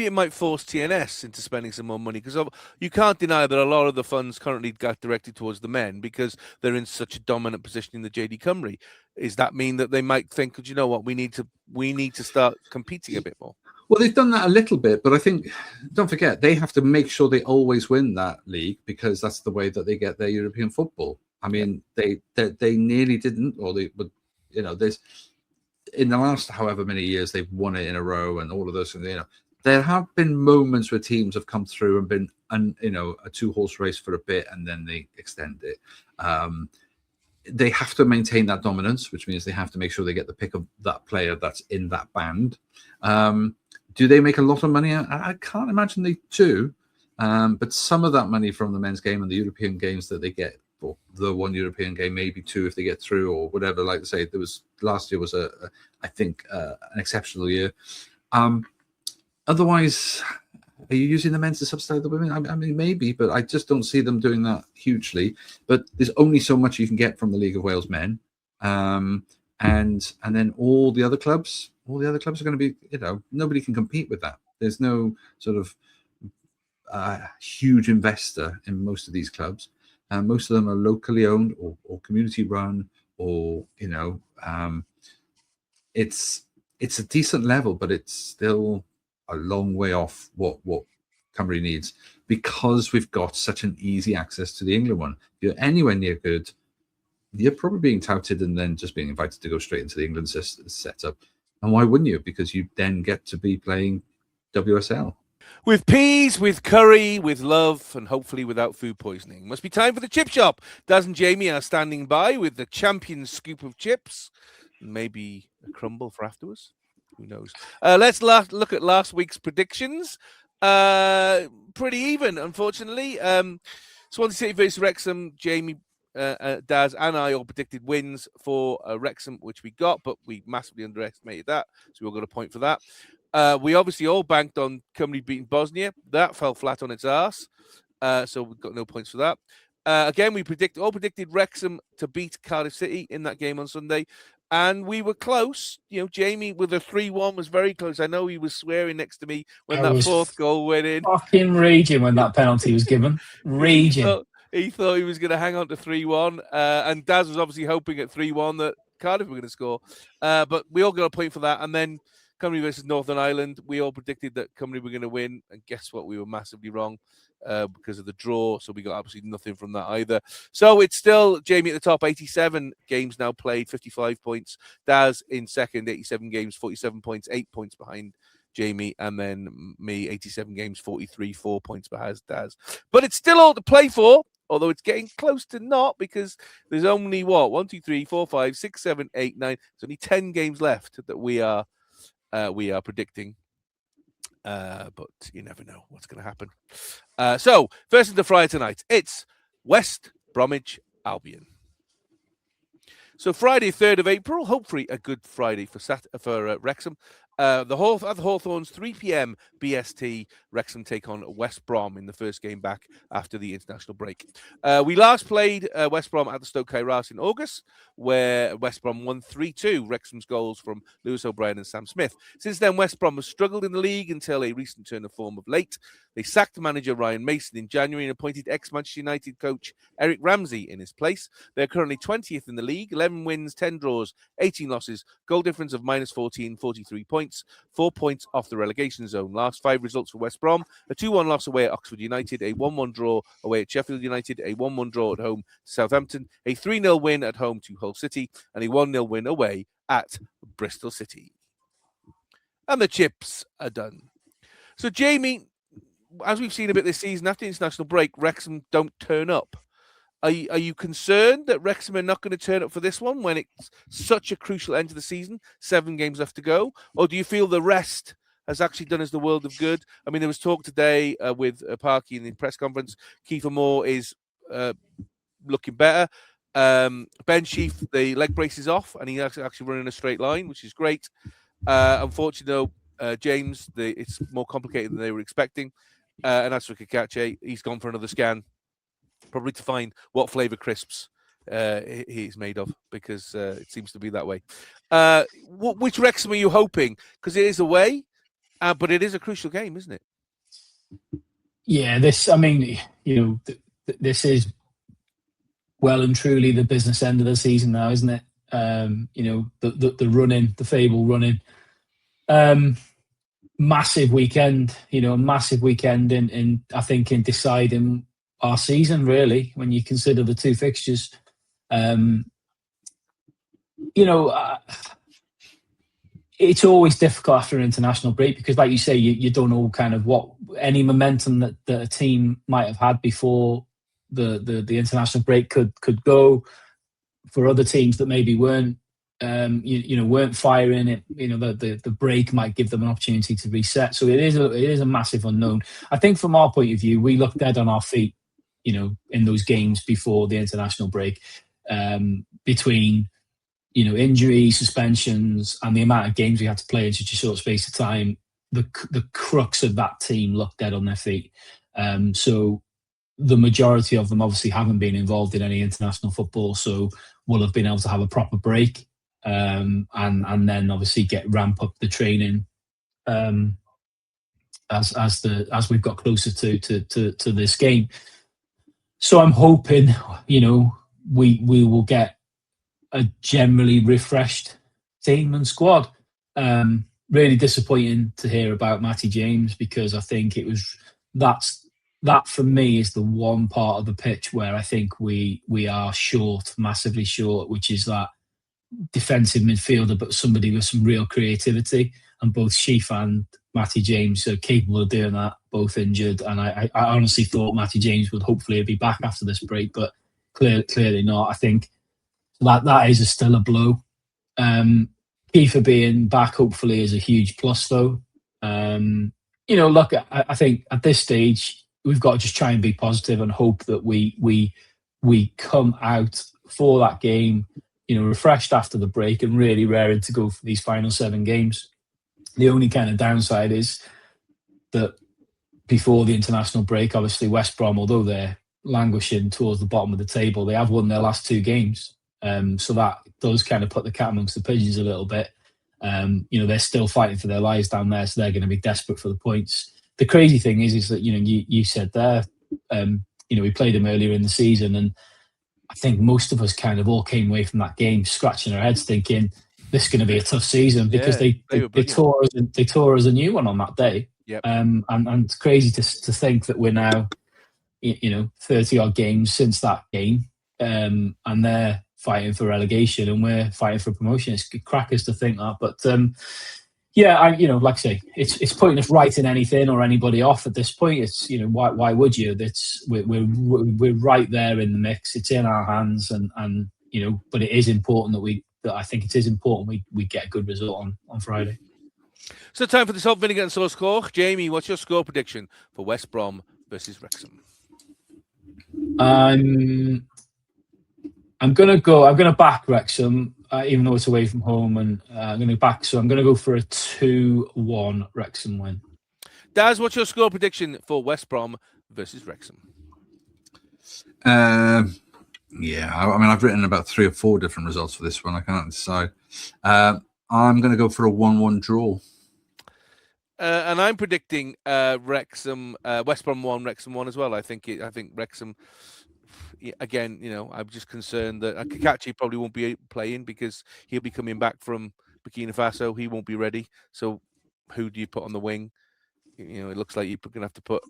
S1: it might force TNS into spending some more money, because you can't deny that a lot of the funds currently got directed towards the men because they're in such a dominant position in the JD Cymru. Does that mean that they might think, you know what, we need to start competing a bit more?
S3: Well, they've done that a little bit, but I think, don't forget, they have to make sure they always win that league, because that's the way that they get their European football. I mean, they nearly didn't, or there's. In the last however many years they've won it in a row and all of those things, there have been moments where teams have come through and been a 2-horse race for a bit, and then they extend it. They have to maintain that dominance, which means they have to make sure they get the pick of that player that's in that band. Do they make a lot of money? I can't imagine they do, but some of that money from the men's game and the European games that they get, or the one European game, maybe two if they get through, or whatever. Like I say, last year was I think an exceptional year. Otherwise, are you using the men to substitute the women? I mean, maybe, but I just don't see them doing that hugely. But there's only so much you can get from the League of Wales men, and then all the other clubs are going to be, nobody can compete with that. There's no sort of huge investor in most of these clubs. Most of them are locally owned or community run, or it's a decent level, but it's still a long way off what Cymru needs, because we've got such an easy access to the England one. If you're anywhere near good, you're probably being touted and then just being invited to go straight into the England setup. And why wouldn't you? Because you then get to be playing WSL.
S1: With peas, with curry, with love, and hopefully without food poisoning. Must be time for the chip shop. Daz and Jamie are standing by with the champion scoop of chips. Maybe a crumble for afterwards. Who knows? Let's look at last week's predictions. Pretty even, unfortunately. Swansea City versus Wrexham. Jamie, Daz, and I all predicted wins for Wrexham, which we got, but we massively underestimated that. So we all got a point for that. We obviously all banked on Cymru beating Bosnia. That fell flat on its arse. So we've got no points for that. Again, we predicted Wrexham to beat Cardiff City in that game on Sunday. And we were close. Jamie with a 3-1 was very close. I know he was swearing next to me when that fourth goal went in.
S2: Fucking raging when that penalty was given. Raging.
S1: He thought he was going to hang on to 3-1. And Daz was obviously hoping at 3-1 that Cardiff were going to score. But we all got a point for that. And then Cymru versus Northern Ireland, we all predicted that Cymru were going to win. And guess what? We were massively wrong because of the draw. So we got absolutely nothing from that either. So it's still Jamie at the top, 87 games now played, 55 points. Daz in second, 87 games, 47 points, 8 points behind Jamie. And then me, 87 games, 43, 4 points behind Daz. But it's still all to play for. Although it's getting close to not, because there's only 1, 2, 3, 4, 5, 6, 7, 8, 9. There's only 10 games left that we are predicting. But you never know what's going to happen. So first into Friday tonight, it's West Bromwich Albion. So Friday, 3rd of April, hopefully a good Friday for Wrexham. At the Hawthorns, 3 p.m. BST, Wrexham take on West Brom in the first game back after the international break. We last played West Brom at the Stoke Kairos in August, where West Brom won 3-2. Wrexham's goals from Lewis O'Brien and Sam Smith. Since then, West Brom has struggled in the league until a recent turn of form of late. They sacked manager Ryan Mason in January and appointed ex-Manchester United coach Eric Ramsey in his place. They're currently 20th in the league, 11 wins, 10 draws, 18 losses, goal difference of minus 14, 43 points, 4 points off the relegation zone. Last 5 results for West Brom: a 2-1 loss away at Oxford United, a 1-1 draw away at Sheffield United, a 1-1 draw at home to Southampton, a 3-0 win at home to Hull City, and a 1-0 win away at Bristol City. And the chips are done. So, Jamie, as we've seen a bit this season, after the international break, Wrexham don't turn up. Are you concerned that Wrexham are not going to turn up for this one when it's such a crucial end to the season, 7 games left to go? Or do you feel the rest has actually done us the world of good? I mean, there was talk today with Parky in the press conference. Kiefer Moore is looking better. Ben Sheaf, the leg brace is off, and he's actually running a straight line, which is great. Unfortunately, though, James, it's more complicated than they were expecting. And as for Kakache, he's gone for another scan, probably to find what flavour crisps he's made of, because it seems to be that way. Which Wrexham are you hoping? Because it is away, but it is a crucial game, isn't it?
S2: Yeah, this is well and truly the business end of the season now, isn't it? The running, the Fable running. Massive weekend, massive weekend in I think in deciding our season, really, when you consider the 2 fixtures. It's always difficult after an international break because, like you say, you don't know kind of what any momentum that a team might have had before the international break could go. For other teams that maybe weren't weren't firing it, the break might give them an opportunity to reset. So it is a massive unknown. I think from our point of view, we looked dead on our feet, in those games before the international break, between injuries, suspensions, and the amount of games we had to play in such a short space of time. The crux of that team looked dead on their feet. So the majority of them obviously haven't been involved in any international football, so will have been able to have a proper break. And then obviously ramp up the training as we've got closer to this game. So I'm hoping we will get a generally refreshed team and squad. Really disappointing to hear about Matty James, because I think that for me is the one part of the pitch where I think we are short, massively short, which is that defensive midfielder, but somebody with some real creativity. And both Sheaf and Matty James are capable of doing that, both injured. And I honestly thought Matty James would hopefully be back after this break, but clearly not. I think that is still a blow. Kiefer being back hopefully is a huge plus, though. Look, I think at this stage we've got to just try and be positive and hope that we come out for that game, refreshed after the break and really raring to go for these final 7 games. The only kind of downside is that before the international break, obviously West Brom, although they're languishing towards the bottom of the table, they have won their last 2 games. So that does kind of put the cat amongst the pigeons a little bit. They're still fighting for their lives down there, so they're going to be desperate for the points. The crazy thing is that, you said there, we played them earlier in the season, and I think most of us kind of all came away from that game scratching our heads thinking this is going to be a tough season, because they tore us a new one on that day.
S1: Yep.
S2: And it's crazy to think that we're now, 30 odd games since that game, and they're fighting for relegation and we're fighting for promotion. It's crackers to think that, but like I say, it's pointless writing anything or anybody off at this point. It's why would you? We're right there in the mix. It's in our hands, and but it is important that I think it is important we get a good result on Friday.
S1: So time for the salt, vinegar and sauce score. Jamie, what's your score prediction for West Brom versus Wrexham?
S2: I'm gonna back Wrexham. even though it's away from home, and I'm going to back. So I'm going to go for a 2-1 Wrexham win.
S1: Daz, what's your score prediction for West Brom versus Wrexham?
S3: Yeah, I mean, I've written about 3 or 4 different results for this one. I can't decide. I'm going to go for a 1-1 draw.
S1: And I'm predicting Wrexham, West Brom 1, Wrexham 1 as well. I think Wrexham, again, I'm just concerned that Kakachi probably won't be playing because he'll be coming back from Burkina Faso. He won't be ready. So who do you put on the wing? It looks like you're going to have to put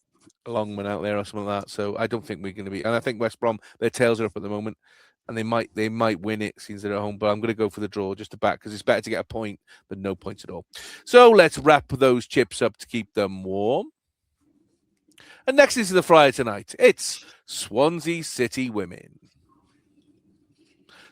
S1: a Longman out there or something like that. So I don't think we're going to be. And I think West Brom, their tails are up at the moment, and they might win it since they're at home. But I'm going to go for the draw just to back because it's better to get a point than no points at all. So let's wrap those chips up to keep them warm. And next is the Friday tonight. It's Swansea City Women.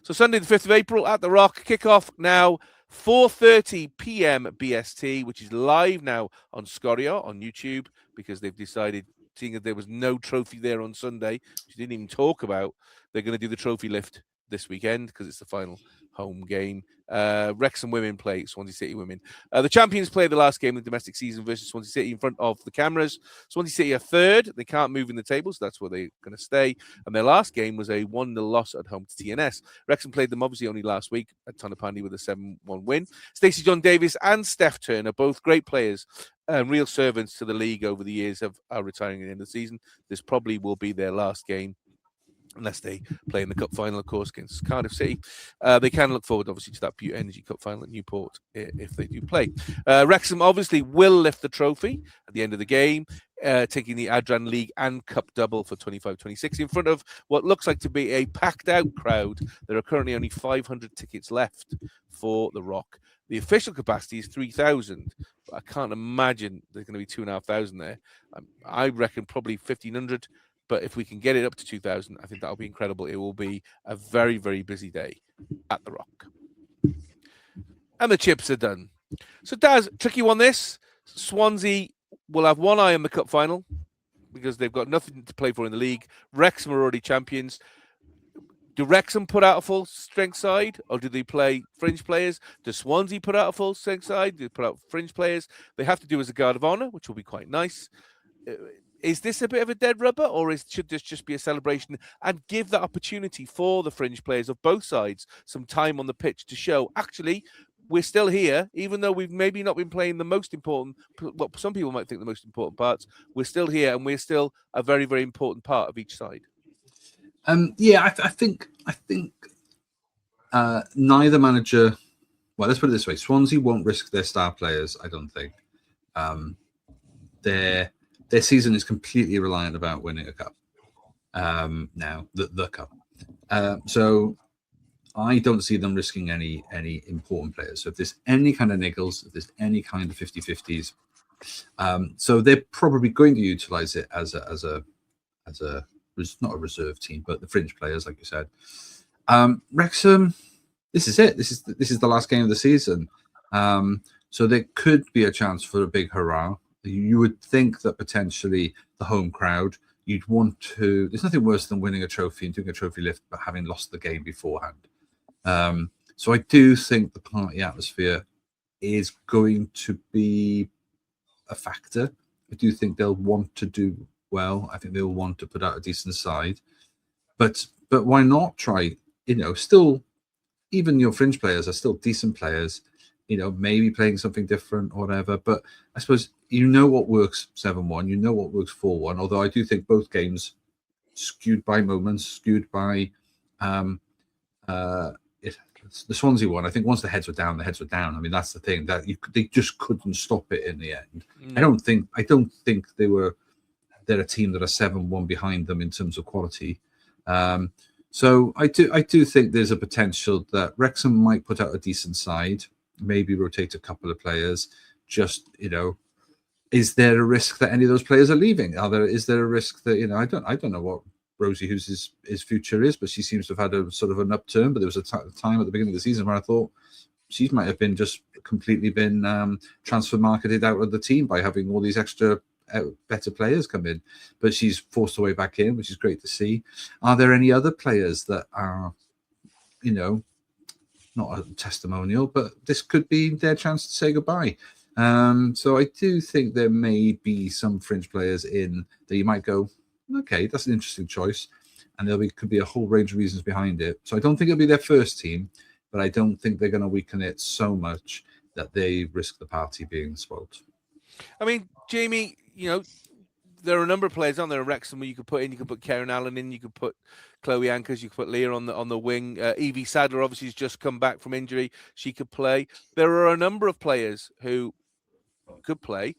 S1: So Sunday the 5th of April at the Rock. Kickoff now 4:30 p.m. BST, which is live now on Scorio on YouTube because they've decided, seeing that there was no trophy there on Sunday, which they didn't even talk about, they're going to do the trophy lift this weekend because it's the final home game. Wrexham Women play Swansea City Women. The champions play the last game of the domestic season versus Swansea City in front of the cameras. Swansea City are third. They can't move in the table, so that's where they're going to stay. And their last game was a 1-0 loss at home to TNS. Wrexham played them obviously only last week at Tonopandi with a 7-1 win. Stacey John Davis and Steph Turner, both great players and real servants to the league over the years, are retiring at the end of the season. This probably will be their last game, unless they play in the cup final, of course, against Cardiff City. They can look forward, obviously, to that Butte Energy Cup final at Newport if they do play. Wrexham obviously will lift the trophy at the end of the game, taking the Adran League and Cup double for 25-26 in front of what looks like to be a packed-out crowd. There are currently only 500 tickets left for the Rock. The official capacity is 3,000, but I can't imagine there's going to be 2,500 there. I reckon probably 1,500. But if we can get it up to 2,000, I think that'll be incredible. It will be a very, very busy day at the Rock. And the chips are done. So, Daz, tricky one this. Swansea will have one eye on the cup final because they've got nothing to play for in the league. Wrexham are already champions. Do Wrexham put out a full strength side, or do they play fringe players? Does Swansea put out a full strength side? Do they put out fringe players? They have to do as a guard of honour, which will be quite nice. Is this a bit of a dead rubber, or should this just be a celebration and give that opportunity for the fringe players of both sides some time on the pitch to show, actually, we're still here, even though we've maybe not been playing the most important, what some people might think the most important parts, we're still here and we're still a very, very important part of each side.
S3: Yeah, I think neither manager, well, let's put it this way, Swansea won't risk their star players, I don't think. Their season is completely reliant about winning a cup. Now, the cup. So I don't see them risking any important players. So if there's any kind of niggles, if there's any kind of 50-50s, so they're probably going to utilize it as a not a reserve team, but the fringe players, like you said. Wrexham, this is it. This is the last game of the season. So there could be a chance for a big hurrah. You would think that potentially the home crowd, you'd want to. There's nothing worse than winning a trophy and doing a trophy lift, but having lost the game beforehand. So I do think the party atmosphere is going to be a factor. I do think they'll want to do well. I think they'll want to put out a decent side. But why not try? Still, even your fringe players are still decent players. Maybe playing something different or whatever. But I suppose what works 7-1, what works 4-1. Although I do think both games skewed by moments, skewed by the Swansea one. I think once the heads were down, the heads were down. I mean, that's the thing, that they just couldn't stop it in the end. I don't think they're a team that are 7-1 behind them in terms of quality. So I do think there's a potential that Wrexham might put out a decent side. Maybe rotate a couple of players. Just, is there a risk that any of those players are leaving? Is there a risk that, I don't know what Rosie Hughes' his future is, but she seems to have had a sort of an upturn. But there was a time at the beginning of the season where I thought she might have been just completely been transfer marketed out of the team by having all these extra better players come in. But she's forced her way back in, which is great to see. Are there any other players that are, not a testimonial, but this could be their chance to say goodbye. So I do think there may be some fringe players in that you might go, okay, that's an interesting choice. And could be a whole range of reasons behind it. So I don't think it'll be their first team, but I don't think they're going to weaken it so much that they risk the party being spoilt.
S1: I mean, Jamie, there are a number of players on there at Wrexham where you could put in. You could put Karen Allen in. You could put Chloe Ankers. You could put Leah on the wing. Evie Sadler obviously has just come back from injury. She could play. There are a number of players who could play.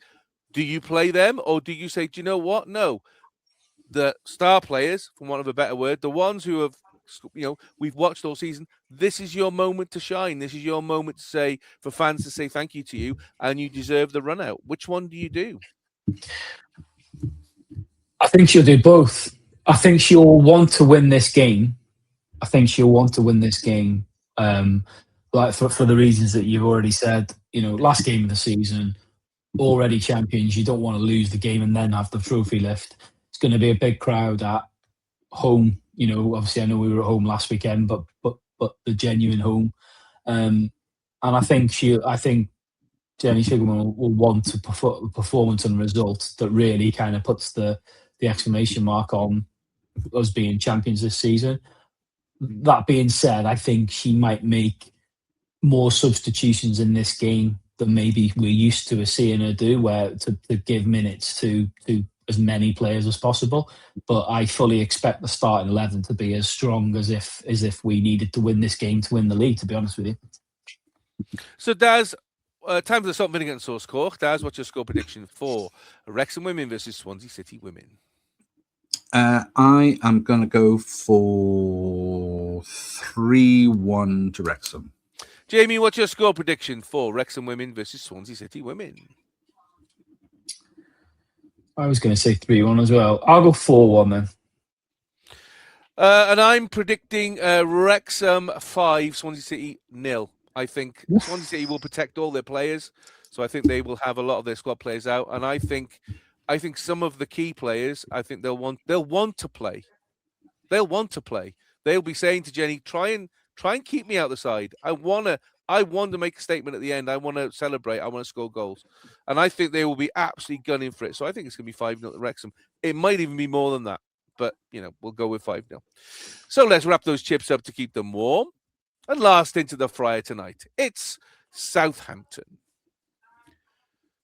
S1: Do you play them, or do you say, do you know what? No. The star players, for want of a better word, the ones who have, we've watched all season, this is your moment to shine. This is your moment to say, for fans to say thank you to you, and you deserve the run out. Which one do you do?
S2: I think she'll do both. I think she'll want to win this game. Like for the reasons that you've already said, last game of the season, already champions. You don't want to lose the game and then have the trophy lift. It's going to be a big crowd at home. Obviously I know we were at home last weekend, but the genuine home. And I think Jenny Sugarman will want a performance and result that really kind of puts the exclamation mark on us being champions this season. That being said, I think she might make more substitutions in this game than maybe we're used to seeing her do, where to give minutes to as many players as possible. But I fully expect the starting 11 to be as strong as if we needed to win this game to win the league, to be honest with you.
S1: So Daz, time for the Salt Vinegar and Sauce Cork. Daz, what's your score prediction for Wrexham Women versus Swansea City Women?
S3: I am going to go for 3-1 to Wrexham.
S1: Jamie, what's your score prediction for Wrexham Women versus Swansea City Women?
S2: I was going to say 3-1 as well. I'll go 4-1 then.
S1: And I'm predicting Wrexham 5, Swansea City 0. I think Swansea City will protect all their players, so I think they will have a lot of their squad players out, and I think some of the key players, I think they'll want to play. They'll want to play. They'll be saying to Jenny, try and keep me out the side. I want to make a statement at the end. I want to celebrate. I want to score goals. And I think they will be absolutely gunning for it. So I think it's going to be 5-0 to Wrexham. It might even be more than that. But, we'll go with 5-0. So let's wrap those chips up to keep them warm. And last into the fryer tonight, it's Southampton.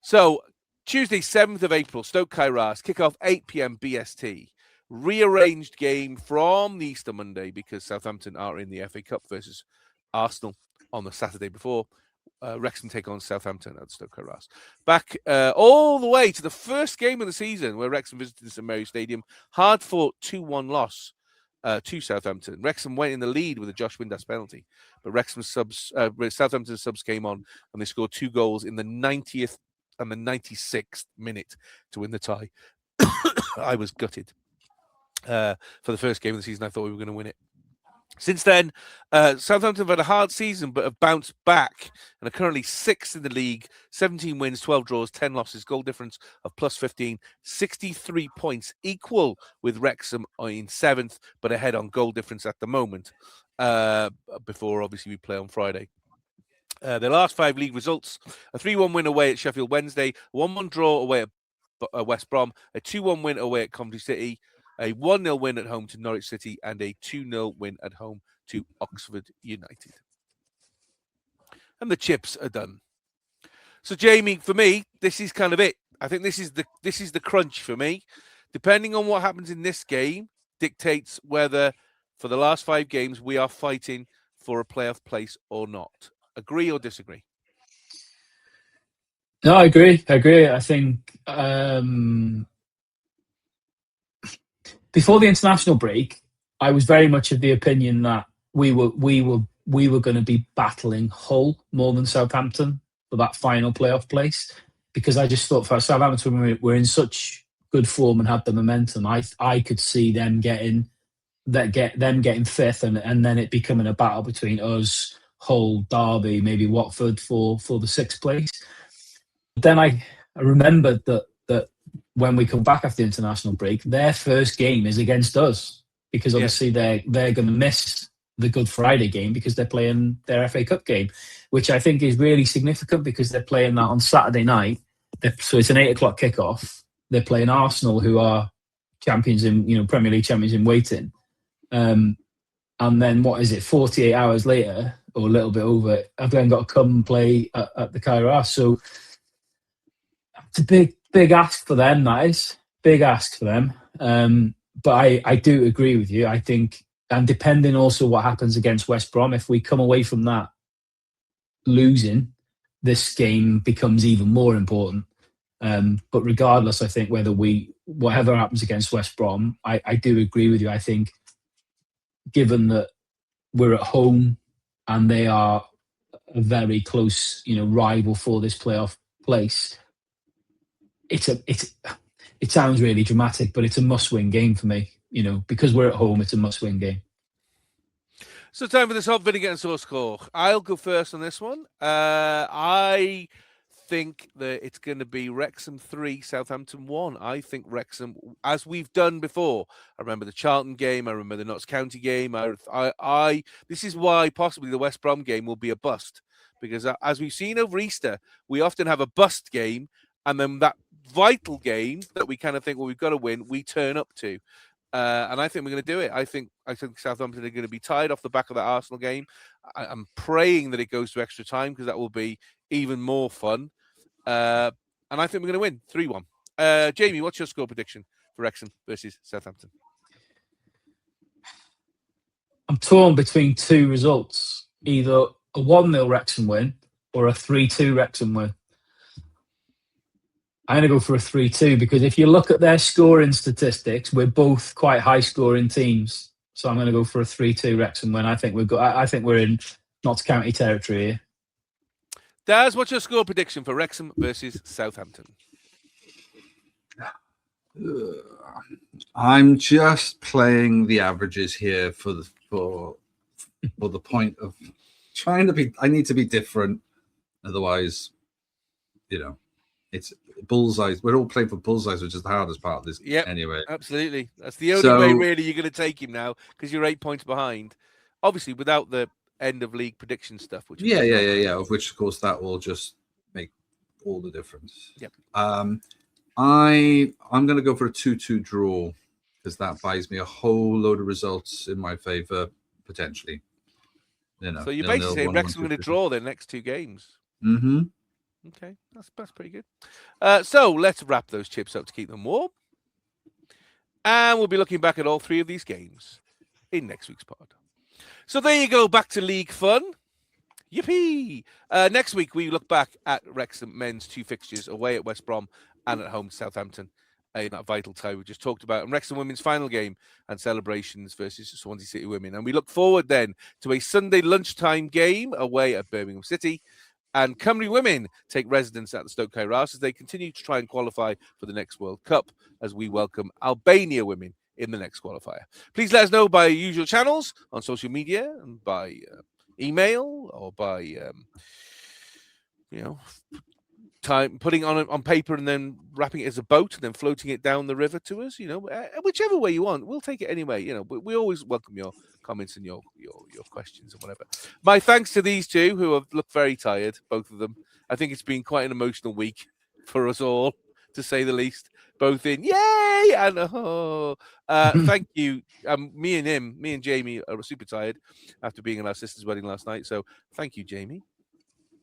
S1: So Tuesday, 7th of April, Stoke Kairos, kickoff 8 p.m. BST. Rearranged game from the Easter Monday because Southampton are in the FA Cup versus Arsenal on the Saturday before. Wrexham take on Southampton at Stoke Kairos. Back all the way to the first game of the season where Wrexham visited St Mary's Stadium. Hard-fought 2-1 loss to Southampton. Wrexham went in the lead with a Josh Windass penalty, but Southampton subs came on and they scored 2 goals in the 90th and the 96th minute to win the tie. I was gutted. For the first game of the season, I thought we were going to win it. Since then, Southampton have had a hard season, but have bounced back and are currently 6th in the league, 17 wins, 12 draws, 10 losses, goal difference of plus 15, 63 points, equal with Wrexham in 7th, but ahead on goal difference at the moment, before obviously we play on Friday. Their last 5 league results: a 3-1 win away at Sheffield Wednesday, a 1-1 draw away at West Brom, a 2-1 win away at Coventry City, a 1-0 win at home to Norwich City, and a 2-0 win at home to Oxford United. And the chips are done. So, Jamie, for me, this is kind of it. I think this is the crunch for me. Depending on what happens in this game, dictates whether, for the last 5 games, we are fighting for a playoff place or not. Agree or disagree?
S2: No, I agree. I think before the international break, I was very much of the opinion that we were going to be battling Hull more than Southampton for that final playoff place, because I just thought for Southampton we're in such good form and had the momentum. I could see them getting 5th and then it becoming a battle between us, Hull, Derby, maybe Watford for the 6th place. But then I remembered that when we come back after the international break, their first game is against us, because obviously they're going to miss the Good Friday game because they're playing their FA Cup game, which I think is really significant because they're playing that on Saturday night. So it's an 8:00 kickoff. They're playing Arsenal, who are champions in, Premier League champions in waiting. And then 48 hours later, or a little bit over, I've then got to come and play at the Cairo. So it's a big ask for them, that is. Big ask for them. But I do agree with you. I think, and depending also what happens against West Brom, if we come away from that losing, this game becomes even more important. But regardless, I think whatever happens against West Brom, I do agree with you. I think given that we're at home and they are a very close, rival for this playoff place, it sounds really dramatic, but it's a must-win game for me. Because we're at home, it's a must-win game.
S1: So time for this hot vinegar and sauce score. I'll go first on this one. I think that it's going to be Wrexham 3, Southampton 1. I think Wrexham, as we've done before, I remember the Charlton game, I remember the Notts County game. This is why possibly the West Brom game will be a bust, because as we've seen over Easter, we often have a bust game, and then that vital game that we kind of think, well, we've got to win, we turn up to. And I think we're going to do it. I think Southampton are going to be tired off the back of that Arsenal game. I'm praying that it goes to extra time because that will be even more fun. And I think we're going to win 3-1. Jamie, what's your score prediction for Wrexham versus Southampton?
S2: I'm torn between two results, either a 1-0 Wrexham win or a 3-2 Wrexham win. I'm going to go for a 3-2 because if you look at their scoring statistics, we're both quite high-scoring teams. So I'm going to go for a 3-2 Wrexham win. I think we're in Notts County territory here.
S1: Daz, what's your score prediction for Wrexham versus Southampton?
S3: I'm just playing the averages here for the point of trying to be. I need to be different, otherwise, it's bullseyes. We're all playing for bullseyes, which is the hardest part of this.
S1: Yeah,
S3: anyway,
S1: absolutely. That's the only way really you're going to take him now because you're 8 points behind. Obviously, without the end of league prediction stuff, which
S3: yeah. Of which, of course, that will just make all the difference.
S1: Yep.
S3: I'm going to go for a 2-2 draw because that buys me a whole load of results in my favour potentially.
S1: So you're basically saying Wrexham are going to draw their next two games.
S3: Mm-hmm.
S1: Okay, that's pretty good. So let's wrap those chips up to keep them warm. And we'll be looking back at all three of these games in next week's pod. So there you go, back to league fun. Yippee! Next week, we look back at Wrexham men's two fixtures away at West Brom and at home to Southampton in that vital tie we just talked about, and Wrexham women's final game and celebrations versus Swansea City women. And we look forward then to a Sunday lunchtime game away at Birmingham City. And Cymru women take residence at the Stoke Kairos as they continue to try and qualify for the next World Cup as we welcome Albania women in the next qualifier. Please let us know by usual channels on social media and by email or by, time putting on paper and then wrapping it as a boat and then floating it down the river to us. Whichever way you want, we'll take it anyway. But we always welcome your comments and your questions and whatever. My thanks to these two who have looked very tired, both of them. I think it's been quite an emotional week for us all, to say the least. Both in yay and thank you. Me and Jamie are super tired after being at our sister's wedding last night. So thank you, Jamie.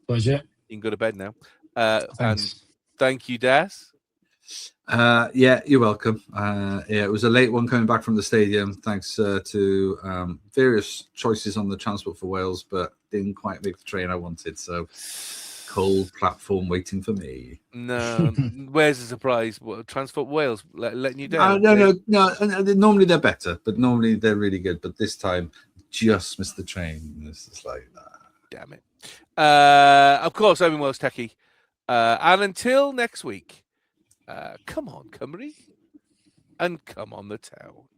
S2: Pleasure.
S1: You can go to bed now. And thank you, Daz.
S3: Yeah, you're welcome. It was a late one coming back from the stadium, thanks to various choices on the Transport for Wales, but didn't quite make the train I wanted. So cold platform waiting for me.
S1: No, where's the surprise? What, Transport Wales letting you down?
S3: No. Normally they're better, but normally they're really good. But this time, just missed the train. This is like,
S1: damn it. Of course, I'm in Welshtechie. And until next week, come on, Cymru, and come on the town.